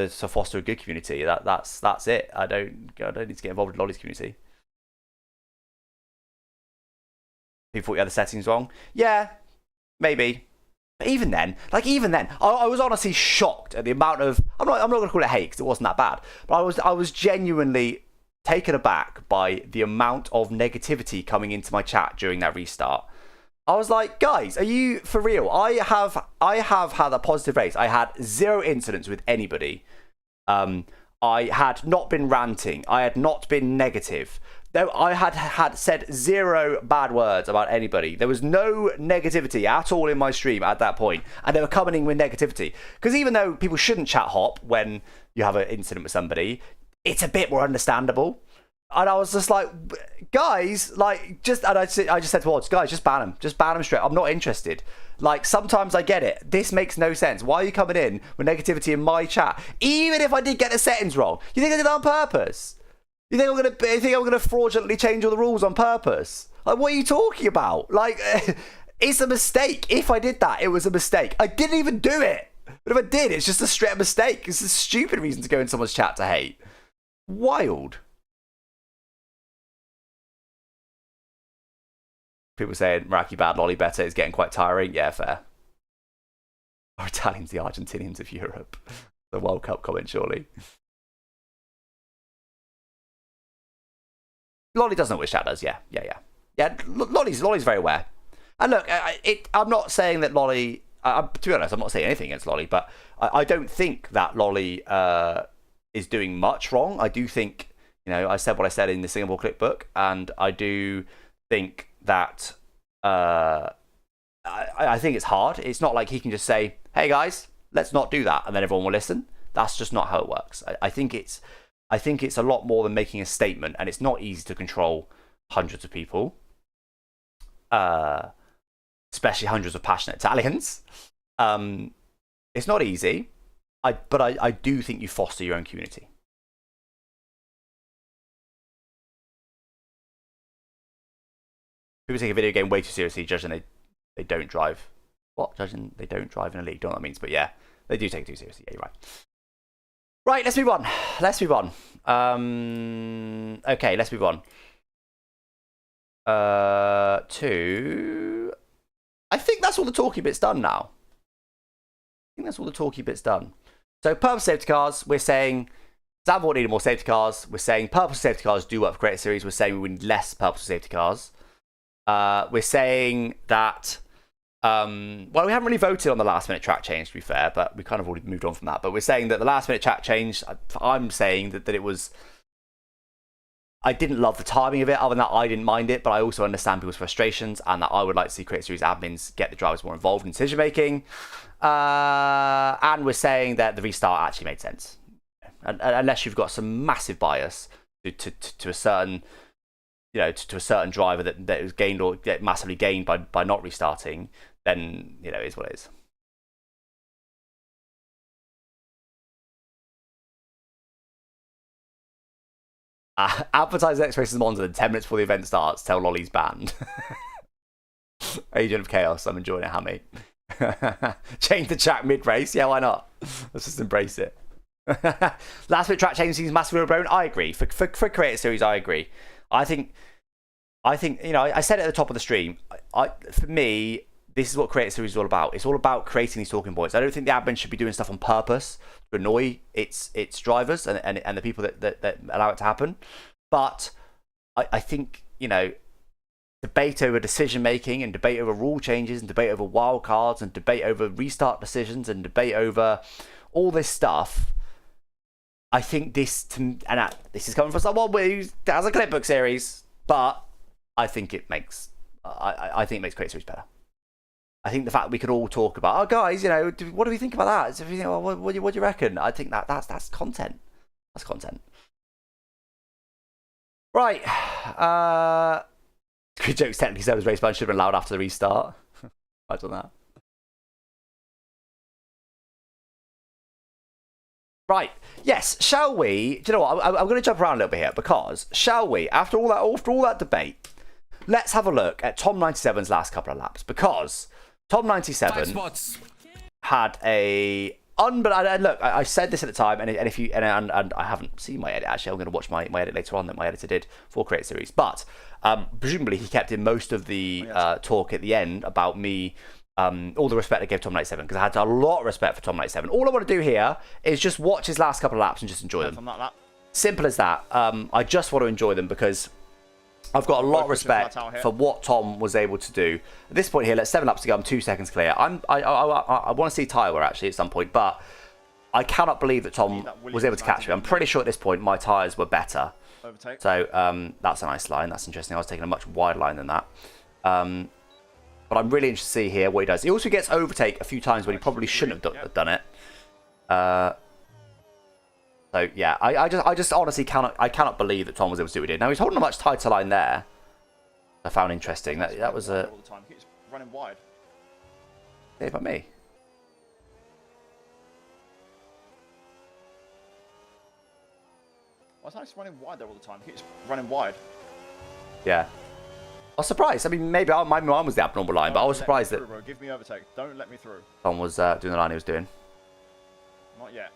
foster a good community. That's it. I don't need to get involved with Lolly's community. People thought you had the settings wrong. Yeah, maybe. But even then, I was honestly shocked at the amount of. I'm not going to call it hate because it wasn't that bad. But I was genuinely taken aback by the amount of negativity coming into my chat during that restart. I was like, guys, are you for real? I have had a positive race. I had 0 incidents with anybody. I had not been ranting. I had not been negative. I had said 0 bad words about anybody. There was no negativity at all in my stream at that point, and they were coming in with negativity. Because even though people shouldn't chat hop when you have an incident with somebody, it's a bit more understandable. And I was just like, guys, like, I just said to Odds, guys, just ban them straight. I'm not interested. Like, sometimes I get it. This makes no sense. Why are you coming in with negativity in my chat? Even if I did get the settings wrong, you think I did that on purpose? You think I'm gonna fraudulently change all the rules on purpose? Like, what are you talking about? Like, it's a mistake. If I did that, it was a mistake. I didn't even do it. But if I did, it's just a straight mistake. It's a stupid reason to go in someone's chat to hate. Wild. People saying Meraki bad, Lolly better. It's getting quite tiring. Yeah, fair. Are Italians the Argentinians of Europe? The World Cup comment, surely. Lolly does know what chat does. Yeah. Lolly's very aware. And look, I'm not saying that Lolly. To be honest, I'm not saying anything against Lolly, but I don't think that Lolly is doing much wrong. I do think, I said what I said in the Singapore Clipbook, and I do think that I think it's hard. It's not like he can just say, "Hey guys, let's not do that," and then everyone will listen. That's just not how it works. I think it's a lot more than making a statement, and it's not easy to control hundreds of people, especially hundreds of passionate Italians. It's not easy, but I do think you foster your own community. People take a video game way too seriously, judging they don't drive. What? Judging they don't drive in a league. Don't know what that means, but yeah, they do take it too seriously. Yeah, you're right. Right, let's move on. Okay, let's move on. To... I think that's all the talky bits done now. So, purpose safety cars, we're saying... Zambot needed more safety cars. We're saying purpose safety cars do work for creator series. We're saying we need less purpose safety cars. We're saying that... well, we haven't really voted on the last minute track change, to be fair, but we kind of already moved on from that. But we're saying that the last minute track change, I'm saying that it was... I didn't love the timing of it. Other than that, I didn't mind it, but I also understand people's frustrations, and that I would like to see Creator Series admins get the drivers more involved in decision making. And we're saying that the restart actually made sense. And unless you've got some massive bias to a certain... to a certain driver that was gained or get massively gained by not restarting, then, it is what it is. Advertise X Races Monza, and 10 minutes before the event starts, tell Lolly's banned. Agent of Chaos, I'm enjoying it, Hammy. Change the track mid-race, yeah, why not? Let's just embrace it. Last minute track change seems massively overblown. I agree. For Creator Series, I agree. I think, I said it at the top of the stream. For me, this is what Creator Series is all about. It's all about creating these talking points. I don't think the admin should be doing stuff on purpose to annoy its drivers and the people that allow it to happen. But I think, debate over decision making and debate over rule changes and debate over wild cards and debate over restart decisions and debate over all this stuff, I think this, this is coming from someone who has a Clipbook series, but I think it makes, I think it makes Creator Series better. I think the fact that we could all talk about, oh guys, you know, what do we think about that? So, you know, what do you reckon? I think that's content. That's content. Right. Good jokes. Technically, Server's race ban should have been allowed after the restart. I've done that. Right. Yes. Shall we? Do you know what? I'm going to jump around a little bit here because shall we? After all that debate, let's have a look at Tom 97's last couple of laps because Tom 97 had a look. I said this at the time, and if you and I haven't seen my edit actually. I'm going to watch my edit later on that my editor did for Creator Series, but presumably he kept in most of the talk at the end about me. All the respect I gave Tom 97 because I had a lot of respect for Tom 97. All I want to do here is just watch his last couple of laps and just enjoy them. Simple as that. I just want to enjoy them because I've got a lot of respect for what Tom was able to do. At this point here, let's 7 laps to go. I'm 2 seconds clear. I want to see tyre actually at some point, but I cannot believe that Tom was able to catch me. I'm pretty sure at this point my tyres were better. So that's a nice line. That's interesting. I was taking a much wider line than that. But I'm really interested to see here what he does. He also gets overtake a few times when he probably shouldn't have done it. So yeah, I just honestly cannot believe that Tom was able to do what he did. Now he's holding a much tighter line there. I found interesting. That was a running wide. Yeah, by me. Why is he running wide there all the time? He keeps running wide. Yeah. I was surprised. I mean, maybe my mine was the abnormal line, but I was surprised that bro. Give me overtake. Don't let me through. Tom was doing the line he was doing. Not yet.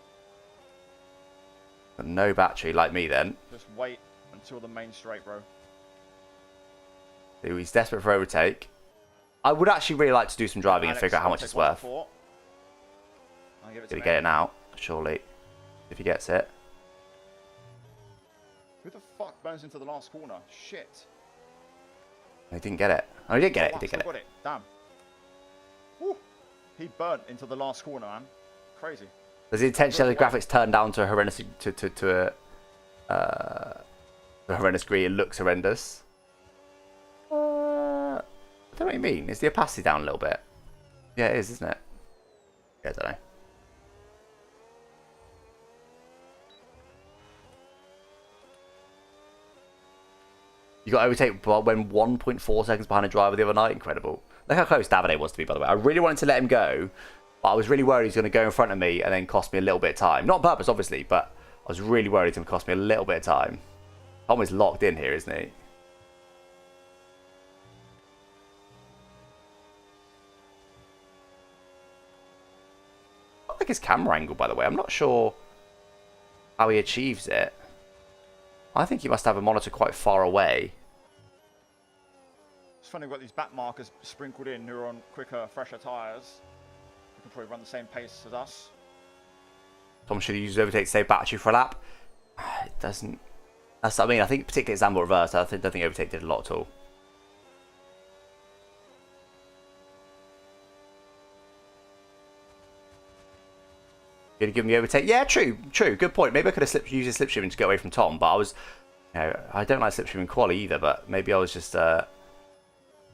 But no battery like me then. Just wait until the main straight, bro. So he's desperate for overtake. I would actually really like to do some driving and figure out how much it's worth. Did he get it now? Surely. If he gets it. Who the fuck burns into the last corner? Shit. He didn't get it. Oh, he did get it. He did get it. Damn. Woo. He burnt into the last corner, man. Crazy. Does he intentionally have the graphics turned down to a horrendous a horrendous degree? It looks horrendous. I don't know what you mean. Is the opacity down a little bit? Yeah, it is, isn't it? Yeah, I don't know. You got overtake when 1.4 seconds behind a driver the other night. Incredible. Look how close Davide was to me, by the way. I really wanted to let him go, but I was really worried he was going to go in front of me and then cost me a little bit of time. Not on purpose, obviously, but I was really worried it's going to cost me a little bit of time. Tom is locked in here, isn't he? I like his camera angle, by the way. I'm not sure how he achieves it. I think he must have a monitor quite far away. It's funny, we've got these back markers sprinkled in who are on quicker, fresher tyres. They can probably run the same pace as us. Tom should use overtake to save battery for a lap. It doesn't. That's what I mean. I think particularly Zambo reverse. I don't think overtake did a lot at all. Gonna give me overtake? Yeah, true. Good point. Maybe I could have used a slipstreaming to get away from Tom, but I was, you know, I don't like slipstreaming quali either. But maybe I was just, I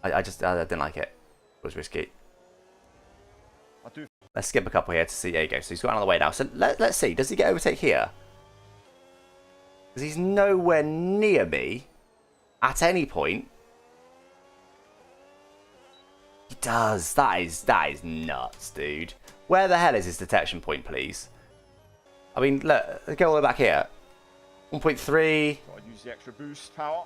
didn't like it. It was risky. Let's skip a couple here to see. There you go. So he's got another way now. So let's see. Does he get overtake here? Because he's nowhere near me at any point. He does. That is nuts, dude. Where the hell is his detection point, please? I mean, look, let's go all the way back here. 1.3. Gotta use the extra boost power.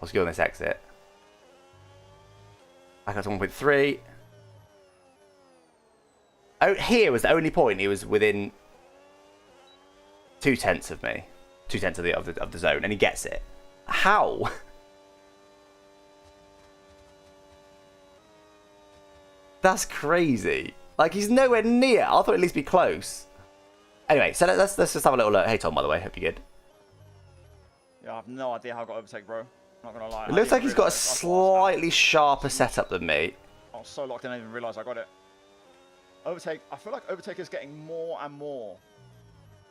Let's go on this exit. Back up to 1.3. Oh, here was the only point he was within 0.2 of me. 0.2 of the zone, and he gets it. How? That's crazy. Like, he's nowhere near. I thought he'd at least be close. Anyway, so let's just have a little look. Hey Tom, by the way, hope you're good. Yeah, I have no idea how I got overtake, bro. Not gonna lie. It looks like he's got a slightly sharper setup than me. I was so locked in, I didn't even realise I got it. Overtake. I feel like Overtake is getting more and more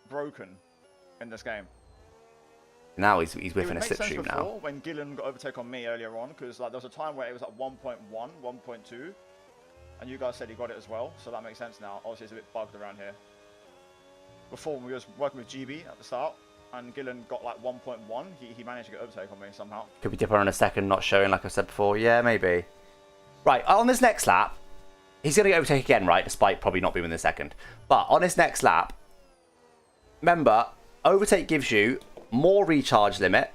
broken in this game. Now he's whiffing a slipstream now. When Gillon got Overtake on me earlier on, because like there was a time where it was at 1.1, 1.2, and you guys said he got it as well, so that makes sense now. Obviously, it's a bit bugged around here. Before, we was working with GB at the start, and Gillon got like 1.1. He managed to get Overtake on me somehow. Could be dipper on a second, not showing like I said before. Yeah, maybe. Right, on this next lap, he's going to get Overtake again, right? Despite probably not being in the second. But on this next lap, remember, Overtake gives you more recharge limit,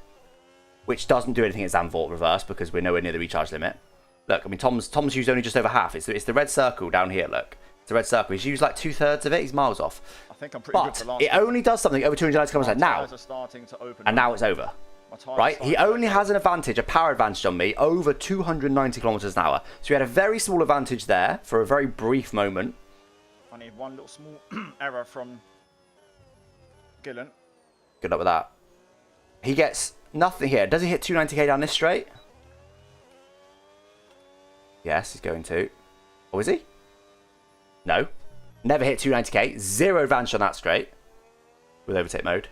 which doesn't do anything at Zandvoort reverse because we're nowhere near the recharge limit. Look, I mean, Tom's used only just over half. It's the red circle down here, look. It's the red circle. He's used like 2/3 of it. He's miles off. I think I'm pretty good for last it only does something over 290 kilometers now. And now it's over. Right? He only has an advantage, a power advantage on me, over 290 kilometers an hour. So he had a very small advantage there for a very brief moment. I need one little small error from Gillon. Good luck with that. He gets nothing here. Does he hit 290k down this straight? Yes, he's going to. Or is he? No. Never hit 290k. Zero advantage on that straight. With overtake mode.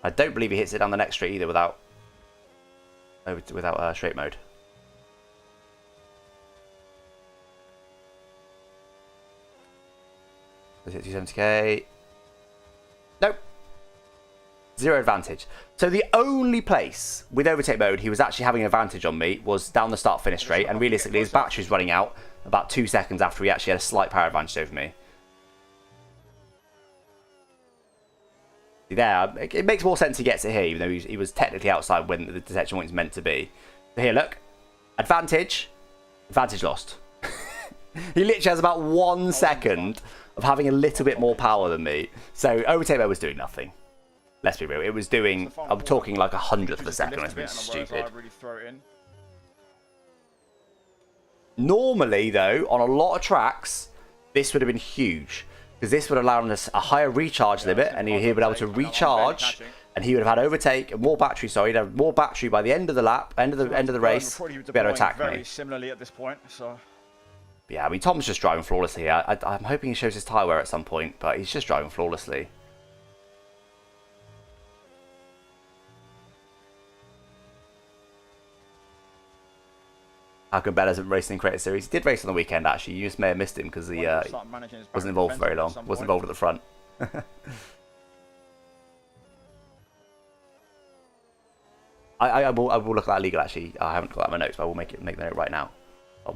I don't believe he hits it down the next straight either without straight mode. Does it hit 270k? Nope. Zero advantage. So the only place with overtake mode he was actually having an advantage on me was down the start finish straight, and realistically his battery's running out about 2 seconds after he actually had a slight power advantage over me. There, it makes more sense he gets it here, even though he was technically outside when the detection point is meant to be. So here, look. Advantage. Advantage lost. He literally has about 1 second of having a little bit more power than me. So overtake mode was doing nothing. Let's be real. It was doing, I'm talking like 100th of a second. It's been stupid. Normally, though, on a lot of tracks, this would have been huge. Because this would allow us a higher recharge limit, and he would be able to recharge, and he would have had overtake and more battery. Sorry, he'd have more battery by the end of the lap, end of the race, to be able to attack me. Very similarly at this point, so. Yeah, I mean, Tom's just driving flawlessly. I'm hoping he shows his tyre wear at some point, but he's just driving flawlessly. How come Ben hasn't raced in Creator Series? He did race on the weekend, actually. You just may have missed him because he wasn't involved for very long. Wasn't involved at the front. I will look at that legal, actually. I haven't got that in my notes, but I will make the note right now. Oh.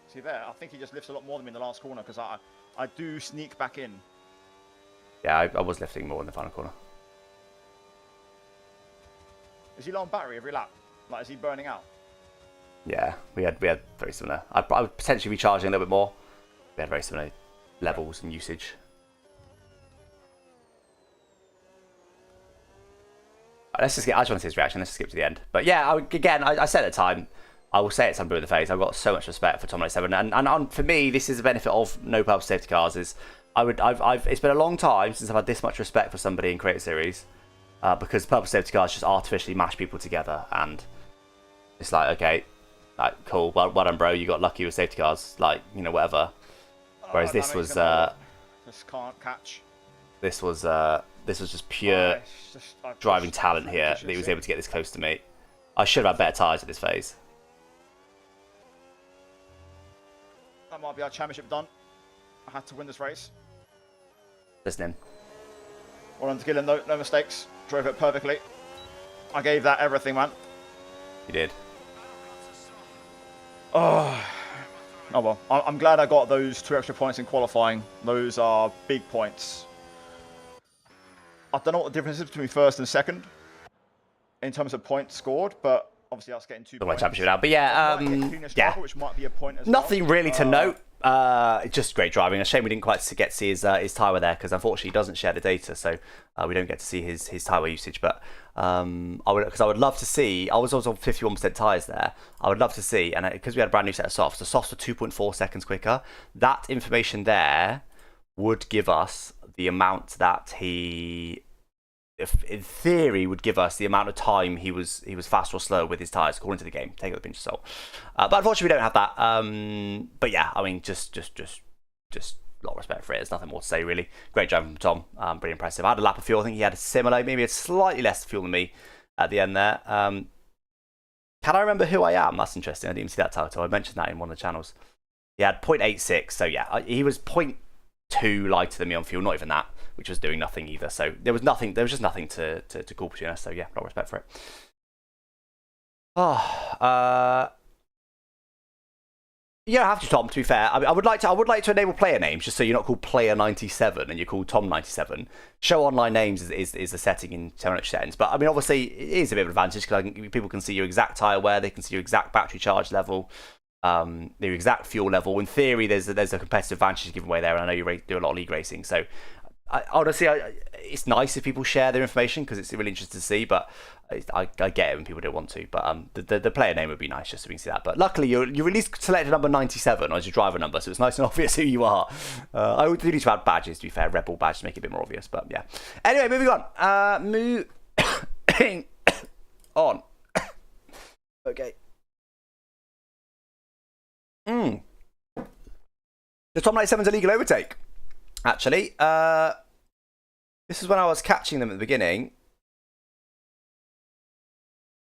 See there, I think he just lifts a lot more than me in the last corner because I do sneak back in. Yeah, I was lifting more in the final corner. Is he low on battery every lap? Like, is he burning out? Yeah, we had very similar. I was potentially recharging a little bit more. We had very similar levels and usage. Let's just get. I just want to see his reaction. Let's skip to the end. But yeah, again, I said at the time, I will say it to blue in the face. I've got so much respect for Tom 97, and for me, this is the benefit of no purpose safety cars. Is it's been a long time since I've had this much respect for somebody in Creator Series. Because purpose safety cars just artificially mash people together, and it's like, okay, like, cool, well done, bro, you got lucky with safety cars, like, you know, whatever. Whereas this was just can't catch. This was just pure driving talent here that he was able to get this close to me. I should have had better tyres at this phase. That might be our championship done. I had to win this race. Listening. Well done to Gillon, no mistakes. Drove it perfectly. I gave that everything, man. You did. Oh well. I'm glad I got those 2 extra points in qualifying. Those are big points. I don't know what the difference is between first and second in terms of points scored, but obviously I was getting 2 points. Championship now, but yeah, which might be a point as nothing well. really to note. just great driving. A shame we didn't quite get to see his tyre there because unfortunately he doesn't share the data, so we don't get to see his tyre usage. But I would love to see. I was also on 51% tyres there. I would love to see, and because we had a brand new set of softs, the softs were 2.4 seconds quicker. That information there would give us the amount that he, if in theory, would give us the amount of time he was faster or slower with his tyres according to the game. Take it with a pinch of salt. But unfortunately, we don't have that. But yeah, I mean, just a lot of respect for it. There's nothing more to say really. Great driving from Tom. Pretty impressive. I had a lap of fuel. I think he had a similar, maybe a slightly less fuel than me at the end there. Can I remember who I am? That's interesting. I didn't even see that title. I mentioned that in one of the channels. He had 0.86. So yeah, he was 0.2 lighter than me on fuel. Not even that, which was doing nothing either. So there was nothing. There was just nothing to call between us. So yeah, a lot of respect for it. You don't have to, Tom, to be fair. I would like to enable player names just so you're not called player 97 and you're called Tom 97. Show online names is the setting in temperature settings. But I mean, obviously, it is a bit of an advantage because people can see your exact tyre wear, they can see your exact battery charge level, your exact fuel level. In theory, there's a competitive advantage given away there, and I know you do a lot of league racing. So honestly, it's nice if people share their information because it's really interesting to see, but I get it when people don't want to. But the player name would be nice just so we can see that. But luckily, you at least selected number 97 as your driver number, so it's nice and obvious who you are. I would do need to add badges, to be fair, Red Bull badge to make it a bit more obvious, but yeah. Anyway, moving on. Moving on. Okay. The Tom 97's a legal overtake. Actually, this is when I was catching them at the beginning.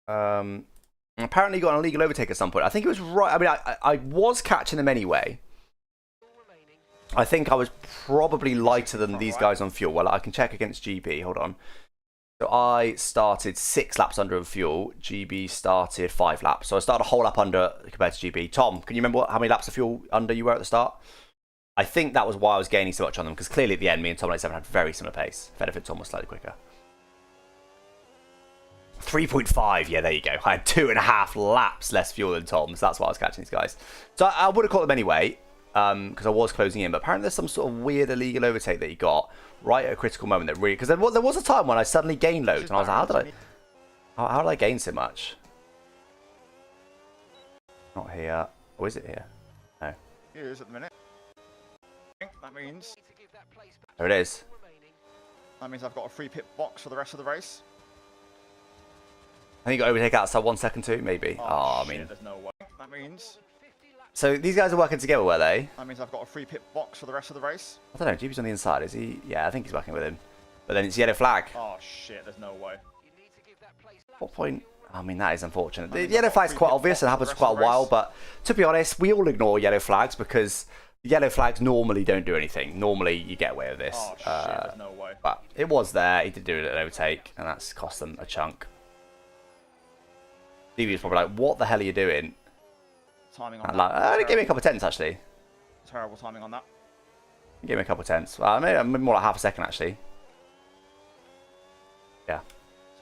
Apparently got an illegal overtake at some point. I think it was right. I mean, I was catching them anyway. I think I was probably lighter than these guys on fuel. Well, I can check against GB. Hold on. So I started 6 laps under on fuel. GB started 5 laps. So I started a whole lap under compared to GB. Tom, can you remember how many laps of fuel under you were at the start? I think that was why I was gaining so much on them, because clearly at the end, me and Tom 97 had very similar pace. If anything, Tom was slightly quicker. 3.5, yeah, there you go. I had 2.5 laps less fuel than Tom, so that's why I was catching these guys. So I would have caught them anyway, because I was closing in, but apparently there's some sort of weird illegal overtake that he got right at a critical moment that really, because there was a time when I suddenly gained loads, and I was like, how did I gain so much? Not here. Or is it here? No. Here it is at the minute. That means... There it is. That means I've got a free pit box for the rest of the race. I think you got overtake outside 1 second too, maybe. Oh, I mean... there's no way. That means... So these guys are working together, were they? That means I've got a free pit box for the rest of the race. I don't know, GB's on the inside, is he? Yeah, I think he's working with him. But then it's yellow flag. Oh shit, there's no way. What point? I mean, that is unfortunate. The yellow flag's quite obvious and happens for quite a while, but to be honest, we all ignore yellow flags because yellow flags normally don't do anything. Normally, you get away with this. Oh shit, there's no way. But it was there. He did do an overtake, and that's cost them a chunk. Stevie was probably like, what the hell are you doing? Timing on And that. like, it gave me a couple of tenths, actually. Terrible timing on that. It gave me a couple of tenths. Well, maybe more like half a second, actually. Yeah.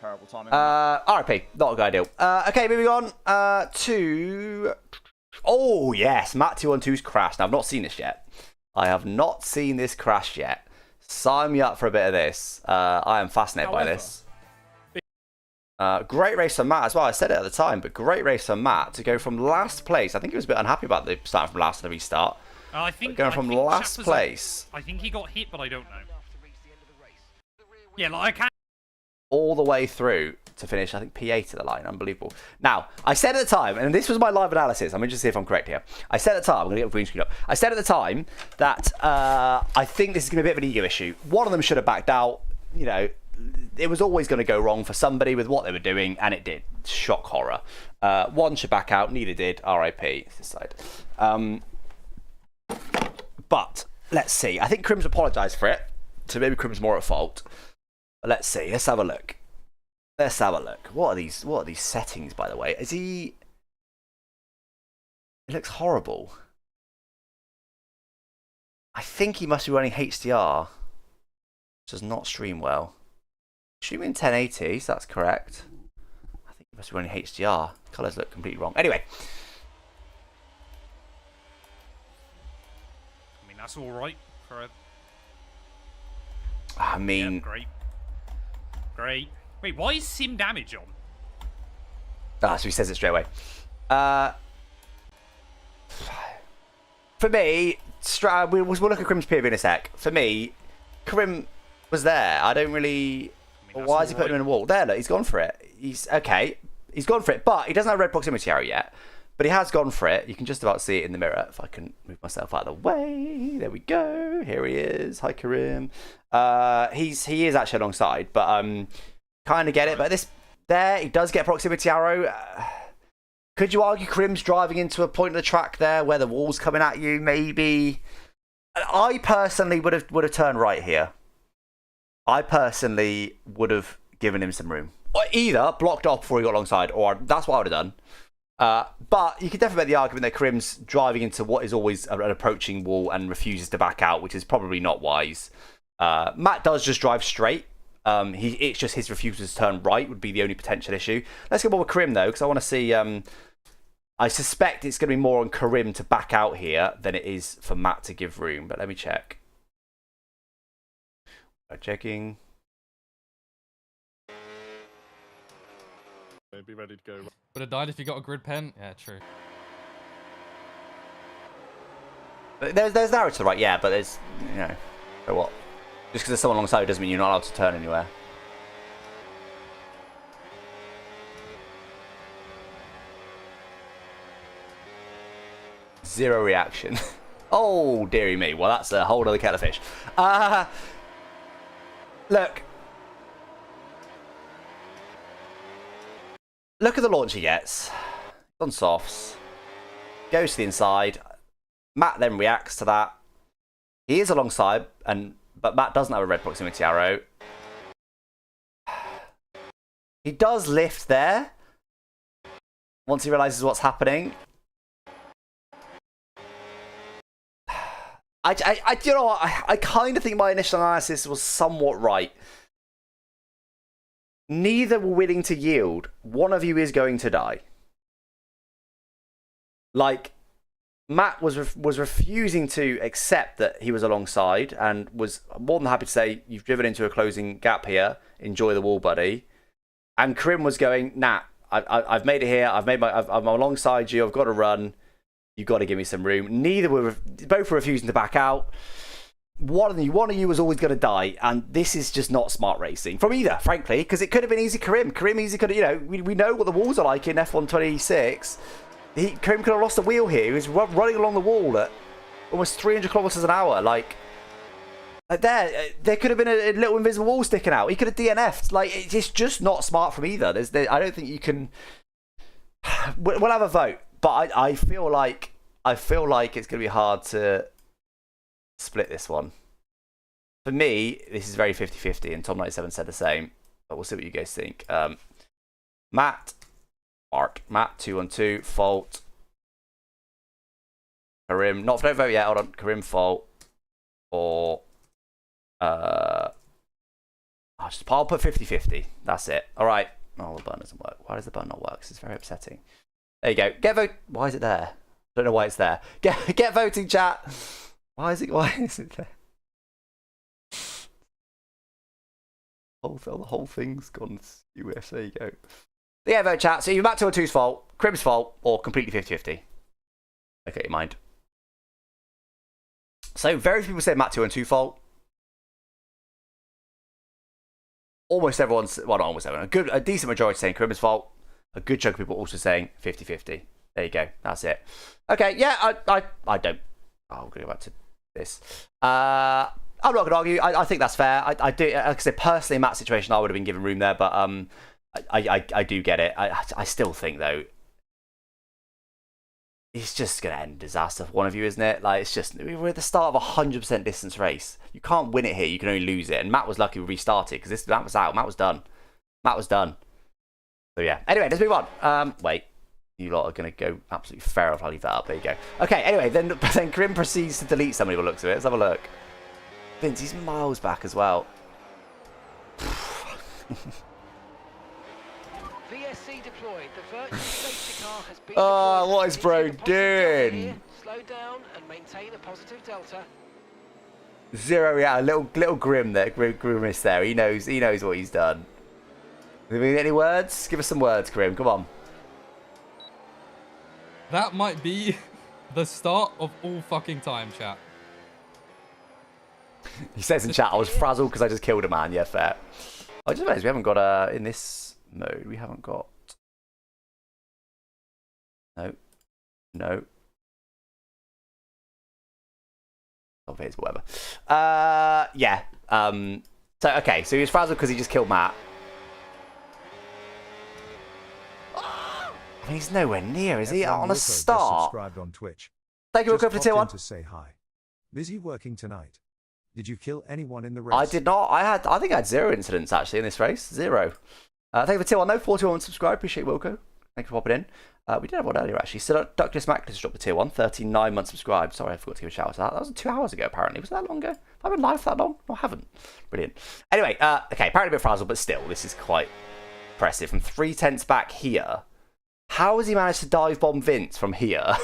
Terrible timing on that. RIP. Not a good ideal. Okay, moving on to... Oh, yes. Matt212's crashed. Now, I've not seen this yet. I have not seen this crash yet. Sign me up for a bit of this. I am fascinated by this. Great race for Matt as well. I said it at the time, but great race for Matt to go from last place. I think he was a bit unhappy about the starting from last at the restart. I think going from last place. I think he got hit, but I don't know. Yeah, like I can't. All the way through to finish, I think, P8 at the line. Unbelievable. Now, I said at the time, and this was my live analysis. I'm interested to see if I'm correct here. I said at the time, I'm going to get the green screen up. I said at the time that I think this is going to be a bit of an ego issue. One of them should have backed out. You know, it was always going to go wrong for somebody with what they were doing, and it did. Shock horror. One should back out, neither did. RIP. This side. But let's see. I think Crim's apologised for it, so maybe Crim's more at fault. But let's see. Let's have a look. Let's have a look. What are these settings, by the way? Is he? It looks horrible. I think he must be running HDR, which does not stream well. Streaming in 1080, so that's correct. I think he must be running HDR. Colours look completely wrong. Anyway. that's all right for a. I mean, Yeah, great. Great. Wait, why is sim damage on? so he says it straight away. For me, we'll look at Krim's POV in a sec. For me, Krim was there. I don't really. That's Why is he all putting him in a wall? There, look, he's gone for it. He's okay. He's gone for it, but he doesn't have red proximity arrow yet. But he has gone for it. You can just about see it in the mirror. If I can move myself out of the way, there we go. Here he is. Hi, Karim. He is actually alongside, but kind of get it. But he does get proximity arrow. Could you argue Karim's driving into a point of the track there where the wall's coming at you? Maybe. I personally would have turned right here. I personally would have given him some room. Or either blocked off before he got alongside, or that's what I would have done. But you could definitely make the argument that Karim's driving into what is always an approaching wall and refuses to back out, which is probably not wise. Matt does just drive straight. It's just his refusal to turn right would be the only potential issue. Let's go more with Karim, though, because I want to see... I suspect it's going to be more on Karim to back out here than it is for Matt to give room, but let me check. Checking. Be ready to go. Would have died if you got a grid pen? Yeah, true. There's an arrow to the right, yeah, but there's, so what? Just because there's someone alongside doesn't mean you're not allowed to turn anywhere. Zero reaction. Oh, dearie me. Well, that's a whole other kettle of fish. Look at the launch he gets. On softs. Goes to the inside. Matt then reacts to that. He is alongside, but Matt doesn't have a red proximity arrow. He does lift there. Once he realizes what's happening. You know what? I kind of think my initial analysis was somewhat right. Neither were willing to yield. One of you is going to die. Like, Matt was refusing to accept that he was alongside and was more than happy to say, you've driven into a closing gap here. Enjoy the wall, buddy. And Karim was going, nah, I've made it here. I'm alongside you. I've got to run. You've got to give me some room. Both were refusing to back out. One of you was always going to die, and this is just not smart racing from either, frankly, because it could have been easy. Karim easy could have, we know what the walls are like in F1 26. Karim could have lost the wheel here. He was running along the wall at almost 300 kilometers an hour. Like there could have been a little invisible wall sticking out. He could have DNF'd. Like, it's just not smart from either. I don't think you can. We'll have a vote, but I feel like it's going to be hard to split this one. For me, this is very 50-50, and Tom97 said the same, but we'll see what you guys think. Matt 2-on-2, fault. Karim, don't vote yet, hold on. Karim, fault. Or I'll put 50-50. That's it. Alright. Oh, the button doesn't work. Why does the button not work? This is very upsetting. There you go. Get vote. Why is it there? Don't know why it's there. Get voting, chat. Why is it there? The whole thing's gone US. There you go. Yeah, vote, chat. So you're Matt 2-on-2's fault, Krim's fault, or completely 50-50. Okay, your mind. So very few people say Matt 2-on-2 fault. Almost everyone's, well, not almost everyone, a decent majority saying Krim's fault. A good chunk of people also saying 50-50. There you go. That's it. Okay, yeah, I don't. I'll go back to this. I'm not going to argue. I think that's fair. I do. Like I said, personally, in Matt's situation, I would have been given room there, but I do get it. I still think, though, it's just going to end in disaster for one of you, isn't it? Like, it's just, we're at the start of a 100% distance race. You can't win it here. You can only lose it. And Matt was lucky we restarted because Matt was out. Matt was done. So, yeah. Anyway, let's move on. Wait. You lot are going to go absolutely feral if I leave that up. There you go. Okay, anyway, then Grim proceeds to delete somebody by the looks of it. Let's have a look. Vince, he's miles back as well. VSC deployed. The virtual safety car has been what is bro doing? Slow down and maintain a positive delta. Zero, yeah, a little grim there, grimace there. He knows what he's done. Have we got any words? Give us some words, Grim. Come on. That might be the start of all fucking time, chat. He says in chat, I was frazzled because I just killed a man. Yeah, fair. I just realised we haven't got in this mode. We haven't got. No. Not visible, whatever. Yeah. So okay, so he was frazzled because he just killed Matt. I mean, he's nowhere near, is he? F1 On a Wilco just start. subscribed on Twitch. Thank you, Just Wilco, for the popped tier in 1. to say hi. Busy working tonight. Did you kill anyone in the race? I did not. I think I had 0 incidents actually in this race. 0. Thank you for tier 1. No, 41 subscribe. Appreciate Wilco. Thank you for popping in. We did have one earlier actually. So Duckless Mac just dropped the tier 1. 39 months subscribed. Sorry, I forgot to give a shout out to that. That was 2 hours ago apparently. Was that long ago? Have I been live for that long? No, I haven't. Brilliant. Anyway, okay, apparently a bit frazzled, but still, this is quite impressive. From 3/10 back here, how has he managed to dive bomb Vince from here?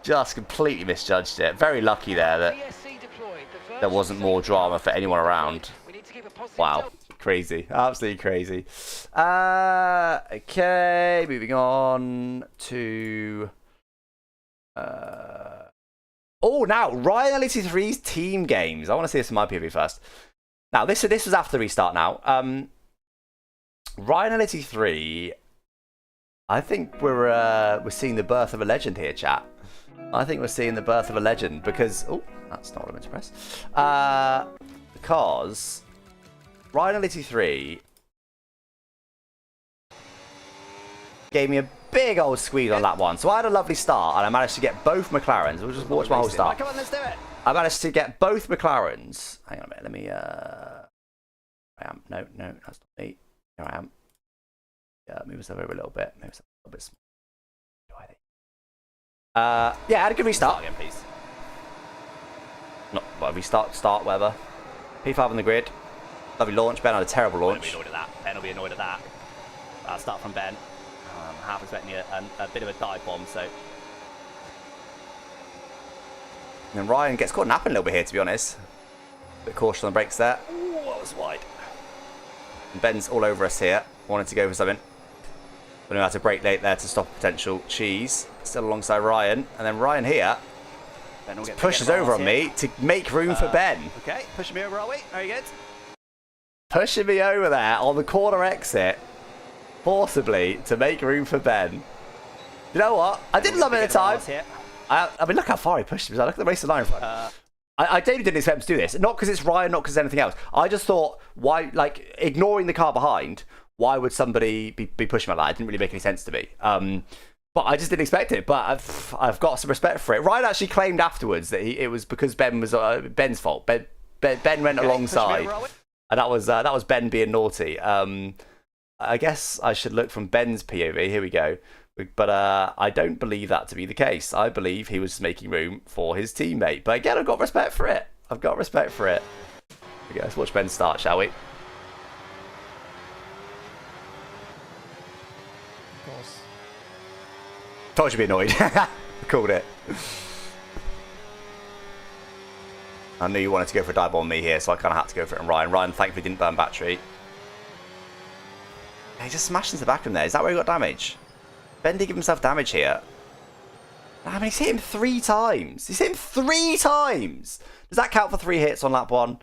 Just completely misjudged it. Very lucky there that there wasn't more drama for anyone around. Wow. Crazy. Absolutely crazy. Okay, moving on to... Oh, now, Ryan LT3's team games. I want to see this in my POV first. Now, this was after the restart now. Ryan LT3... I think we're seeing the birth of a legend here, chat. I think we're seeing the birth of a legend because... Oh, that's not what I meant to press. Because Ryan LT3 gave me a big old squeeze on lap 1. So I had a lovely start and I managed to get both McLarens. We'll just watch my whole start. Come on, let's do it. I managed to get both McLarens. Hang on a minute. Let me... I am. No, that's not me. Here I am. Yeah, move myself over a little bit. Move myself a little bit smaller. Yeah, I had a good restart. Again, please. Not well, start, whatever. P5 on the grid. Lovely launch. Ben had a terrible launch. Ben will be annoyed at that. Ben will be annoyed at that. I'll start from Ben. Half expecting a bit of a dive bomb, so. And then Ryan gets caught napping a little bit here, to be honest. Bit cautious on the brakes there. Ooh, that was wide. And Ben's all over us here. Wanted to go for something. But I had to brake late there to stop potential cheese. Still alongside Ryan. And then Ryan here pushes over on me to make room for Ben. Okay, pushing me over, are we? Very good. Pushing me over there on the corner exit. Forcibly to make room for Ben. You know what? I didn't love it at the time. I mean, look how far he pushed me. Look at the race line in front. I didn't expect him to do this. Not because it's Ryan, not because anything else. I just thought, why, like, ignoring the car behind, why would somebody be pushing like that? It didn't really make any sense to me. But I just didn't expect it. But I've got some respect for it. Ryan actually claimed afterwards that it was because Ben was Ben's fault. Ben went alongside, and that was Ben being naughty. I guess I should look from Ben's POV. Here we go. But I don't believe that to be the case. I believe he was just making room for his teammate. But again, I've got respect for it. Okay, let's watch Ben start, shall we? Of course. Told you to be annoyed. Called it. I knew you wanted to go for a dive bomb on me here, so I kind of had to go for it on Ryan. Ryan thankfully didn't burn battery. He just smashed into the back of him there. Is that where he got damage? Ben did give himself damage here. I mean, he's hit him 3 times. He's hit him 3 times. Does that count for 3 hits on lap 1?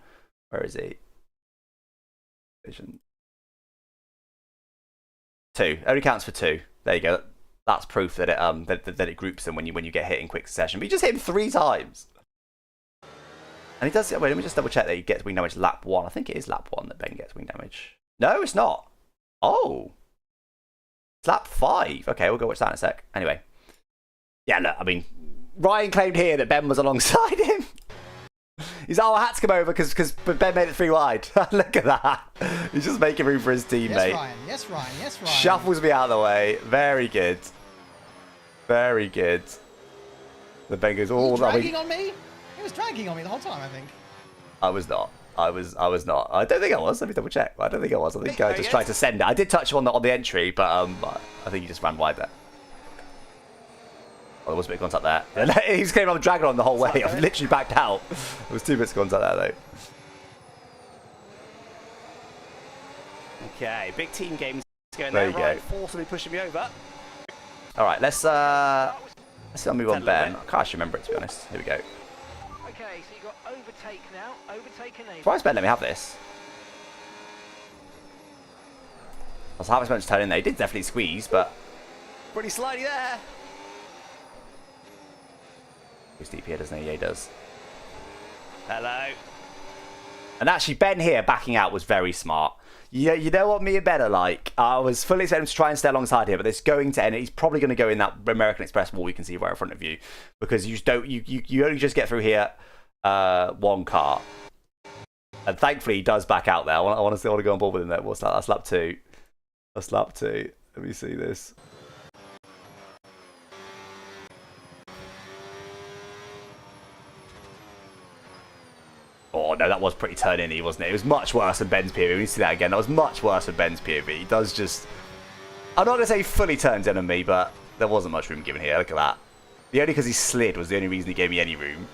Where is he? Vision. 2. Only counts for 2. There you go. That's proof that it groups them when you get hit in quick succession. But you just hit him 3 times. And he does. Wait, let me just double check that he gets wing damage lap 1. I think it is lap 1 that Ben gets wing damage. No, it's not. Oh. It's lap 5. Okay, we'll go watch that in a sec. Anyway. Yeah, look, I mean, Ryan claimed here that Ben was alongside him. He's like, oh, I had to come over because Ben made it 3 wide. Look at that. He's just making room for his teammate. Yes, Ryan. Shuffles me out of the way. Very good. Very good. The Ben goes all that way. Dragging on me? He was dragging on me the whole time, I think. I was not. I was not. I don't think I was. Let me double check. I don't think I was. I think I just tried to send it. I did touch him on the entry, but I think he just ran wide there. Oh, there was a bit of contact there. He was came on dragging on the whole way. I've literally backed out. There was 2 bits of contact there, though. Okay, big team games going There there. you go. Ryan forcibly pushing me over. All right, let's see. I'll move on Ben. I can't actually remember it, to be honest. Here we go. Okay, so you got overtake now. Overtake enabled. Why is Ben let me have this? I was half expecting to turn in there. He did definitely squeeze, but pretty slidey there. He's deep here, doesn't he? Yeah, he does. Hello. And actually, Ben here backing out was very smart. You know what me and Ben are like? I was fully expecting him to try and stay alongside here, but it's going to end. He's probably going to go in that American Express wall we can see right in front of you, because you just don't. You only just get through here one car, and thankfully he does back out there. I want to go on board with him there. What's that? That's lap 2. That's lap 2. Let me see this. Oh no, that was pretty turn-in-y, wasn't it? It was much worse than Ben's POV. We need to see that again. That was much worse than Ben's POV. He does just... I'm not going to say he fully turns in on me, but there wasn't much room given here. Look at that. The only because he slid was the only reason he gave me any room.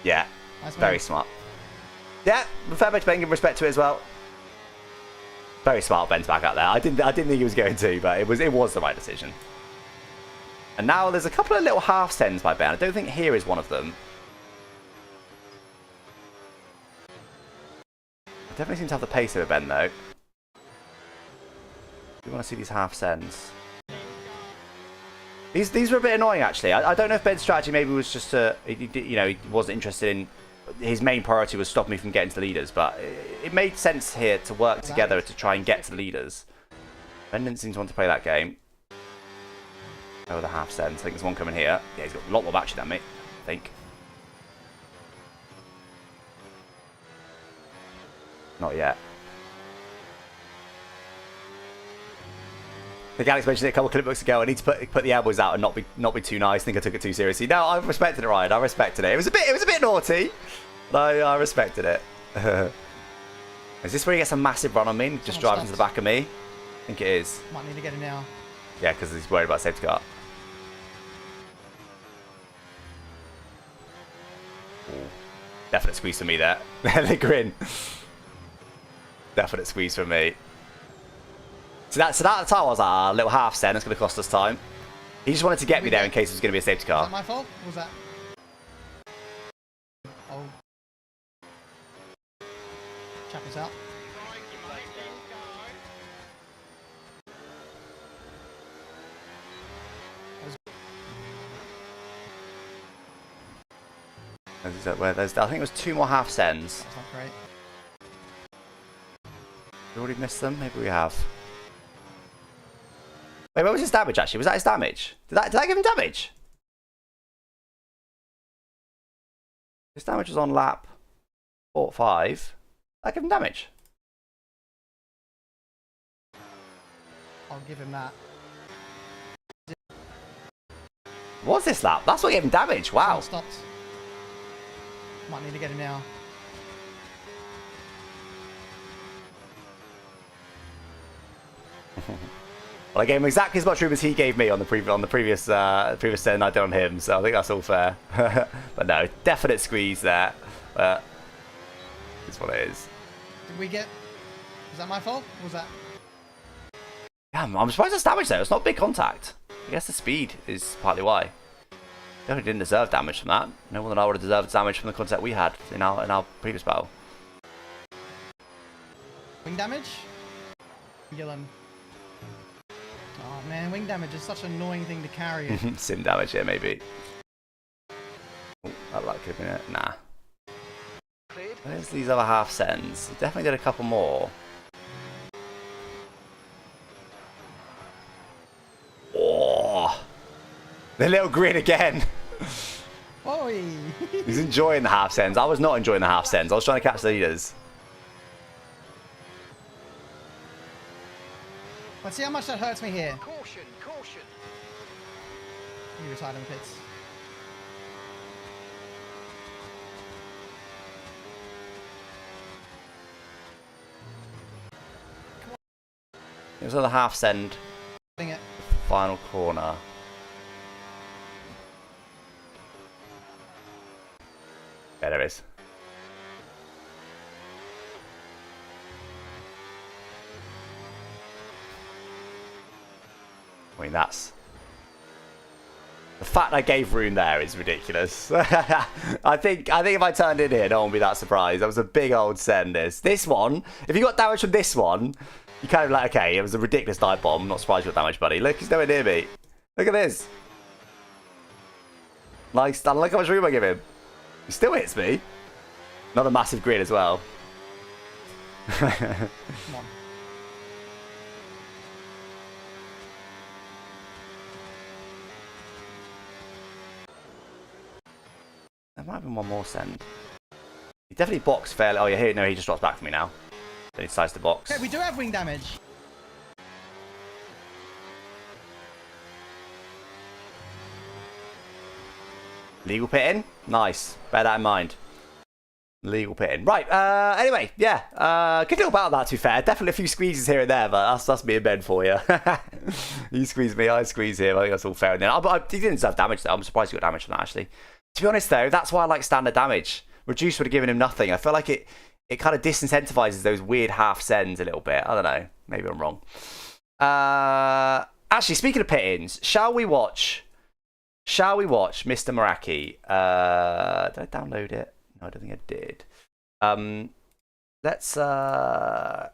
Yeah, Nice very move. smart. Yeah, fair bit to Ben, give respect to it as well. Very smart Ben's back out there. I didn't think he was going to, but it was the right decision. And now there's a couple of little half sends by Ben. I don't think here is one of them. I definitely seem to have the pace of Ben though. We want to see these half sends. These were a bit annoying actually. I don't know if Ben's strategy maybe was just he wasn't interested in. His main priority was stopping me from getting to the leaders, but it made sense here to work together to try and get to the leaders. Ben didn't seem to want to play that game. Oh, the half sends. I think there's one coming here. Yeah, he's got a lot more battery than me, I think. Not yet. I think Alex mentioned it a couple of Clipbooks ago. I need to put the elbows out and not be too nice. I think I took it too seriously. No, I respected it, Ryan. I respected it. It was a bit naughty. But I respected it. Is this where he gets a massive run on me and just drives into the back of me? I think it is. Might need to get him now. Yeah, because he's worried about safety car. Ooh. Definite squeeze for me there. The grin. Definite squeeze for me. So that at the time I was like, a little half send, it's going to cost us time. He just wanted to get me there in case it was going to be a safety car. Was that my fault? Or was that? Oh. Chap us out. I think it was 2 more half sends. That's not great. We already missed them? Maybe we have. Wait, what was his damage actually? Was that his damage? Did that give him damage? His damage was on lap 4-5. Did that give him damage? I'll give him that. What's this lap? That's what gave him damage. Wow. Stopped. Might need to get him now. Well, I gave him exactly as much room as he gave me on the previous send I did on him, so I think that's all fair. But no, definite squeeze there. But it's what it is. Did we get... Was that my fault? Or was that... Yeah, I'm surprised it's damage there. It's not big contact. I guess the speed is partly why. Definitely didn't deserve damage from that. No more than I would have deserved damage from the contact we had in our previous battle. Wing damage? Gillon. Oh man, wing damage is such an annoying thing to carry. Sim damage here, maybe. Oh, I like keeping it. Nah. Where's these other half sends? Definitely did a couple more. Oh, the little grin again. Oi! He's enjoying the half sends. I was not enjoying the half sends. I was trying to catch the leaders. Let's see how much that hurts me here. Caution, caution. You retired in the pits. It was on the half send. Thing it. Final corner. Yeah, there is. I mean, that's... The fact I gave room there is ridiculous. I think if I turned in here, no one would be that surprised. That was a big old send, this one, if you got damage from this one, you kind of like, okay, it was a ridiculous dive bomb. Not surprised you got damage, buddy. Look, he's nowhere near me. Look at this. Nice. Look how much room I give him. He still hits me. Not a massive grid as well. Come on. There might have been one more send. He definitely boxed fairly. Oh, yeah, here. No, he just drops back for me now. Then he decides to box. Okay, we do have wing damage. Legal pitting. Nice. Bear that in mind. Legal pitting. Right. Anyway, yeah. Good little battle that, to be fair. Definitely a few squeezes here and there, but that's me and Ben for you. You squeeze me, I squeeze him. I think that's all fair. And then, he didn't deserve damage, though. I'm surprised he got damage from that, actually. To be honest, though, that's why I like standard damage. Reduce would have given him nothing. I feel like it kind of disincentivizes those weird half sends a little bit. I don't know. Maybe I'm wrong. Actually, speaking of pit-ins, shall we watch Mr. Meraki? Did I download it? No, I don't think I did. Let's... where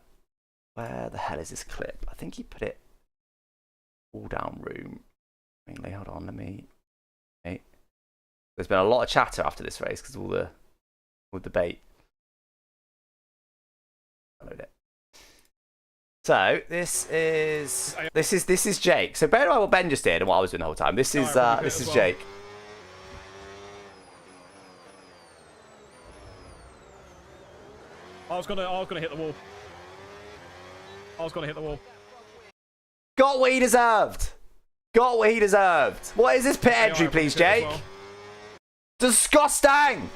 the hell is this clip? I think he put it all down room. Mainly, hold on, let me... Okay. There's been a lot of chatter after this race because of all the debate. Download it. So this is Jake. So bear in mind what Ben just did and what I was doing the whole time. This is Jake. I was gonna hit the wall. Got what he deserved. Got what he deserved. What is this pit entry, please, Jake? Disgusting!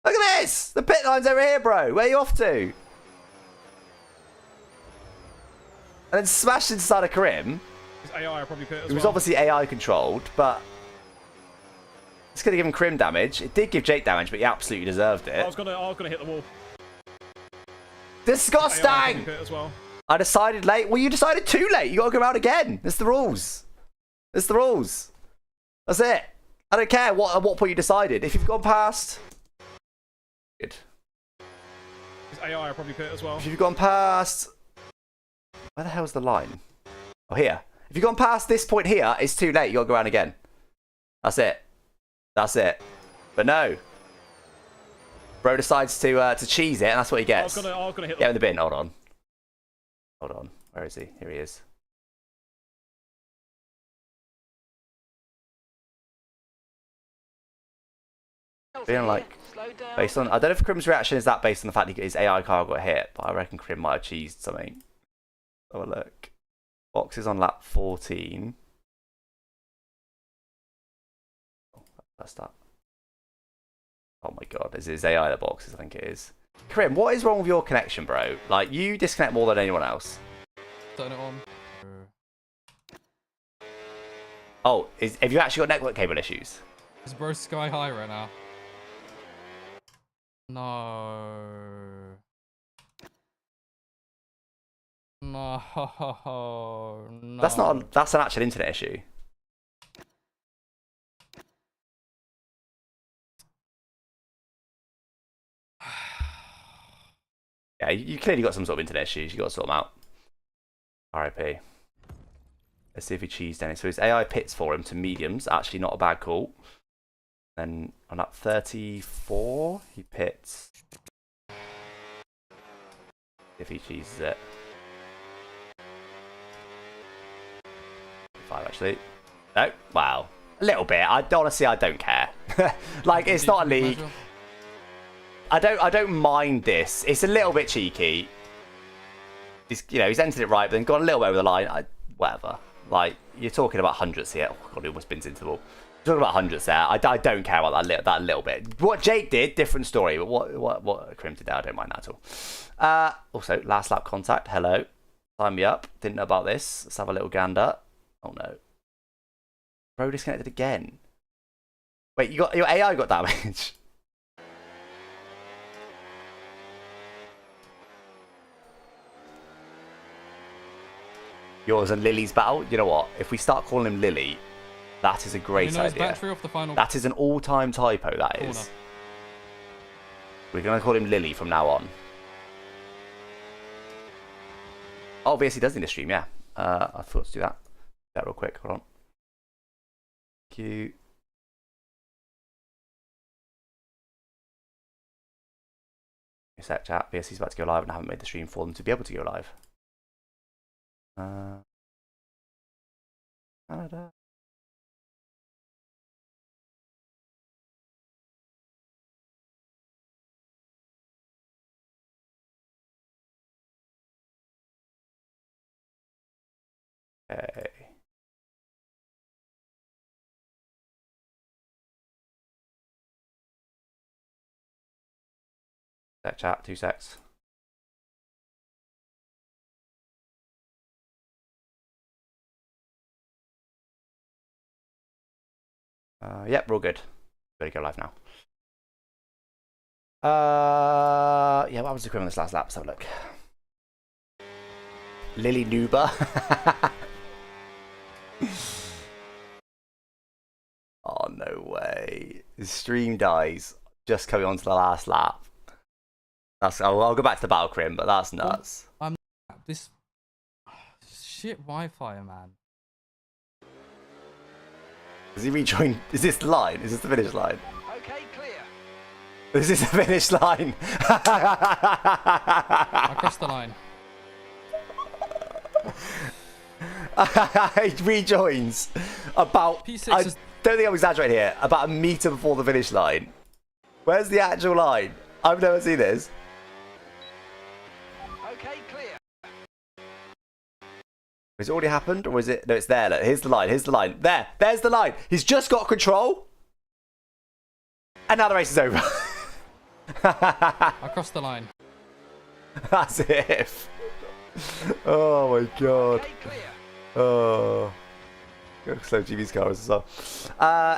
Look at this! The pit line's over here, bro. Where are you off to? And then smashed inside a Karim. His AI are probably pit as It was well. obviously AI controlled, but it's gonna give him Karim damage. It did give Jake damage, but he absolutely deserved it. I was gonna hit the wall. Disgusting! AI are probably pit as well. I decided late. Well, you decided too late. You gotta go out again. It's the rules. It's the rules. That's it. I don't care at what point you decided. If you've gone past... Good. His AI are probably pit as well. If you've gone past... Where the hell's the line? Oh, here. If you've gone past this point here, it's too late. You gotta go around again. That's it. That's it. But no. Bro decides to cheese it, and that's what he gets. I was gonna hit Get in the bin. Hold on. Hold on. Where is he? Here he is. Feeling like, based on, I don't know if Krim's reaction is that based on the fact that his AI car got hit, but I reckon Krim might have cheesed something. Have a look. Box is on lap 14. Oh, that's that. Oh my god, is it his AI that boxes? I think it is. Krim, what is wrong with your connection, bro? Like, you disconnect more than anyone else. Turn it on. Oh, have you actually got network cable issues? Is bro sky high right now? No. No. No. That's an actual internet issue. Yeah, you clearly got some sort of internet issues. You got to sort them out. RIP. Let's see if he cheesed any. So his AI pits for him to mediums. Actually, not a bad call. Then on up 34, he pits. If he cheeses it. 5 actually. No, wow. A little bit. Honestly, I don't care. Like, it's not a league. I don't mind this. It's a little bit cheeky. He's entered it right, but then gone a little bit over the line. Whatever. Like, you're talking about hundreds here. Oh god, it almost spins into the ball. You're talking about hundreds there. I don't care about that little bit. What Jake did, different story. But what Krim did there, I don't mind that at all. Also, last lap contact. Hello. Sign me up. Didn't know about this. Let's have a little gander. Oh no. Bro disconnected again. Wait, your AI got damage. Yours and Lily's battle. You know what? If we start calling him Lily, that is a great idea. Battery off the final that is an all-time typo. That is. corner. We're gonna call him Lily from now on. Oh, obviously, he does need a stream. Yeah. I thought to do that. Real quick. Hold on. Thank you. Set chat. VSC's about to go live, and I haven't made the stream for them to be able to go live. Canada. Okay. Set chat. 2 secs. Yep, we're all good. Ready to go live now. Yeah, what was the equivalent of this last lap? Let's have a look. Lily Nuba. Oh, no way. The stream dies. Just coming on to the last lap. I'll go back to the battle crim, but that's nuts. This shit Wi-Fi, man. Does he rejoin? Is this the line? Is this the finish line? Okay, clear. Is this the finish line? I crossed the line. He rejoins about. I don't think I'm exaggerating here. About a meter before the finish line. Where's the actual line? I've never seen this. Okay, clear. Has it already happened, or is it? No, it's there. Look, here's the line. Here's the line. There's the line. He's just got control, and now the race is over. I crossed the line. As if. Oh my god. Okay, clear. Oh. Slow GB's car as well.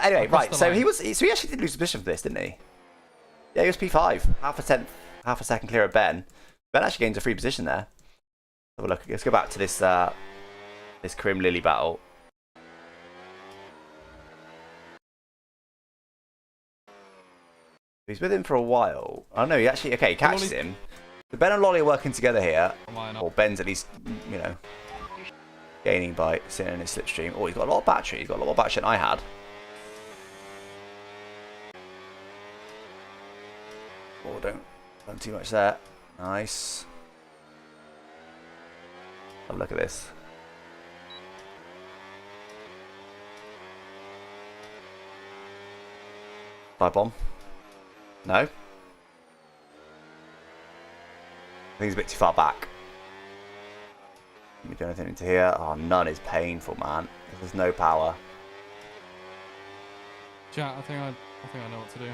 Anyway, right. So he actually did lose position for this, didn't he? Yeah, he was P5, half a second clear of Ben. Ben actually gains a free position there. Have a look. Let's go back to this this Crim Lily battle. He's with him for a while. Oh no, he actually he catches him. So Ben and Lolly are working together here, or Ben's at least, you know, gaining by sitting in his slipstream. Oh, he's got a lot of battery. He's got a lot more battery than I had. Oh, don't too much there. Nice. Have a look at this. Fire bomb. No. I think he's a bit too far back. Let me do anything into here. Oh, none is painful, man. There's no power. Chat, I think I know what to do.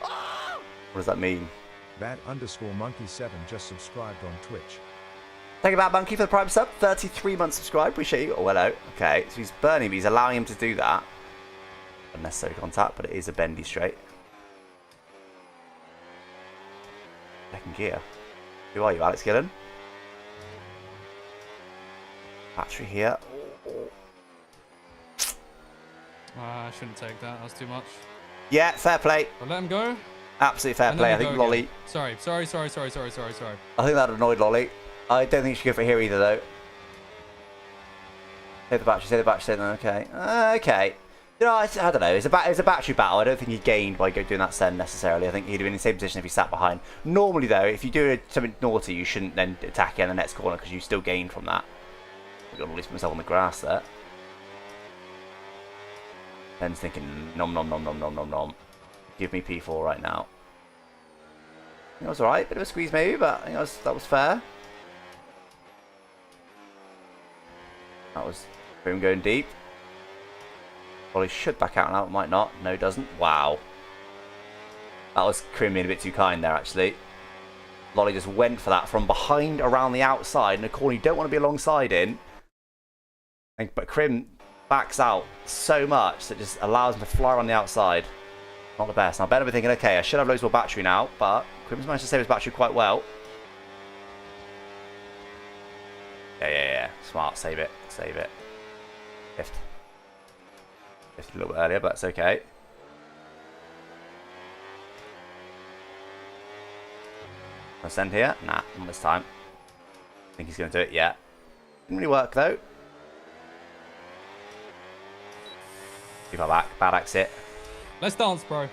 What does that mean? Bat_monkey7 just subscribed on Twitch. Thank you, Bad Monkey, for the Prime sub. 33 months subscribed. Appreciate you. Oh, hello. Okay, so he's burning, but he's allowing him to do that. Unnecessary contact, but it is a bendy straight. Second gear. Who are you, Alex Gillon? Battery here. I shouldn't take that. That's too much. Yeah, fair play. I'll let him go. Absolutely fair play. I think Lolly. Sorry. I think that annoyed Lolly. I don't think she should go for here either, though. Save the battery. Okay. Okay. You know, I don't know. It's a battery battle. I don't think he gained by doing that send necessarily. I think he'd have been in the same position if he sat behind. Normally, though, if you do something naughty, you shouldn't then attack in the next corner because you still gain from that. I've got to release myself on the grass there. Ben's thinking, nom nom nom nom nom nom nom. Give me P4 right now. I think it was alright. Bit of a squeeze maybe, but I think that was fair. That was boom going deep. Probably should back out now, might not. No, doesn't. Wow. That was Crim being a bit too kind there, actually. Lolly just went for that from behind around the outside in a corner you don't want to be alongside in. But Crim backs out so much that just allows him to fly around the outside. Not the best. Now Ben will be thinking, okay, I should have loads more battery now, but Crim's managed to save his battery quite well. Yeah. Smart. Save it. Lift a little bit earlier, but it's okay. Send here? Nah, not this time. I think he's going to do it, yeah. Didn't really work though. Too far back, bad exit. Let's dance, bro.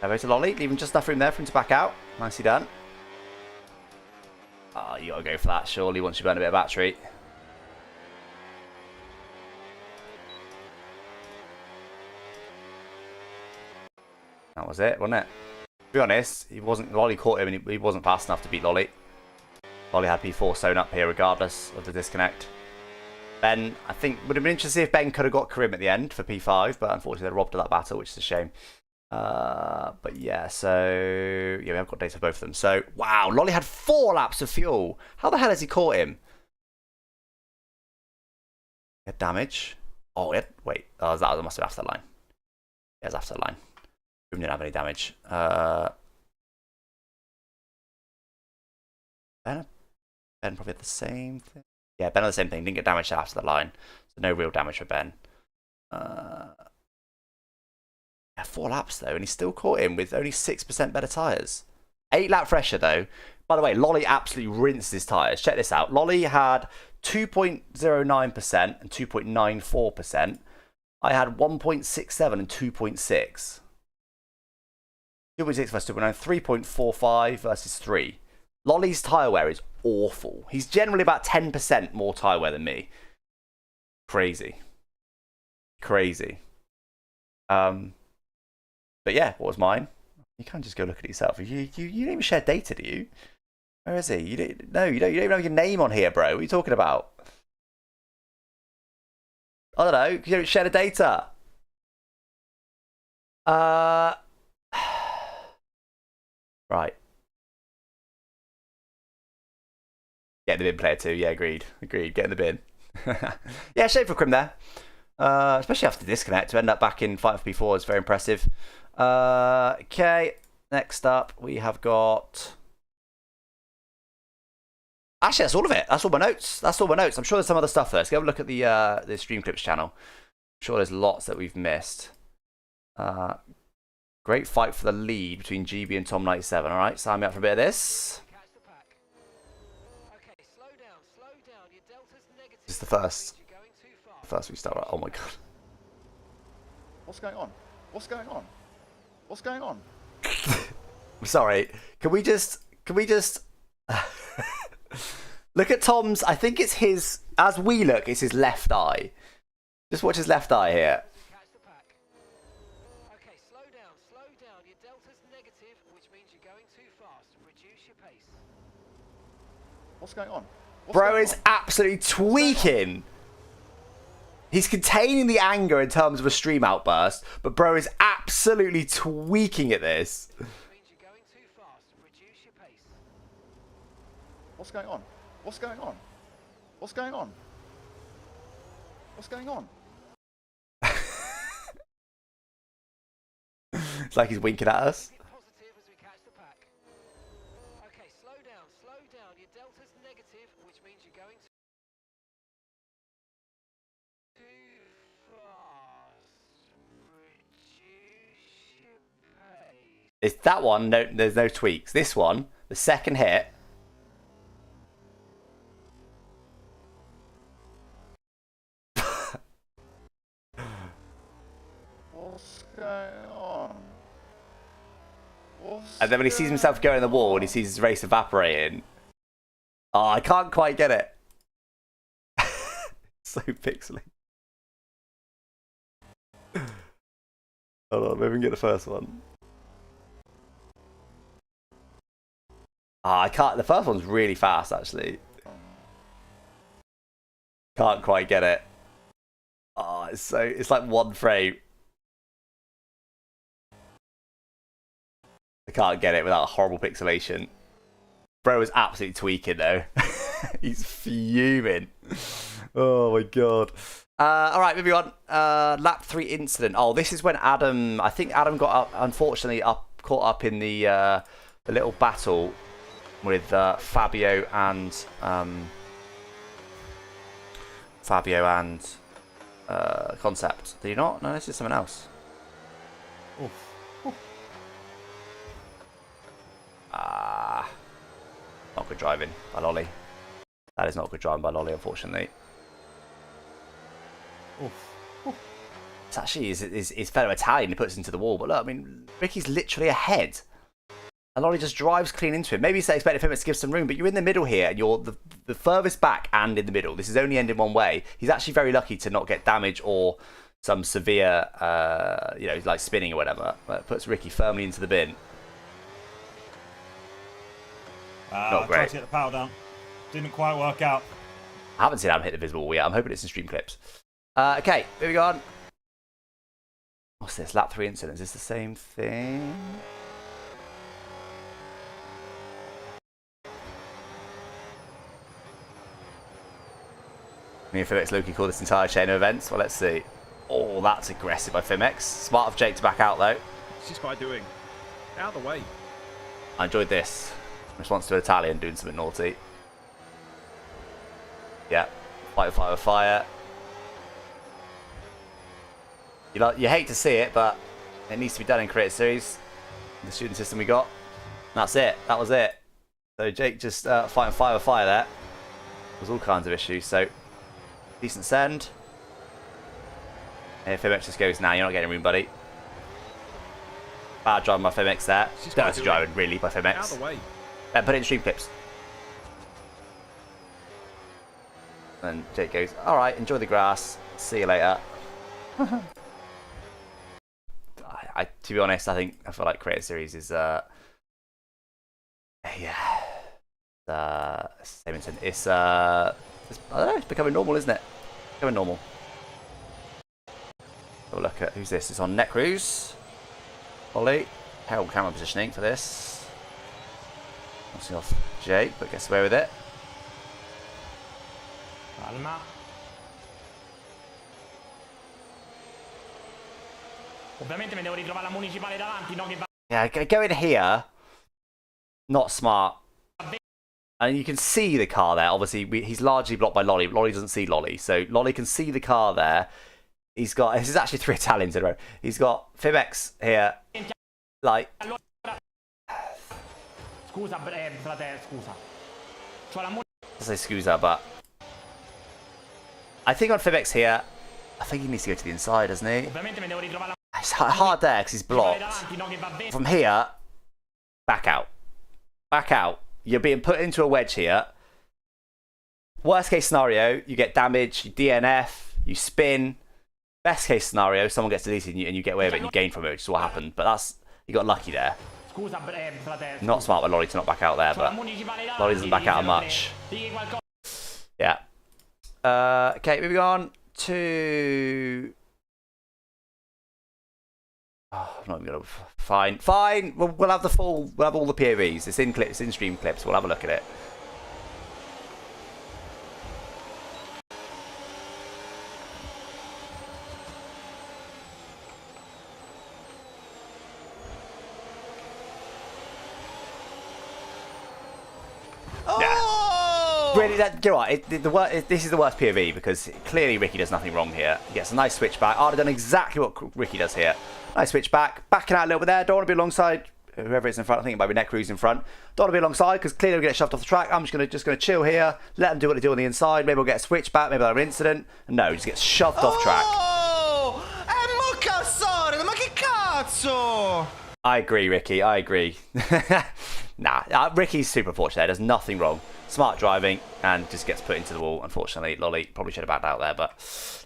Over to Lolly, leaving just enough room there for him to back out. Nicely done. Oh, you gotta go for that, surely, once you burn a bit of battery. That was it, wasn't it? To be honest, Lolly caught him and he wasn't fast enough to beat Lolly. Lolly had P4 sewn up here regardless of the disconnect. Ben, I think, would have been interesting if Ben could have got Karim at the end for P5, but unfortunately they robbed of that battle, which is a shame. But yeah, so yeah, we have got data for both of them. So wow, Lolly had 4 laps of fuel. How the hell has he caught him? He had damage. Oh, wait. Oh, that must have been after the line. Yeah, it was after the line. We didn't have any damage. Ben probably had the same thing. Yeah, Ben had the same thing. Didn't get damaged after the line. So no real damage for Ben. Yeah, 4 laps though, and he still caught him with only 6% better tyres. 8 lap fresher though. By the way, Lolly absolutely rinsed his tyres. Check this out. Lolly had 2.09% and 2.94%. I had 1.67 and 2.6. 2.6 versus 2.9, 3.45 versus 3. Lolly's tyre wear is awful. He's generally about 10% more tyre wear than me. Crazy. But yeah, what was mine? You can't just go look at it yourself. You don't even share data, do you? Where is he? You don't even have your name on here, bro. What are you talking about? I don't know. You don't share the data. Right. Get in the bin, player 2. Yeah, agreed. Get in the bin. Yeah, shame for Crim there. Especially after the disconnect. To end up back in fight for P4 is very impressive. Okay, next up we have got... Actually, that's all of it. That's all my notes. I'm sure there's some other stuff there. Let's go have a look at the Stream Clips channel. I'm sure there's lots that we've missed. Great fight for the lead between GB and Tom97. All right, sign me up for a bit of this. This is the first we start. Oh my god. What's going on? What's going on? What's going on? I'm sorry. Can we just look at Tom's? I think it's his. As we look, it's his left eye. Just watch his left eye here. Okay, slow down. Your delta's negative, which means you're going too fast. Reduce your pace. What's going on? Bro is absolutely tweaking. He's containing the anger in terms of a stream outburst, but bro is absolutely tweaking at this. Means you're going too fast. Reduce your pace. What's going on? What's going on? What's going on? What's going on? It's like he's winking at us. Positive as we catch the pack. Okay, slow down. Your delta's negative, which means you're going too fast. Reduce your pace. It's that one. No, there's no tweaks. This one, the second hit. What's going on? And then when he sees himself going in the wall and he sees his race evaporating. Oh, I can't quite get it. So pixely. Hold on, maybe we can get the first one. Ah, I can't. The first one's really fast, actually. Can't quite get it. Oh, it's like one frame. I can't get it without horrible pixelation. Bro is absolutely tweaking though. He's fuming. Oh my god. All right, moving on. Lap 3 incident. Oh, this is when Adam. I think Adam got up. Unfortunately, caught up in the little battle with Fabio and Concept. Did you not? No, this is someone else. Oof. Not good driving by Lolly. That is not good driving by Lolly, unfortunately. Oof. It's actually his fellow Italian who puts it into the wall. But look, I mean, Ricky's literally ahead. And Lolly just drives clean into him. Maybe he's expecting him to give some room, but you're in the middle here. You're the furthest back and in the middle. This is only ending one way. He's actually very lucky to not get damage or some severe, like spinning or whatever. But it puts Ricky firmly into the bin. Not great. Tried to get the power down. Didn't quite work out. I haven't seen Adam hit the visible wall yet. I'm hoping it's in stream clips. Okay, moving on. What's this? Lap 3 incident. Is this the same thing? Me and Fimex Loki call this entire chain of events. Well, let's see. Oh, that's aggressive by Fimex. Smart of Jake to back out, though. What's this guy doing? Out of the way. I enjoyed this. Response to Italian doing something naughty. Yeah. Fight with fire with fire. You hate to see it, but it needs to be done in Creator Series. The student system we got. And that's it. That was it. So Jake just fighting fire with fire there. There's all kinds of issues. So decent send. And Fimex just goes, nah, you're not getting room, buddy. Bad driving by Fimex there. Dirty driving, really, by Fimex. Out of the way. And put it in stream clips. And Jake goes, alright, enjoy the grass. See you later. To be honest, I feel like Creator Series is same incident. It's I don't know, it's becoming normal, isn't it? Becoming normal. Have a look at who's this. It's on Net Cruise. Ollie. Terrible camera positioning for this. Bouncing off Jake, but gets away with it. Calma. Ovviamente mi devo ritrovare la municipale davanti, no che va. Yeah, go in here. Not smart. And you can see the car there. Obviously, he's largely blocked by Lolly. Lolly doesn't see Lolly. So Lolly can see the car there. He's got... This is actually 3 Italians in a row. He's got Fimex here. Like... Scusa, frate, scusa. I say scusa, but... I think on Fimex here... I think he needs to go to the inside, doesn't he? It's hard there because he's blocked. From here, back out. Back out. You're being put into a wedge here. Worst case scenario, you get damage, you DNF, you spin. Best case scenario, someone gets deleted and you get away with it and you gain from it, which is what happened. But that's... You got lucky there. Not smart by Lolly to not back out there, but Lolly doesn't back out much. Yeah. Okay, moving on to... Oh, I'm not even gonna... Fine. Fine! We'll have the full... We'll have all the POVs. It's in clips, it's in stream clips. We'll have a look at it. Really, you're right. This is the worst POV because clearly Ricky does nothing wrong here. He gets a nice switchback. I'd have done exactly what Ricky does here. Nice switchback, backing out a little bit there. Don't want to be alongside whoever is in front. I think it might be Net Cruise in front. Don't want to be alongside because clearly we're going to get shoved off the track. I'm just gonna chill here, let them do what they do on the inside. Maybe we'll get a switchback. Maybe they'll have an incident. No, just get shoved off track. Oh, è mocassore, ma che cazzo? I agree, Ricky. I agree. Nah, Ricky's super fortunate there. There's nothing wrong. Smart driving and just gets put into the wall. Unfortunately, Lolly probably should have backed out there, but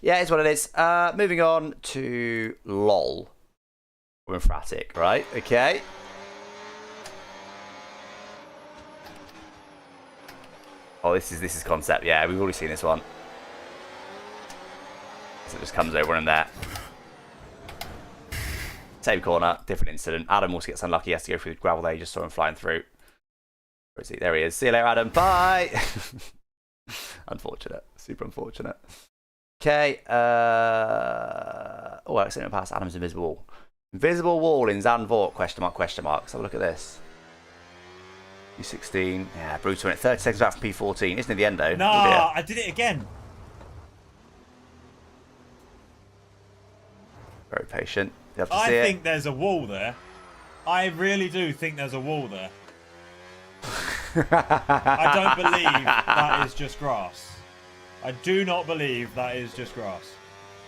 yeah, it's what it is. Moving on to LOL. We're emphatic, right? Okay. Oh, this is concept. Yeah, we've already seen this one. So it just comes over in there. Same corner, different incident. Adam also gets unlucky. He has to go through the gravel there. You just saw him flying through. Where is he? There he is. See you later, Adam. Bye. Unfortunate. Super unfortunate. Okay. Oh, accident pass. Adam's invisible wall. Invisible wall in Zandvoort, question mark, question mark. Let's have a look at this. P16. Yeah, brutal in it. 30 seconds back from P14. Isn't it the end, though? No, I did it again. Very patient. You have to I see think it. there's a wall there. I really do think there's a wall there. I don't believe that is just grass. I do not believe that is just grass.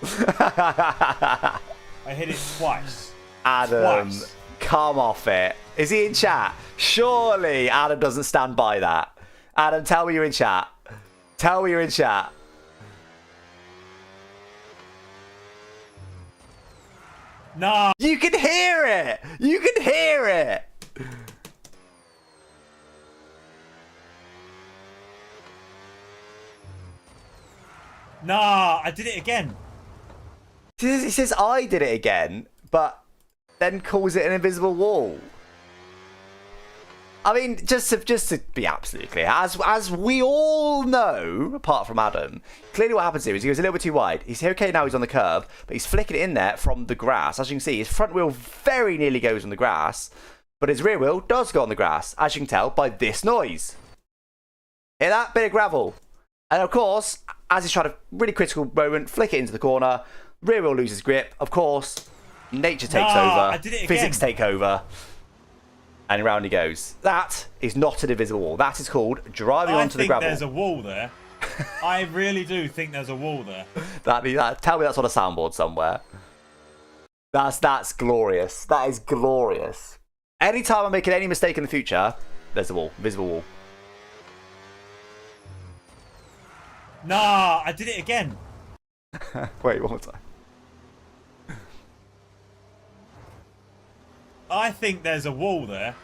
I hit it twice. Adam, Twice. come off it. Is he in chat? Surely Adam doesn't stand by that. Adam, tell me you're in chat. Tell me you're in chat. No. You can hear it. You can hear it. Nah, I did it again. He says I did it again, but then calls it an invisible wall. I mean, just to be absolutely clear, as we all know, apart from Adam, clearly what happens here is he goes a little bit too wide. He's okay now, he's on the curb, but he's flicking it in there from the grass. As you can see, his front wheel very nearly goes on the grass, but his rear wheel does go on the grass, as you can tell by this noise. Hear that? Bit of gravel. And of course, as he's trying to really critical moment, flick it into the corner, rear wheel loses grip. Of course, nature takes over, physics take over. And round he goes. That is not an invisible wall. That is called driving onto the gravel. I think there's a wall there. I really do think there's a wall there. Tell me that's on a soundboard somewhere. That's glorious. That is glorious. Anytime I'm making any mistake in the future, there's a wall. Invisible wall. Nah, I did it again. Wait, one more time. I think there's a wall there.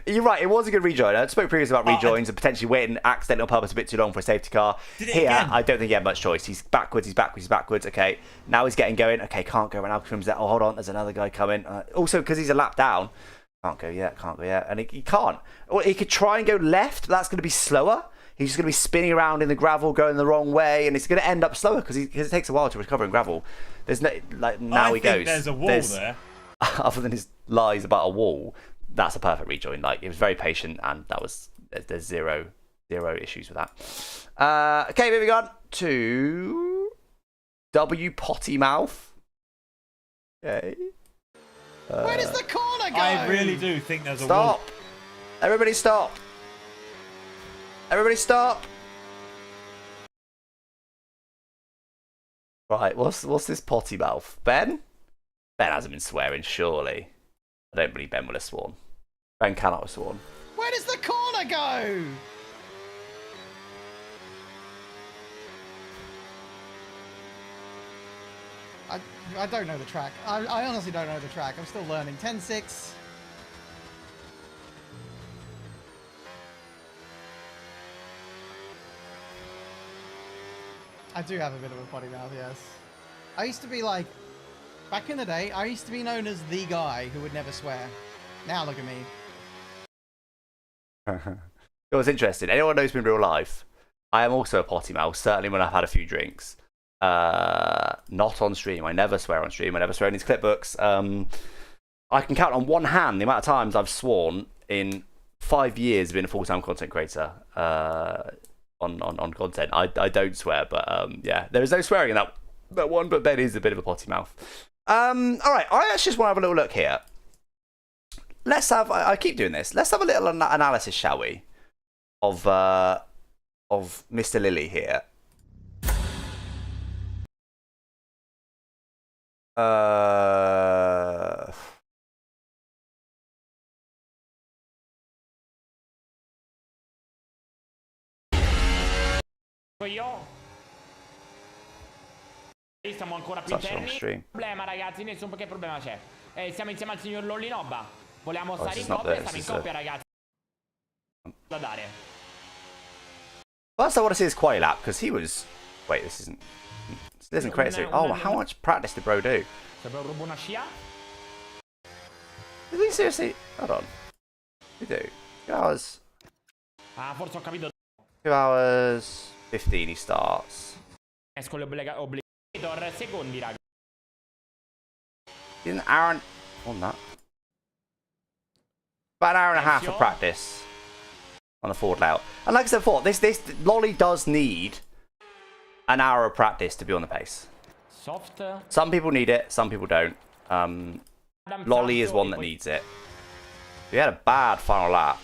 You're right, it was a good rejoin. I spoke previously about rejoins and potentially waiting accidentally on purpose a bit too long for a safety car. Here, again. I don't think he had much choice. He's backwards, he's backwards, he's backwards. Okay, now he's getting going. Okay, can't go right now. Oh, hold on, there's another guy coming. Also, because he's a lap down, can't go yet, and he can't. Or he could try and go left, but that's going to be slower. He's just going to be spinning around in the gravel, going the wrong way, and it's going to end up slower because it takes a while to recover in gravel. There's no, like, now he goes. I think there's a wall there. Other than his lies about a wall, that's a perfect rejoin. Like, it was very patient, and there's zero issues with that. Okay, moving on to W Potty Mouth. Okay. Where does the corner go? I really do think there's a wall. Stop! Everybody stop! Everybody stop! Right, what's this potty mouth? Ben? Ben hasn't been swearing, surely. I don't believe Ben would have sworn. Ben cannot have sworn. Where does the corner go? I don't know the track. I honestly don't know the track. I'm still learning. 10-6. I do have a bit of a potty mouth, yes. I used to be like, back in the day, I used to be known as the guy who would never swear. Now look at me. It was interesting. Anyone knows me in real life, I am also a potty mouth, certainly when I've had a few drinks. Not on stream. I never swear on stream. I never swear in these clipbooks. I can count on one hand the amount of times I've sworn in 5 years of being a full-time content creator. On content. I don't swear, but yeah, there is no swearing in that one, but Ben is a bit of a potty mouth. Alright, I actually just want to have a little look here. Let's have, I keep doing this, let's have a little analysis, shall we, of Mr. Lilly here. Io siamo ancora più interni. Problema, ragazzi, nessun che problema c'è. Siamo insieme al signor Lollinoba. Volevamo stare in coppia, stiamo in coppia, ragazzi. Da dare. First, I want to see his quality lap because he was. Wait, this isn't create a series. Oh, how much practice did bro do? Did he seriously? Hold on. What did he do? 2 hours. Ah, forse ho capito. 2 hours 15 he starts. Esco l'obbligator secondi, raga. In an hour and... on that. About an hour and a half of practice on the forward layout. And like I said before, this Lolly does need an hour of practice to be on the pace. Soft. Some people need it, some people don't. Lolly is one that needs it. He had a bad final lap.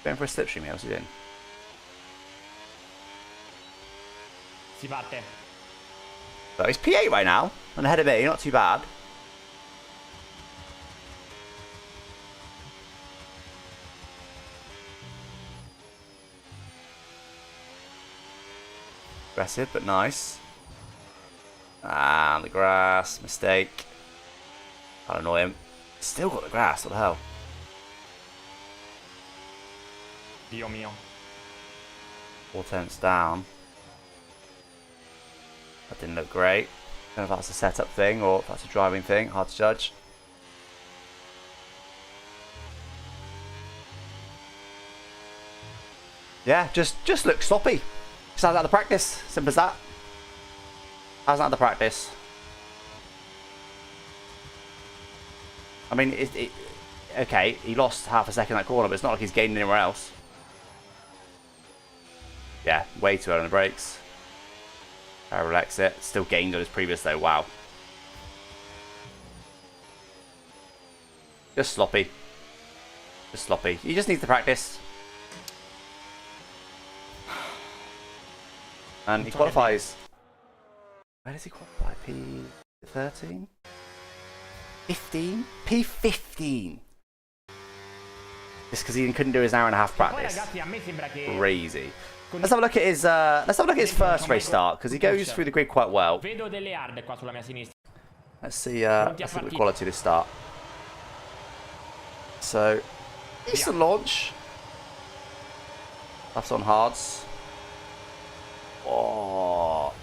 Going for a slipstream here, what's he doing? Si parte. So he's P8 right now, and ahead of me, not too bad. Aggressive, but nice. Ah, the grass, mistake. I'll annoy him. Still got the grass, what the hell? Dio mio. 4 tenths down. That didn't look great. I don't know if that's a setup thing or if that's a driving thing. Hard to judge. Yeah, just looks sloppy. Just out of the practice. Simple as that. How's that the practice? I mean, okay, he lost half a second that corner, but it's not like he's gained anywhere else. Yeah, way too early on the brakes. Relax it. Still gained on his previous though. Wow. Just sloppy. Just sloppy. He just needs to practice. And he qualifies. Where does he qualify? P13? 15? P15. Just because he couldn't do his hour and a half practice. Crazy. Let's have a look at his first race start because he goes through the grid quite well. Let's see the quality of this start. So, decent launch. That's on hards. Oh,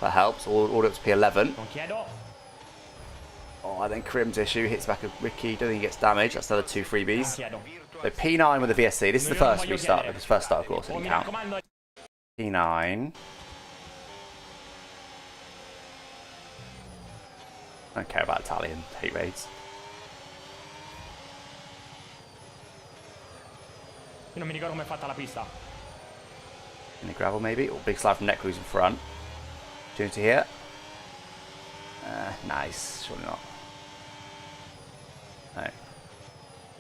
that helps. All up to P11. Oh, and then Crim's issue hits back at Ricky. Don't think he gets damaged. That's another 2 freebies. So P9 with the VSC. This is the first restart. His first start, of course. It didn't count. P9. I don't care about Italian hate raids. Io non mi ricordo come è fatta la pista. In the gravel, maybe. Or big slide from Netcruise in front. Opportunity here. Nice. Surely not. No.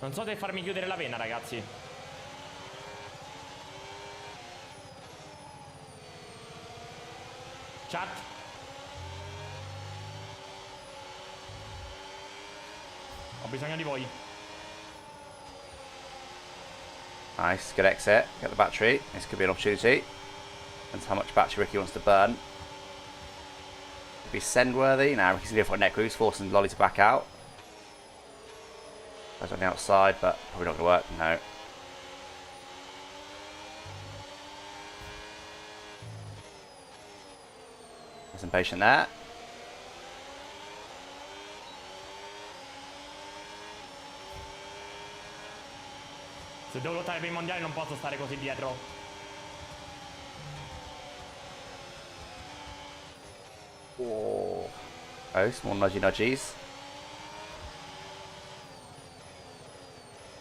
Non so se farmi chiudere la vena, ragazzi. Chat. Ho bisogno di voi. Nice, good exit. Get the battery. This could be an opportunity. Depends how much battery Ricky wants to burn. Could be send worthy. Now Ricky's going to go for a Netcruise, forcing Lolly to back out. That's on the outside, but probably not going to work. No. There's impatient there. Se devo lottare per i mondiali non posso stare così dietro. Oh, small nudgy nudgies.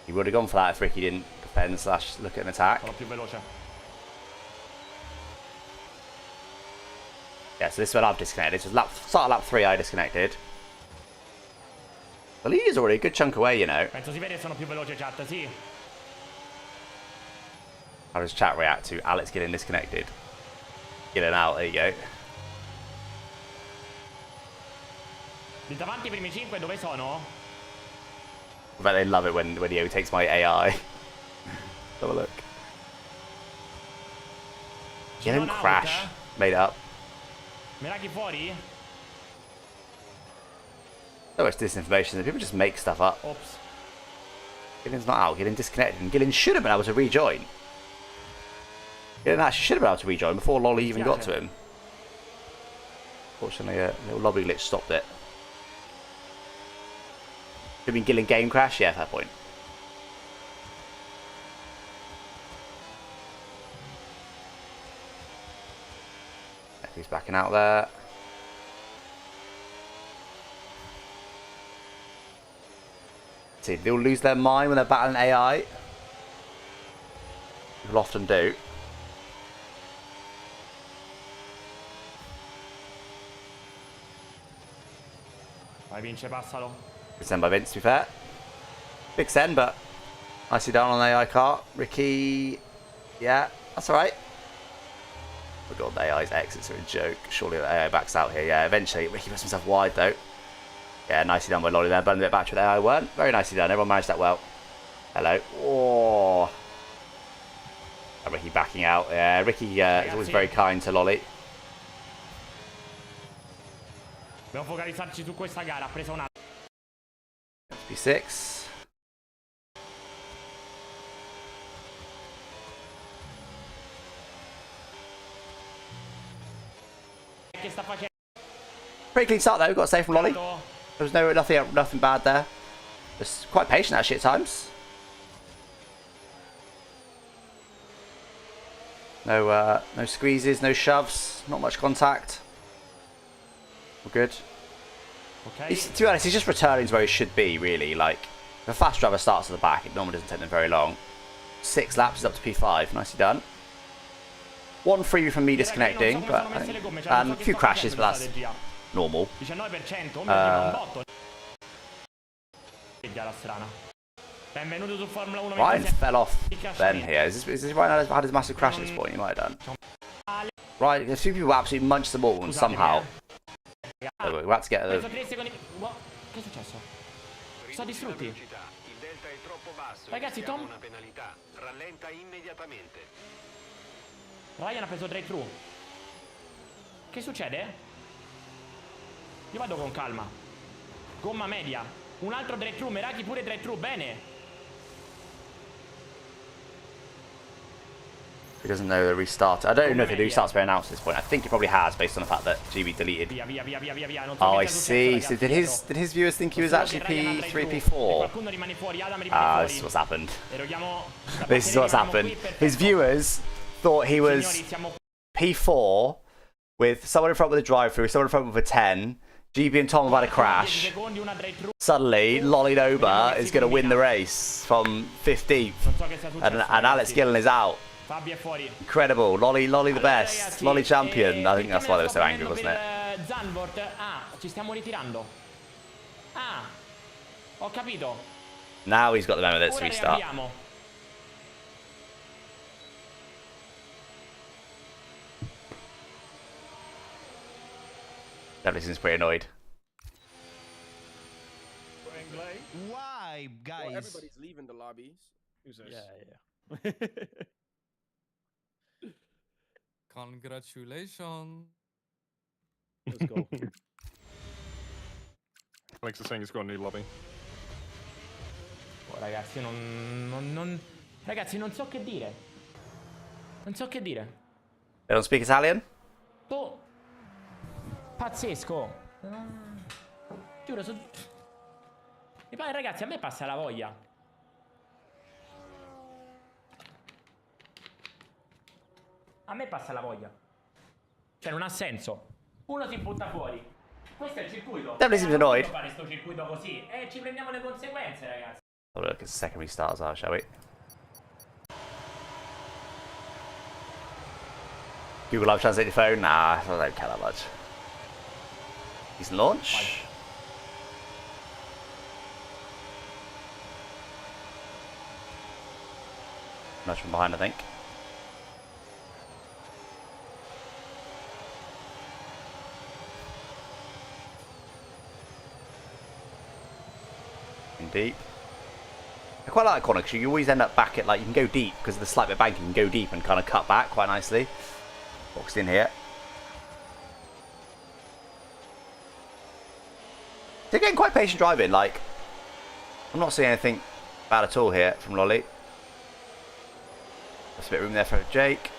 He would have gone for that if Ricky didn't defend / look at an attack. Sono più veloce. Yeah, so this is when I've disconnected. This was start of lap 3 I disconnected. The lead is already a good chunk away, you know. Penso si vede sono più veloce, chat, sì. How does chat react to Alex getting disconnected? Getting out, there you go. Di davanti i primi 5 dove sono? I bet they love it when he overtakes my AI. Have a look. Gillon crash. Made it up. Meraki fuori? So much disinformation that people just make stuff up. Oops. Gillon's not out. Gillon disconnected. And Gillon should have been able to rejoin. Gillon actually should have been able to rejoin before Lolly even got to him. Fortunately, a little lobby glitch stopped it. Could have been Gillon game crash? Yeah, at that point. He's backing out there. See, they'll lose their mind when they're battling AI. People often do. Vai Vince, passalo. Good send by Vince, to be fair. Big send, but nicely down on the AI cart. Ricky, yeah, that's alright. Oh god, the AI's exits are a joke. Surely the AI backs out here. Yeah, eventually Ricky puts himself wide though. Yeah, nicely done by Lolly there. Burning a bit back to the AI weren't. Very nicely done. Everyone managed that well. Hello. Oh. Ricky backing out. Yeah, Ricky is always very kind to Lolly. Dobbiamo focalizzarci su questa gara. Ha preso una. P6. Che sta facendo? Pretty clean start though. Got a save from Lolly. There was nothing bad there. Just quite patient actually at times. No squeezes, no shoves, not much contact. We're good. Okay. To be honest, he's just returning to where he should be, really. Like, if a fast driver starts at the back, it normally doesn't take them very long. 6 laps is up to P5. Nicely done. 1 freebie from me disconnecting, but and a few crashes, but that's normal. 19%, Ryan fell off then here. Is this Ryan had his massive crash at this point? He might have done. Right, a few people absolutely munched the ball and somehow. We had to get the. Che è successo? Sono distrutti. Ragazzi, Tom. Ryan ha preso drive-thru. Che succede? Io vado con calma. Gomma media. Un altro drive-thru. Meraki pure drive-thru. Bene. He doesn't know the restart. I don't even know if the restart's been announced at this point. I think it probably has, based on the fact that GB deleted. Oh, I see. So did his viewers think he was actually P3, P4? Ah, this is what's happened. This is what's happened. His viewers thought he was P4 with someone in front with a drive-through, someone in front with a 10. GB and Tom have had a crash. Suddenly, Lolly Noba is going to win the race from 15th, and Alex Gillon is out. Incredible. Lolly the best. Lolly champion. I think that's why they were so angry, wasn't it? Zandvoort. Ah, ci stiamo ritirando. Ah, ho capito. Now he's got the memo that's restart. Definitely seems pretty annoyed. Why, guys? Well, everybody's leaving the lobbies. Who's this? Yeah. Congratulations. Let's go. Alex is saying he's got a new lobby. Oh, ragazzi, ragazzi, non so che dire. Non so che dire. They don't speak Italian? Oh, pazzesco. Giuro, mi pare, ragazzi, a me passa la voglia. A me passa la voglia. Cioè, non ha senso. Uno si butta fuori. Questo è il circuito. Definitely seems annoyed. Fare sto circuito così e ci prendiamo le conseguenze, ragazzi. Have a look at the second restart as well, shall we? Google Live Translate your phone? Nah, I don't care that much. Decent launch. Nudge from behind, I think. Deep. I quite like that corner because you always end up back at, like, you can go deep because of the slight bit of banking. You can go deep and kind of cut back quite nicely. Boxed in here. They're getting quite patient driving. Like, I'm not seeing anything bad at all here from Lolly. There's a bit of room there for Jake.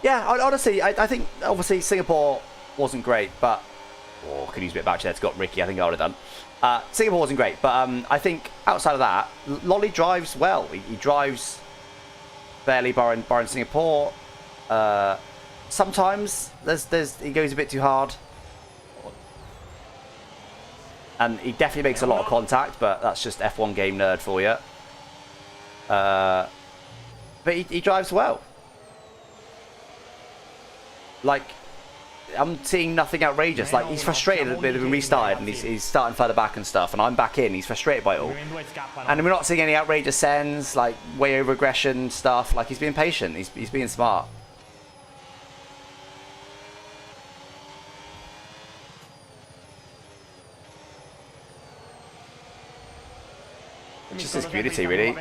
Yeah, honestly, I think obviously Singapore wasn't great, but could use a bit of battery there to got Ricky. I think I would have done. Singapore wasn't great, but I think outside of that, Lolly drives well. He drives fairly, barring Singapore. Sometimes he goes a bit too hard, and he definitely makes a lot of contact. But that's just F1 game nerd for you. But he drives well. Like, I'm seeing nothing outrageous. Like, he's frustrated that they've been restarted and he's starting further back and stuff, and I'm back in. He's frustrated by it all. And we're not seeing any outrageous sends, like way over aggression stuff. Like, he's being patient. He's being smart. Just his community, really.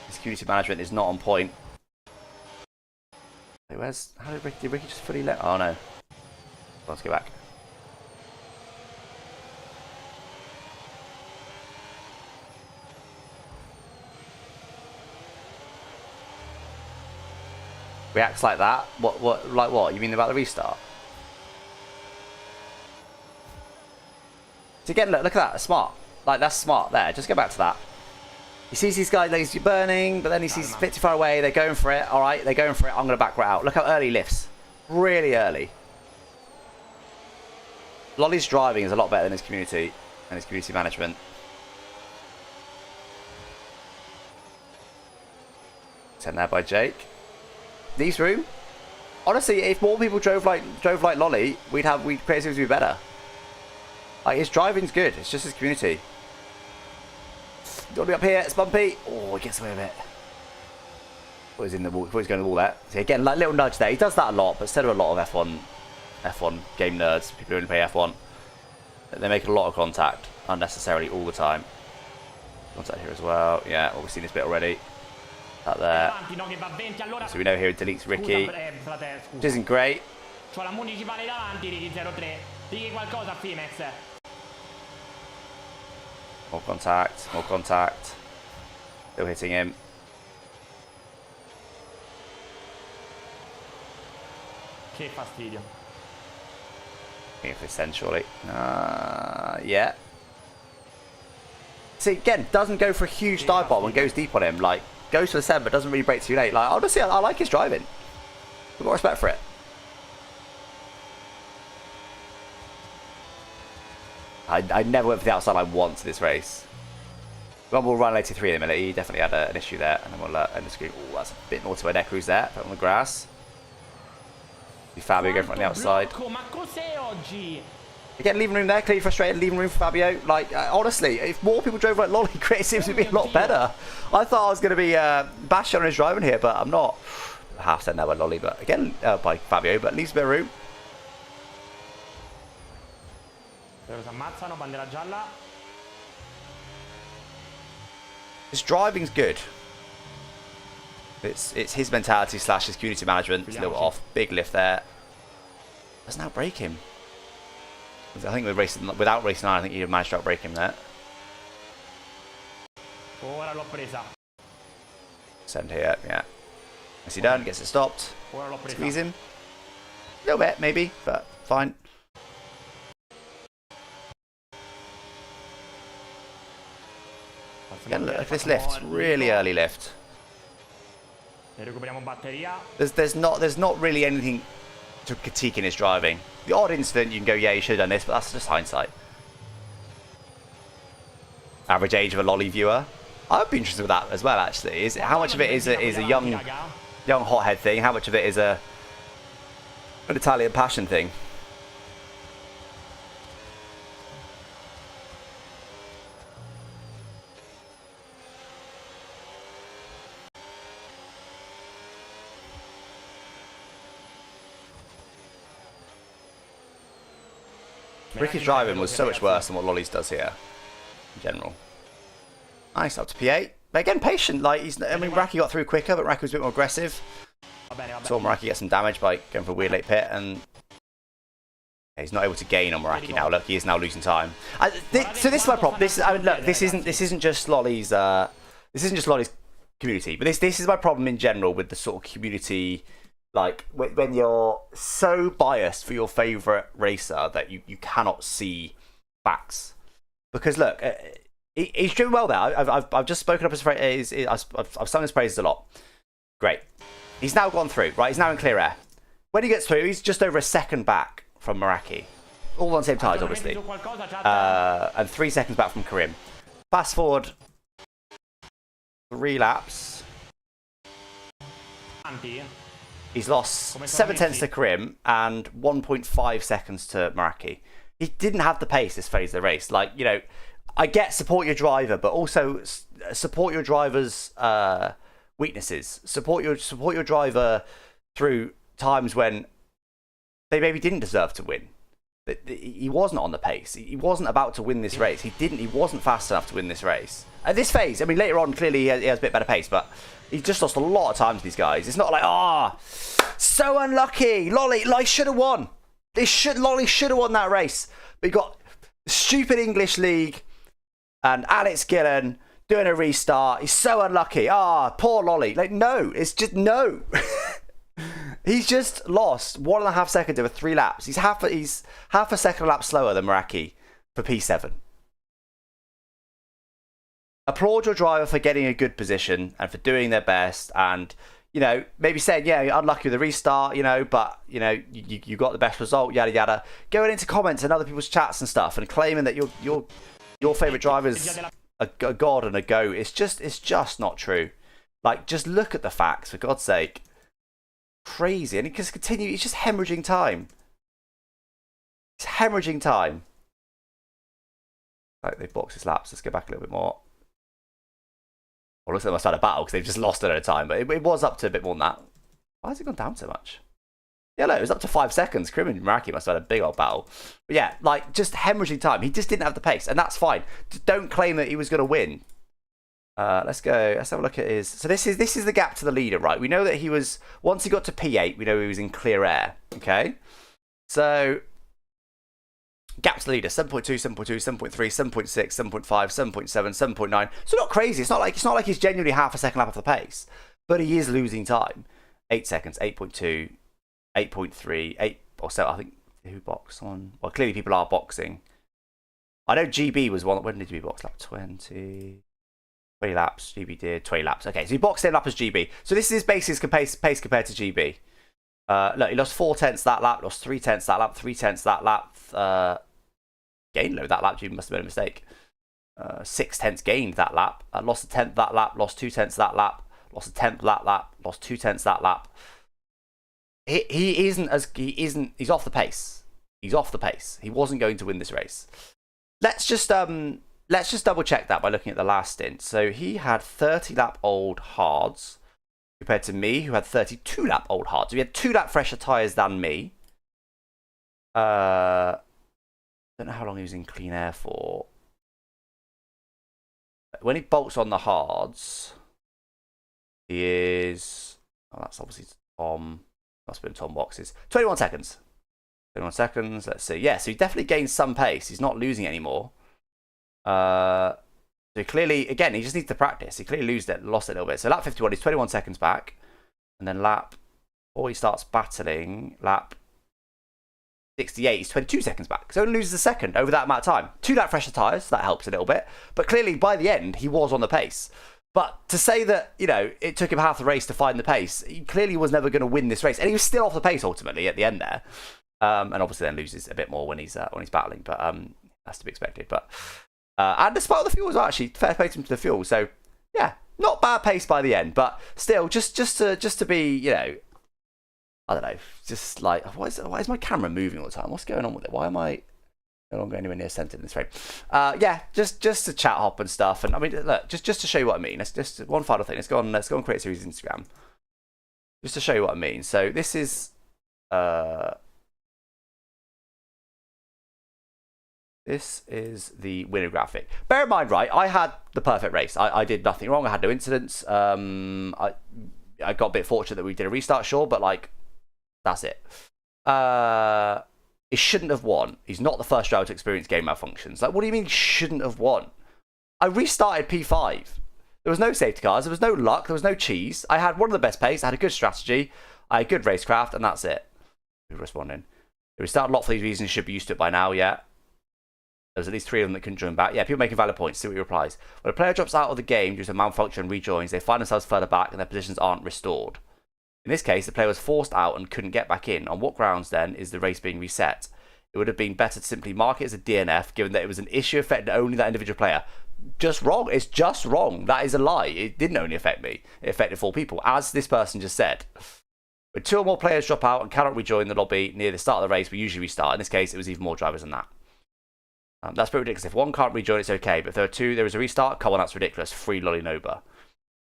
His community management is not on point. Wait, how did Ricky just fully let? Oh no. Let's go back. Reacts like that? Like what? You mean about the restart? So again, look at that. Smart. Like, that's smart there. Just go back to that. He sees these guys lazy burning, but then he sees 50 far away. They're going for it. All right, they're going for it. I'm going to back right out. Look how early he lifts. Really early. Lolly's driving is a lot better than his community and his community management. Sent there by Jake. Leaves room. Honestly, if more people drove like Lolly, creativity would be better. Like, his driving's good. It's just his community. Got to be up here. It's bumpy. Oh, he gets away with it. Thought he's in the wall. Thought he's going to the wall there. So again, like, little nudge there. He does that a lot, but instead of a lot of F1 game nerds, people who only play F1, they make a lot of contact unnecessarily all the time. Contact here as well. Yeah, well, we've seen this bit already. That there. So we know here it deletes Ricky, which isn't great. More contact, more contact. Still hitting him. Che fastidio. Looking for this end, surely. Yeah. See, again, doesn't go for a huge dive bomb and goes deep on him. Like, goes for the 7 but doesn't really break too late. Like, honestly, I like his driving. I've got respect for it. I never went for the outside line once in this race. One will run 83 in a minute. He definitely had an issue there. And then we'll end the screen. Oh, that's a bit more to a neck cruise there. Put on the grass. Fabio going from the outside. Again, leaving room there. Clearly frustrated. Leaving room for Fabio. Like, honestly, if more people drove like Lolly, it seems to be a lot better. I thought I was going to be bashing on his driving here, but I'm not. Half sent there by Lolly, but again, by Fabio, but leaves a bit of room. His driving's good. It's his mentality / his community management. It's a little off. Big lift there. Doesn't outbrake him. I think without racing 9, I think he'd have managed to outbrake him there. Send here, yeah. Nicely done, gets it stopped. Squeeze him. A little bit, maybe, but fine. Again, look at this lift. Really early lift. There's not really anything to critique in his driving. The odd incident, you can go, yeah, you should have done this, but that's just hindsight. Average age of a Lolly viewer. I'd be interested with that as well, actually. How much of it is a young hothead thing? How much of it is an Italian passion thing? Ricky's driving was so much worse than what Lolly's does here, in general. Nice, up to P8. But again, patient. Like, I mean, Raki got through quicker, but Raki was a bit more aggressive. Saw Raki get some damage by going for a weird late pit, and He's not able to gain on Meraki now. Look, he is now losing time. So this is my problem. This isn't just Lolly's. This isn't just Lolly's community, but this is my problem in general with the sort of community. Like when you're so biased for your favorite racer that you cannot see facts. Because look, he's doing well there. I've just spoken up his praise. I've sung his praises a lot. Great. He's now gone through. Right, he's now in clear air. When he gets through, he's just over a second back from Meraki. All on the same tires, obviously. And 3 seconds back from Karim. Fast forward 3 laps. He's lost 7 tenths to Karim and 1.5 seconds to Meraki. He didn't have the pace this phase of the race. Like, you know, I get support your driver, but also support your driver's weaknesses. Support your driver through times when they maybe didn't deserve to win. He wasn't on the pace. He wasn't about to win this race. He wasn't fast enough to win this race. At this phase, I mean, later on, clearly he has a bit better pace, but he's just lost a lot of time to these guys. It's not like, so unlucky. Lolly should have won. Lolly should have won that race. But you got stupid English League and Alex Gillon doing a restart. He's so unlucky. Poor Lolly. Like, no, it's just no. He's just lost 1.5 seconds over 3 laps. He's half a second a lap slower than Meraki for P7. Applaud your driver for getting a good position and for doing their best, and you know, maybe saying, yeah, unlucky with the restart, you know, but you know, you got the best result, yada yada. Going into comments and other people's chats and stuff and claiming that your favorite driver's a god and a goat. It's just not true. Like, just look at the facts, for God's sake. Crazy. And it just continue. It's just hemorrhaging time. It's hemorrhaging time. Like, they've boxed his laps. Let's go back a little bit more. Well, looks like they must have had a battle because they've just lost it at a time. But it was up to a bit more than that. Why has it gone down so much? Yeah, look, it was up to 5 seconds. Krim and Meraki must have had a big old battle. But yeah, like, just hemorrhaging time. He just didn't have the pace, and that's fine. Just don't claim that he was going to win. Let's go. Let's have a look at his. So this is the gap to the leader, right? We know that he was, once he got to P8, we know he was in clear air. Okay, so gap to the leader: 7.2, 7.2, 7.3, 7.6, 7.5, 7.7, 7.9. So not crazy. It's not like he's genuinely half a second lap off the pace, but he is losing time. 8 seconds, 8.2, 8.3, 8 or so. I think who boxed on? Well, clearly people are boxing. I know GB was one. When did GB box? Lap 20. 20 laps, GB did 20 laps. Okay, so he boxed in up as GB. So this is basically his pace compared to GB. Look, he lost 4 tenths that lap, lost 3 tenths that lap, 3 tenths that lap. Gained low that lap, GB must have made a mistake. 6 tenths gained that lap. Lost a tenth that lap, lost 2 tenths that lap, lost a tenth that lap, lost 2 tenths that lap. He's off the pace. He's off the pace. He wasn't going to win this race. Let's just double check that by looking at the last stint. So he had 30 lap old hards compared to me, who had 32 lap old hards. So he had 2 lap fresher tyres than me. Don't know how long he was in clean air for. When he bolts on the hards, he is. Oh, that's obviously Tom. Must have been Tom boxes. 21 seconds. 21 seconds. Let's see. Yeah, so he definitely gained some pace. He's not losing anymore. So clearly, again, he just needs to practice. He clearly lost it a little bit. So lap 51, he's 21 seconds back. And then he starts battling, lap 68, he's 22 seconds back. So he only loses a second over that amount of time. 2 lap fresher tyres, that helps a little bit. But clearly, by the end, he was on the pace. But to say that, you know, it took him half the race to find the pace, he clearly was never going to win this race. And he was still off the pace, ultimately, at the end there. And obviously then loses a bit more when he's battling. But that's to be expected. But and despite all the fuel as well, actually, fair play to him to the fuel. So, yeah, not bad pace by the end, but still, just to be, you know, I don't know, just like, why is my camera moving all the time? What's going on with it? Why am I no longer anywhere near centered in this frame? Yeah, just to chat hop and stuff, and I mean, look, just to show you what I mean. Let's just one final thing. Let's go on Create Series Instagram, just to show you what I mean. So this is This is the winner graphic. Bear in mind, right, I had the perfect race. I did nothing wrong. I had no incidents. I got a bit fortunate that we did a restart, sure, but, like, that's it. He shouldn't have won. He's not the first driver to experience game malfunctions. Like, what do you mean he shouldn't have won? I restarted P5. There was no safety cars. There was no luck. There was no cheese. I had one of the best pace. I had a good strategy. I had good racecraft, and that's it. Who's responding? We started a lot for these reasons. Should be used to it by now, yeah. There's at least 3 of them that couldn't join back. Yeah, people making valid points. See what he replies. When a player drops out of the game due to malfunction and rejoins, they find themselves further back and their positions aren't restored. In this case, the player was forced out and couldn't get back in. On what grounds, then, is the race being reset? It would have been better to simply mark it as a DNF, given that it was an issue affecting only that individual player. Just wrong. It's just wrong. That is a lie. It didn't only affect me. It affected 4 people, as this person just said. When 2 or more players drop out and cannot rejoin the lobby near the start of the race, we usually restart. In this case, it was even more drivers than that. That's pretty ridiculous. If 1 can't rejoin, it's okay. But if there are 2, there is a restart. Come on, that's ridiculous. Free Lolly Noba.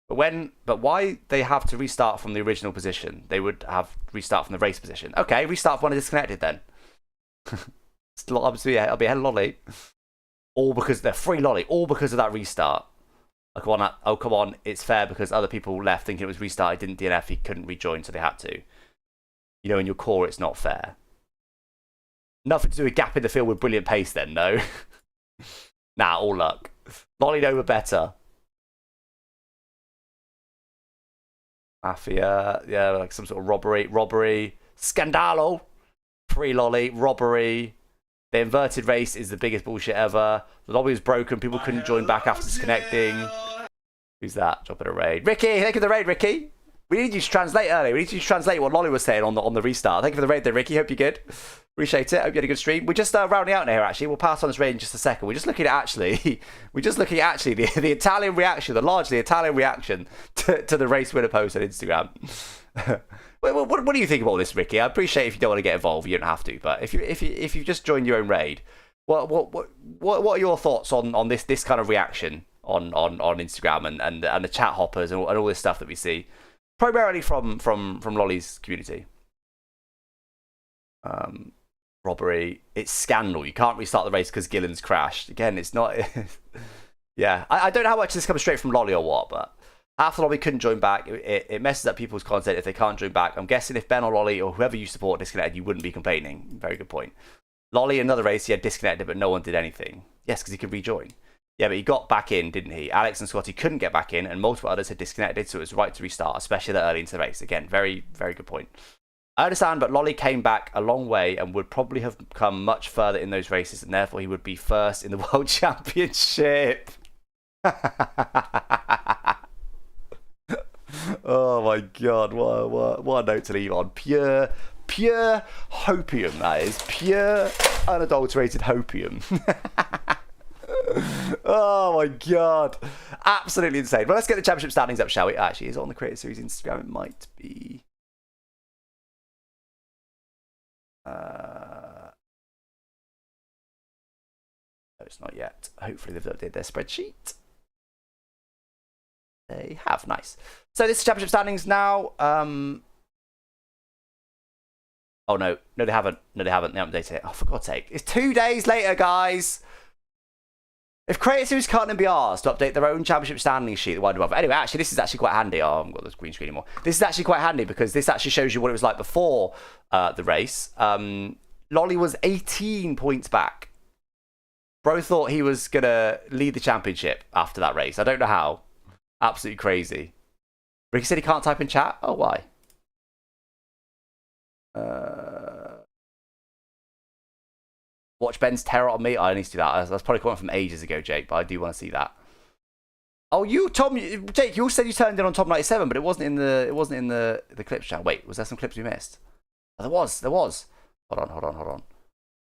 But why they have to restart from the original position? They would have restart from the race position. Okay, restart from when it's disconnected then. Obviously, yeah, it'll be a hell of Lolly. All because they're free Lolly. All because of that restart. Oh, come on. It's fair because other people left thinking it was restarted, didn't DNF, he couldn't rejoin, so they had to. You know, in your core, it's not fair. Nothing to do with gap in the field with brilliant pace then, no. Nah, all luck. Lolly Nova better. Mafia, yeah, like some sort of robbery. Scandalo. Free Lolly, robbery. The inverted race is the biggest bullshit ever. The lobby was broken, people couldn't join back after disconnecting. Who's that? Dropping a raid. Ricky, thank you for the raid, Ricky. We need you to translate earlier. We need you to translate what Lolly was saying on the restart. Thank you for the raid there, Ricky. Hope you're good. Appreciate it. Hope you had a good stream. We're just rounding out now, actually. We'll pass on this raid in just a second. We're just looking at the Italian reaction, the largely Italian reaction to the race winner post on Instagram. What do you think about this, Ricky? I appreciate if you don't want to get involved, you don't have to. But if you just joined your own raid, what are your thoughts on this kind of reaction on Instagram and the chat hoppers and all this stuff that we see, primarily from Lolly's community? Robbery. It's scandal. You can't restart the race because Gillon's crashed. Again, it's not. Yeah, I don't know how much this comes straight from Lolly or what, but half the lobby couldn't join back. It messes up people's content if they can't join back. I'm guessing if Ben or Lolly or whoever you support disconnected, you wouldn't be complaining. Very good point. Lolly, another race, he had disconnected, but no one did anything. Yes, because he could rejoin. Yeah, but he got back in, didn't he? Alex and Scotty couldn't get back in, and multiple others had disconnected, so it was right to restart, especially that early into the race. Again, very, very good point. I understand, but Lolly came back a long way and would probably have come much further in those races, and therefore he would be first in the World Championship. Oh my god, what a note to leave on. Pure hopium, that is. Pure, unadulterated hopium. Oh my god. Absolutely insane. Well, let's get the championship standings up, shall we? Actually, is it on the Creator Series Instagram? It might be. No, it's not yet. Hopefully they've updated their spreadsheet. They have. Nice. So this is championship standings now. Oh no, they haven't. They haven't updated it. Oh, for God's sake! It's 2 days later, guys. If Creator Series can't be asked to update their own championship standing sheet, why do I? Anyway, actually, this is actually quite handy. Oh, I haven't got the green screen anymore. This is actually quite handy because this actually shows you what it was like before the race. Lolly was 18 points back. Bro thought he was gonna lead the championship after that race. I don't know how. Absolutely crazy. Ricky said he can't type in chat. Oh, why? Watch Ben's terror on me. I need to do that. That's probably coming from ages ago, Jake, but I do want to see that. Oh, Jake, you said you turned in on Top 97, but it wasn't in the clips chat. Wait, was there some clips we missed? Oh, there was. Hold on.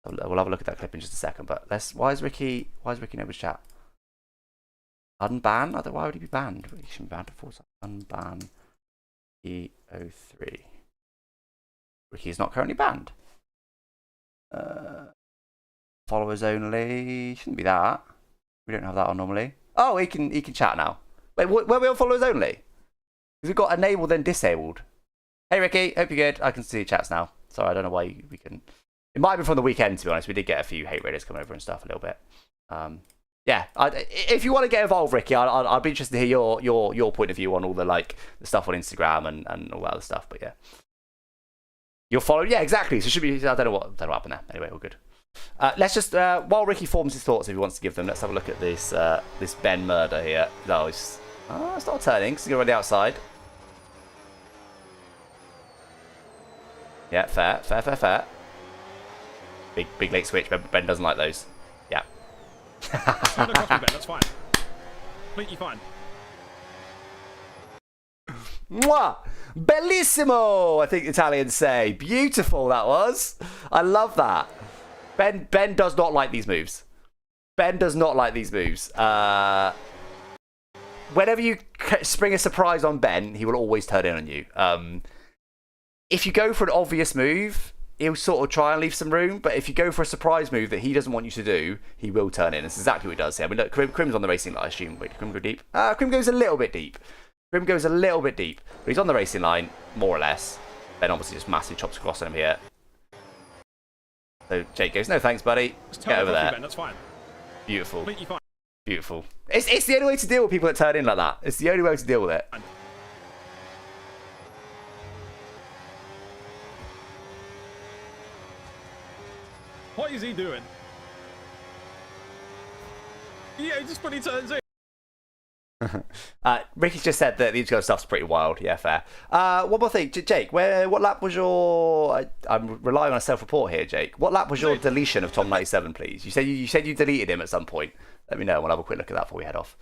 We'll have a look at that clip in just a second. But why is Ricky Nova's chat? Unban? Why would he be banned? He shouldn't be banned for 4 times. Unban E03. Ricky is not currently banned. Followers only. Shouldn't be that. We don't have that on normally. Oh, he can chat now. Wait, were we on followers only? Because we've got enabled then disabled. Hey Ricky, hope you're good. I can see chats now. Sorry, I don't know why we can. It might have been from the weekend, to be honest. We did get a few hate raiders come over and stuff a little bit. Yeah, if you want to get involved, Ricky, I'd be interested to hear your point of view on all the stuff on Instagram and all that other stuff. But yeah. You'll follow. Yeah, exactly. So it should be. I don't know what happened there. Anyway, all good. Let's just while Ricky forms his thoughts, if he wants to give them, let's have a look at this this Ben murder here. No, it's not turning. It's going to go on the outside. Yeah, fair. Big late switch. Ben doesn't like those. Yeah. Swing across me, Ben. That's fine. Completely fine. Mwah! Bellissimo! I think the Italians say. Beautiful that was. I love that. Ben does not like these moves. Ben does not like these moves. Whenever you spring a surprise on Ben, he will always turn in on you. If you go for an obvious move, he'll sort of try and leave some room. But if you go for a surprise move that he doesn't want you to do, he will turn in. That's exactly what he does here. I mean, look, Crim's on the racing line, I assume. Wait, did Crim go deep? Crim goes a little bit deep. But he's on the racing line, more or less. Ben obviously just massive chops across on him here. So Jake goes, no thanks, buddy. Get over there. Ben, that's fine. Beautiful. Completely fine. Beautiful. It's the only way to deal with people that turn in like that. It's the only way to deal with it. What is he doing? Yeah, he just fully turns in. Ricky's just said that the Intro stuff's pretty wild. Yeah, fair. One more thing, Jake. What lap was your? I'm relying on a self-report here, Jake. What lap was your deletion of Tom 97, please? You said you deleted him at some point. Let me know. We'll have a quick look at that before we head off.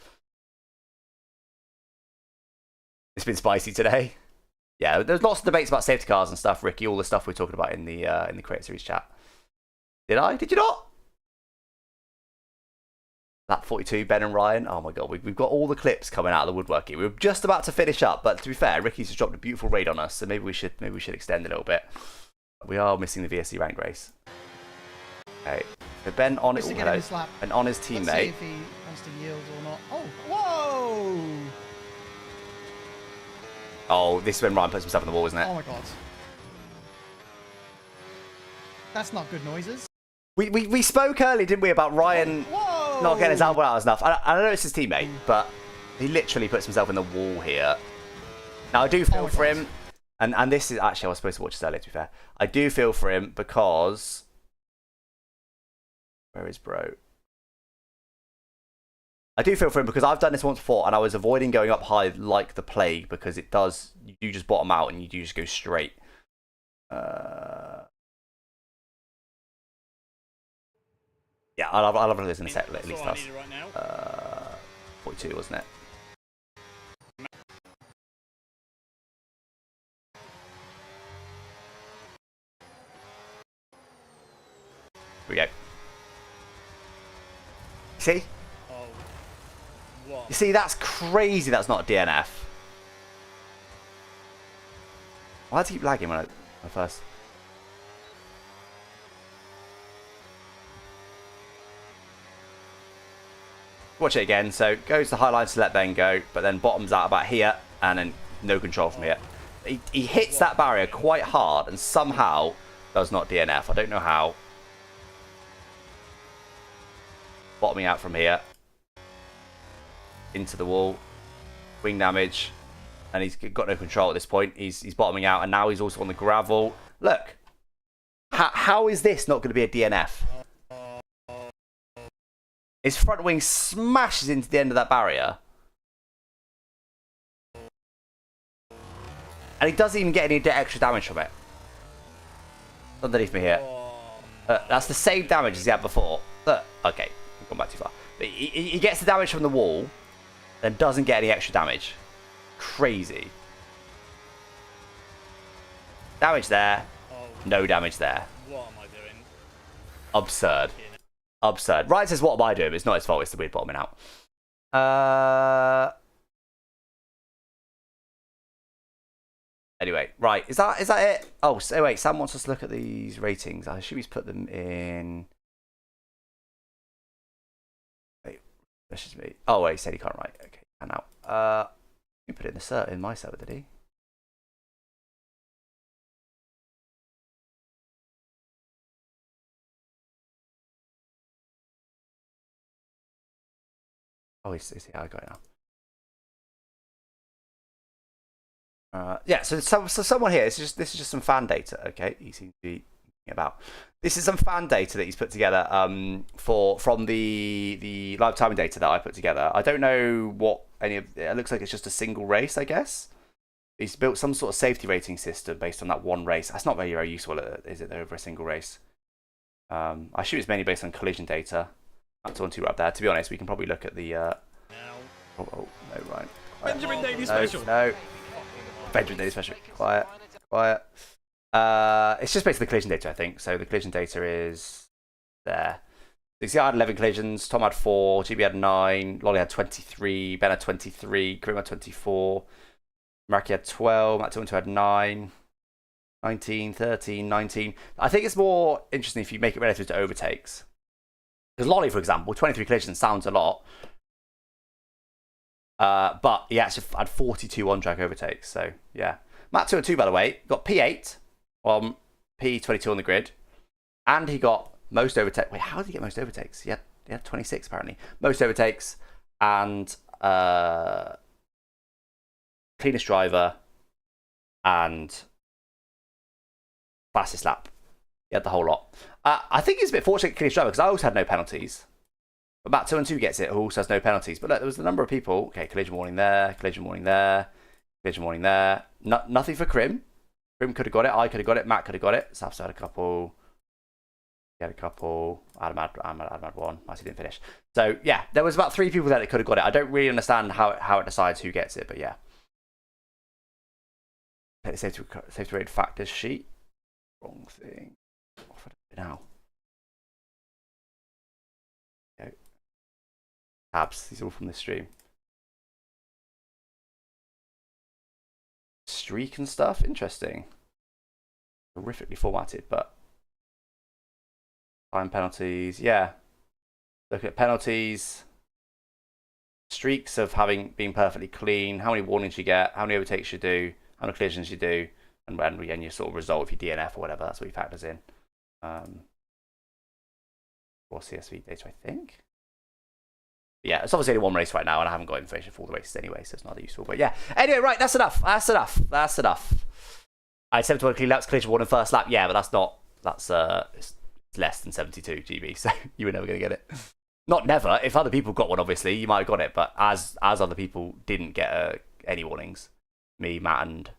It's been spicy today. Yeah, there's lots of debates about safety cars and stuff, Ricky. All the stuff we're talking about in the Creator Series chat. Did I? Did you not? Lap 42, Ben and Ryan. Oh my god, we've got all the clips coming out of the woodworking. We were just about to finish up, but to be fair, Ricky's just dropped a beautiful raid on us, so maybe we should extend a little bit. We are missing the VSC rank race. Okay, so Ben on it. Hello. And on his teammate. Let's see if he wants to yield or not. Oh, whoa! Oh, this is when Ryan puts himself on the wall, isn't it? Oh my god. That's not good noises. We spoke early, didn't we, about Ryan not getting his elbow out enough. I know it's his teammate, but he literally puts himself in the wall here. Now, I do feel for him, and this is actually, I was supposed to watch this earlier, to be fair. I do feel for him because... Where is bro? I do feel for him because I've done this once before, and I was avoiding going up high like the plague because it does, you do just bottom out and you do just go straight. Yeah, I'll have a look at this in a sec, at least us. 42, wasn't it? Here we go. See? You see, that's crazy that's not a DNF. Why does it keep lagging when I first... Watch it again. So goes to high line to let Ben go, but then bottoms out about here, and then no control from here. He hits that barrier quite hard and somehow does not DNF. I don't know how. Bottoming out from here. Into the wall. Wing damage. And he's got no control at this point. He's bottoming out, and now he's also on the gravel. Look. How is this not going to be a DNF? His front wing smashes into the end of that barrier. And he doesn't even get any extra damage from it. Underneath me here. That's the same damage as he had before. Okay, I've gone back too far. But he gets the damage from the wall, then doesn't get any extra damage. Crazy. Damage there. No damage there. What am I doing? Absurd. Absurd. Ryan says, what am I doing? It's not his fault, it's the weird bottoming out. Anyway, right. Is that it? Oh, so wait, Sam wants us to look at these ratings. I assume he's put them in... Wait, that's just me. Oh, wait, he said he can't write. Okay, and now. He put it in my server, did he? Oh, I got it now. Yeah, so someone here. This is just some fan data. Okay, he seems to be thinking about. This is some fan data that he's put together from the live timing data that I put together. I don't know what any of it looks like. It's just a single race, I guess. He's built some sort of safety rating system based on that one race. That's not very, very useful, is it, over a single race? I assume it's mainly based on collision data. That's on two up there. To be honest, we can probably look at the. Oh, no, right. Quiet. Benjamin Daly special. No. Benjamin Daly special. Quiet. It's just based on the collision data, I think. So the collision data is there. So you see, I had 11 collisions. Tom had 4. GB had 9. Lolly had 23. Ben had 23. Karim had 24. Maraki had 12. Matt Tilton had 9. 19, 13, 19. I think it's more interesting if you make it relative to overtakes. Because Lolly, for example, 23 collisions sounds a lot. But he actually had 42 on-track overtakes. So, yeah. Matt 202, by the way, got P8 on P22 on the grid. And he got most overtakes. Wait, how did he get most overtakes? He had 26, apparently. Most overtakes and cleanest driver and fastest lap. He had the whole lot. I think he's a bit fortunate cleanest driver because I also had no penalties. But Matt 212 gets it, who also has no penalties. But look, there was a number of people. Okay, collision warning there, collision warning there, collision warning there. Nothing for Krim. Krim could have got it. I could have got it. Matt could have got it. Safs had a couple. He had a couple. Adam had one. He didn't finish. So, yeah, there was about 3 people there that could have got it. I don't really understand how it decides who gets it, but yeah. Safety rated factors sheet. Wrong thing. Off it now. Okay. Tabs. These are all from this stream. Streak and stuff. Interesting. Horrifically formatted, but time penalties. Yeah. Look at penalties. Streaks of having been perfectly clean. How many warnings you get. How many overtakes you do. How many collisions you do. And your sort of result if you DNF or whatever. That's what he factors in. Or CSV data, I think. Yeah, it's obviously only one race right now, and I haven't got information for all the races anyway, so it's not that useful. But yeah, anyway, right, that's enough. I had 71 clean laps, collision warning first lap. Yeah, but that's it's less than 72 GB, so you were never going to get it. Not never. If other people got one, obviously, you might have got it, but as other people didn't get any warnings, me, Matt, and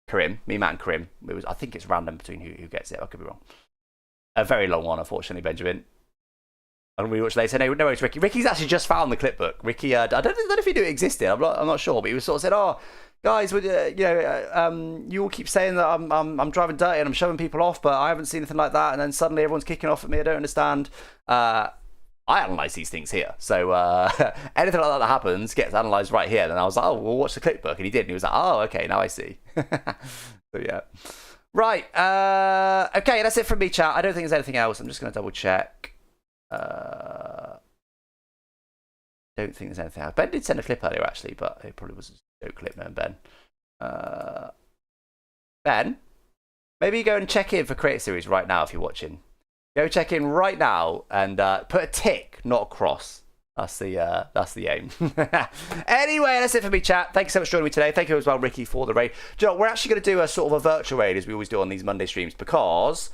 Karim, Matt and Karim. I think it's random between who gets it. I could be wrong. A very long one, unfortunately, Benjamin. And we watch later. No worries, Ricky. Ricky's actually just found the Clipbook. Ricky, I don't know if he knew it existed. I'm not sure, but he was sort of said, "Oh, guys, you all keep saying that I'm driving dirty and I'm shoving people off, but I haven't seen anything like that." And then suddenly everyone's kicking off at me. I don't understand. I analyse these things here. So anything like that happens gets analysed right here. And I was like, oh, we'll watch the Clipbook. And he did. And he was like, oh, okay, now I see. So, yeah. Right. Okay, that's it from me, chat. I don't think there's anything else. I'm just going to double check. Don't think there's anything else. Ben did send a clip earlier, actually, but it probably was a joke clip, knowing Ben. Ben, maybe go and check in for Creator Series right now if you're watching. Go check in right now and put a tick, not a cross. That's the aim. Anyway, that's it for me, chat. Thank you so much for joining me today. Thank you as well, Ricky, for the raid. Do you know, we're actually going to do a sort of a virtual raid as we always do on these Monday streams because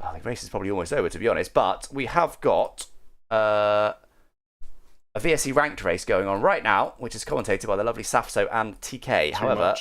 the race is probably almost over, to be honest. But we have got a VSC ranked race going on right now, which is commentated by the lovely Safso and TK. However,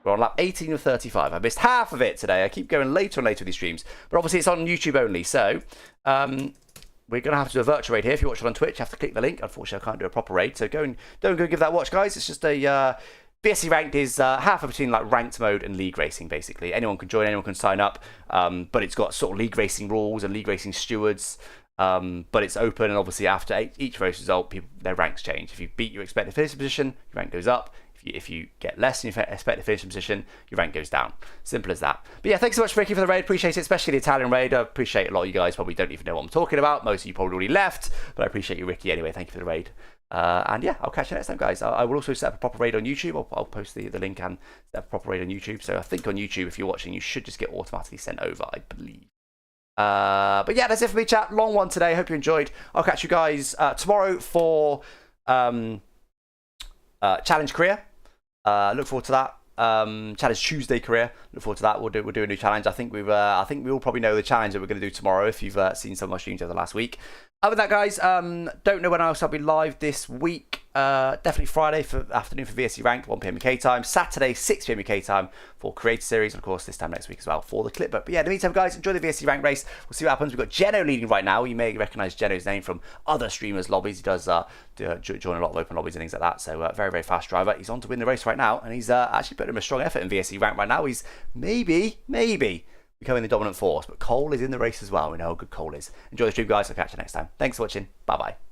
we're on lap 18 of 35. I missed half of it today. I keep going later and later with these streams. But obviously it's on YouTube only. So we're going to have to do a virtual raid here. If you watch it on Twitch, you have to click the link. Unfortunately, I can't do a proper raid. So don't go give that a watch, guys. It's just a... VSC ranked is half between like ranked mode and league racing, basically. Anyone can join, anyone can sign up. But it's got sort of league racing rules and league racing stewards. But it's open, and obviously after each race result, their ranks change. If you beat your expected finishing position, your rank goes up. If you get less than your expected finishing position, your rank goes down. Simple as that. But yeah, thanks so much, Ricky, for the raid. Appreciate it, especially the Italian raid. I appreciate a lot of you guys probably don't even know what I'm talking about. Most of you probably already left, but I appreciate you, Ricky, anyway. Thank you for the raid. And yeah, I'll catch you next time, guys. I will also set up a proper raid on YouTube. I'll post the link and set up a proper raid on YouTube. So I think on YouTube, if you're watching, you should just get automatically sent over, I believe. But yeah, that's it for me, chat. Long one today. Hope you enjoyed. I'll catch you guys tomorrow for Challenge Career. Look forward to that. Challenge Tuesday Career. Look forward to that. We'll do a new challenge. I think we all probably know the challenge that we're going to do tomorrow. If you've seen some of my streams over the last week. Other than that, guys, don't know when else I'll be live this week. Definitely Friday for afternoon for VSC Ranked, 1 PM UK time. Saturday, 6 PM UK time for Creator Series. And of course, this time next week as well for the Clipbook. But yeah, in the meantime, guys, enjoy the VSC Ranked race. We'll see what happens. We've got Geno leading right now. You may recognise Geno's name from other streamers' lobbies. He does join a lot of open lobbies and things like that. So very, very fast driver. He's on to win the race right now. And he's actually putting in a strong effort in VSC Ranked right now. He's maybe becoming the dominant force. But Cole is in the race as well. We know how good Cole is. Enjoy the stream, guys. I'll catch you next time. Thanks for watching. Bye-bye.